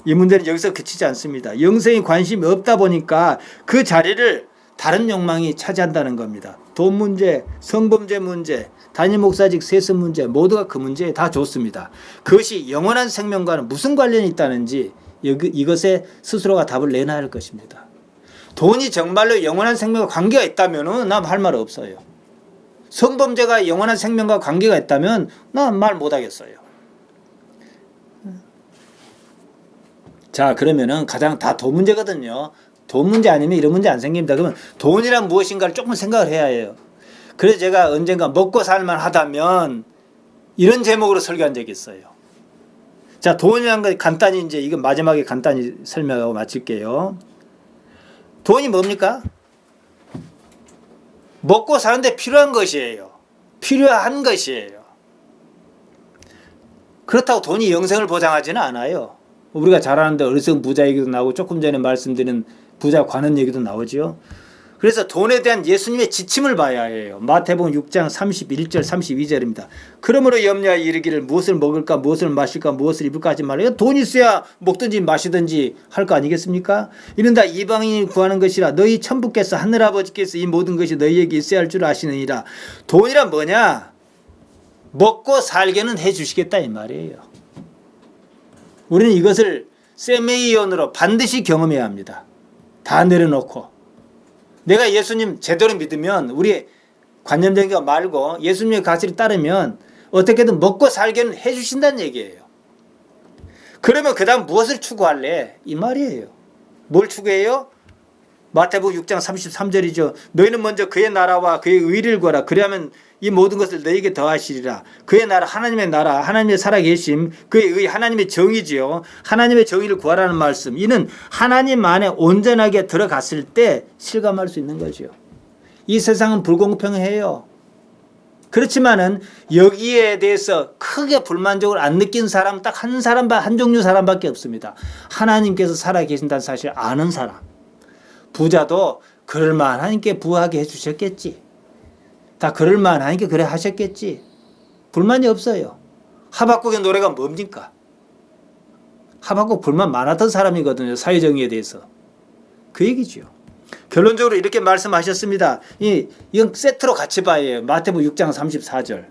이 문제는 여기서 그치지 않습니다. 영생에 관심이 없다 보니까 그 자리를 다른 욕망이 차지한다는 겁니다. 돈 문제, 성범죄 문제, 단임 목사직 세습 문제 모두가 그 문제에 다 좋습니다. 그것이 영원한 생명과는 무슨 관련이 있다는지 이것에 스스로가 답을 내놔야 할 것입니다. 돈이 정말로 영원한 생명과 관계가 있다면 난 할 말 없어요. 성범죄가 영원한 생명과 관계가 있다면 난 말 못하겠어요. 자, 그러면은 가장 다 돈 문제거든요. 돈 문제 아니면 이런 문제 안 생깁니다. 그러면 돈이란 무엇인가를 조금 생각을 해야 해요. 그래서 제가 언젠가 먹고 살만 하다면 이런 제목으로 설교한 적이 있어요. 자, 돈이란 거 간단히 이제 이거 마지막에 간단히 설명하고 마칠게요. 돈이 뭡니까? 먹고 사는데 필요한 것이에요. 필요한 것이에요. 그렇다고 돈이 영생을 보장하지는 않아요. 우리가 잘 아는데 어리석은 부자 얘기도 나오고 조금 전에 말씀드린 부자 관원 얘기도 나오죠. 그래서 돈에 대한 예수님의 지침을 봐야 해요. 마태복음 6장 31절 32절입니다. 그러므로 염려하여 이르기를 무엇을 먹을까 무엇을 마실까 무엇을 입을까 하지 말아요. 돈 있어야 먹든지 마시든지 할 거 아니겠습니까? 이는 다 이방인이 구하는 것이라 너희 천부께서 하늘아버지께서 이 모든 것이 너희에게 있어야 할 줄 아시느니라. 돈이란 뭐냐? 먹고 살게는 해주시겠다 이 말이에요. 우리는 이것을 세메이온으로 반드시 경험해야 합니다. 다 내려놓고 내가 예수님 제대로 믿으면 우리 관념적인 거 말고 예수님의 가치를 따르면 어떻게든 먹고 살게는 해주신다는 얘기예요. 그러면 그 다음 무엇을 추구할래? 이 말이에요. 뭘 추구해요? 마태복음 6장 33절이죠. 너희는 먼저 그의 나라와 그의 의를 구하라. 그리하면 이 모든 것을 너희에게 더하시리라. 그의 나라, 하나님의 나라, 하나님의 살아계심, 그의 의, 하나님의 정의지요. 하나님의 정의를 구하라는 말씀. 이는 하나님 안에 온전하게 들어갔을 때 실감할 수 있는 거죠. 이 세상은 불공평해요. 그렇지만은 여기에 대해서 크게 불만족을 안 느낀 사람 딱 한 사람, 한 종류 사람밖에 없습니다. 하나님께서 살아계신다는 사실을 아는 사람. 부자도 그럴만 하니까 부하게 해주셨겠지. 다 그럴만 하니까 그래 하셨겠지. 불만이 없어요. 하박국의 노래가 뭡니까? 하박국 불만 많았던 사람이거든요. 사회정의에 대해서. 그 얘기죠. 결론적으로 이렇게 말씀하셨습니다. 이건 세트로 같이 봐야 해요. 마태복음 6장 34절.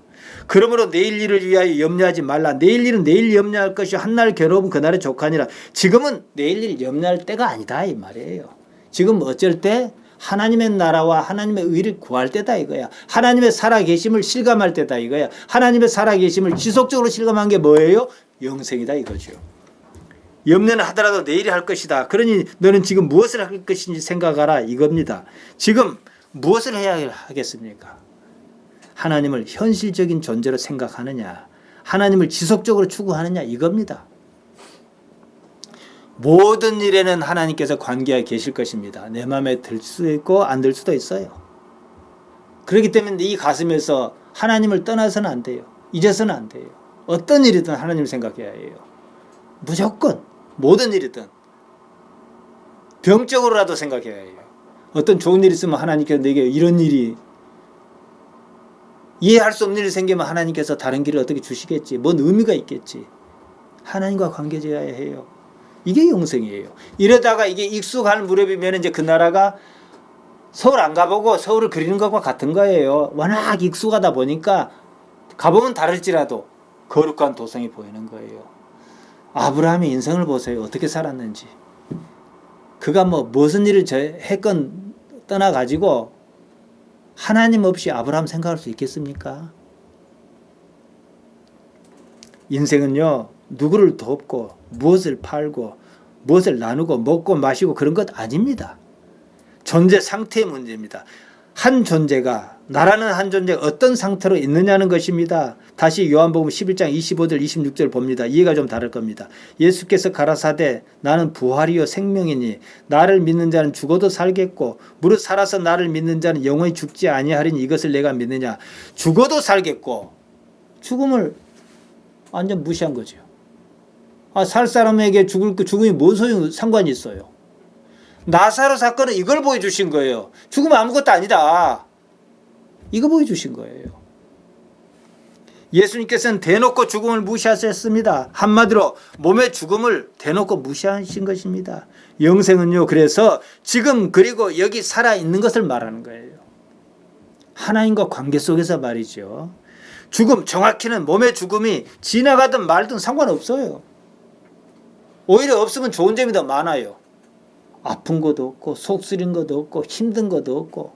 그러므로 내일 일을 위하여 염려하지 말라. 내일 일은 내일 염려할 것이 한날 괴로움 그날의 족하니라. 지금은 내일 일 염려할 때가 아니다 이 말이에요. 지금 어쩔 때 하나님의 나라와 하나님의 의를 구할 때다 이거야. 하나님의 살아계심을 실감할 때다 이거야. 하나님의 살아계심을 지속적으로 실감한 게 뭐예요? 영생이다 이거죠. 염려는 하더라도 내일이 할 것이다. 그러니 너는 지금 무엇을 할 것인지 생각하라 이겁니다. 지금 무엇을 해야 하겠습니까? 하나님을 현실적인 존재로 생각하느냐, 하나님을 지속적으로 추구하느냐 이겁니다. 모든 일에는 하나님께서 관계하에 계실 것입니다. 내 마음에 들 수도 있고 안 들 수도 있어요. 그렇기 때문에 이 가슴에서 하나님을 떠나서는 안 돼요. 잊어서는 안 돼요. 어떤 일이든 하나님을 생각해야 해요. 무조건 모든 일이든 병적으로라도 생각해야 해요. 어떤 좋은 일이 있으면 하나님께서 내게 이런 일이 이해할 수 없는 일이 생기면 하나님께서 다른 길을 어떻게 주시겠지. 뭔 의미가 있겠지. 하나님과 관계져야 해요. 이게 영생이에요. 이러다가 이게 익숙한 무렵이면 이제 그 나라가 서울 안 가보고 서울을 그리는 것과 같은 거예요. 워낙 익숙하다 보니까 가보면 다를지라도 거룩한 도성이 보이는 거예요. 아브라함의 인생을 보세요. 어떻게 살았는지. 그가 무슨 일을 했건 떠나가지고 하나님 없이 아브라함 생각할 수 있겠습니까? 인생은요. 누구를 돕고 무엇을 팔고 무엇을 나누고 먹고 마시고 그런 것 아닙니다. 존재 상태의 문제입니다. 한 존재가 나라는 한 존재가 어떤 상태로 있느냐는 것입니다. 다시 요한복음 11장 25절 26절 봅니다. 이해가 좀 다를 겁니다. 예수께서 가라사대 나는 부활이요 생명이니 나를 믿는 자는 죽어도 살겠고 무릇 살아서 나를 믿는 자는 영원히 죽지 아니하리니 이것을 내가 믿느냐. 죽어도 살겠고 죽음을 완전 무시한 거죠. 살 사람에게 죽음이 뭔 소용 상관이 있어요. 나사로 사건은 이걸 보여주신 거예요. 죽으면 아무것도 아니다. 이거 보여주신 거예요. 예수님께서는 대놓고 죽음을 무시하셨습니다. 한마디로 몸의 죽음을 대놓고 무시하신 것입니다. 영생은요. 그래서 지금 그리고 여기 살아있는 것을 말하는 거예요. 하나님과 관계 속에서 말이죠. 죽음, 정확히는 몸의 죽음이 지나가든 말든 상관없어요. 오히려 없으면 좋은 점이 더 많아요. 아픈 것도 없고 속 쓰린 것도 없고 힘든 것도 없고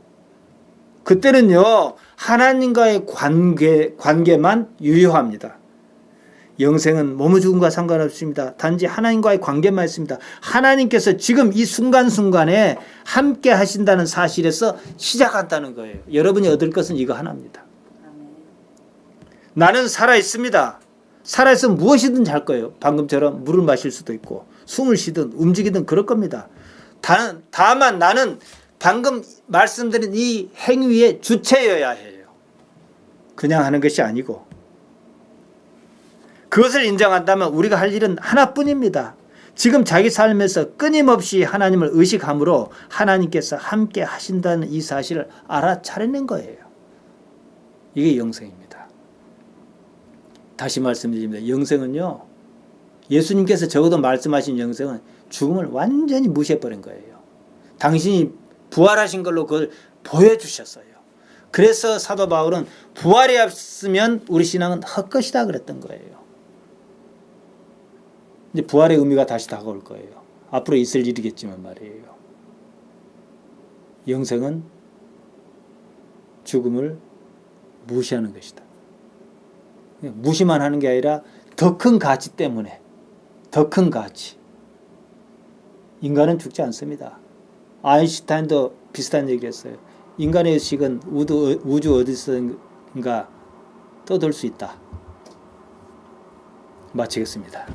그때는요 하나님과의 관계만 유효합니다. 영생은 몸의 죽음과 상관없습니다. 단지 하나님과의 관계만 있습니다. 하나님께서 지금 이 순간순간에 함께 하신다는 사실에서 시작한다는 거예요. 여러분이 얻을 것은 이거 하나입니다. 나는 살아있습니다. 살아있으면 무엇이든지 할 거예요. 방금처럼 물을 마실 수도 있고 숨을 쉬든 움직이든 그럴 겁니다. 다만 나는 방금 말씀드린 이 행위의 주체여야 해요. 그냥 하는 것이 아니고 그것을 인정한다면 우리가 할 일은 하나뿐입니다. 지금 자기 삶에서 끊임없이 하나님을 의식함으로 하나님께서 함께 하신다는 이 사실을 알아차리는 거예요. 이게 영생입니다. 다시 말씀드립니다. 영생은요. 예수님께서 적어도 말씀하신 영생은 죽음을 완전히 무시해버린 거예요. 당신이 부활하신 걸로 그걸 보여주셨어요. 그래서 사도 바울은 부활이 없으면 우리 신앙은 헛것이다 그랬던 거예요. 이제 부활의 의미가 다시 다가올 거예요. 앞으로 있을 일이겠지만 말이에요. 영생은 죽음을 무시하는 것이다. 무시만 하는 게 아니라 더 큰 가치 때문에 더 큰 가치. 인간은 죽지 않습니다. 아인슈타인도 비슷한 얘기를 했어요. 인간의 의식은 우주 어디선가 떠돌 수 있다. 마치겠습니다.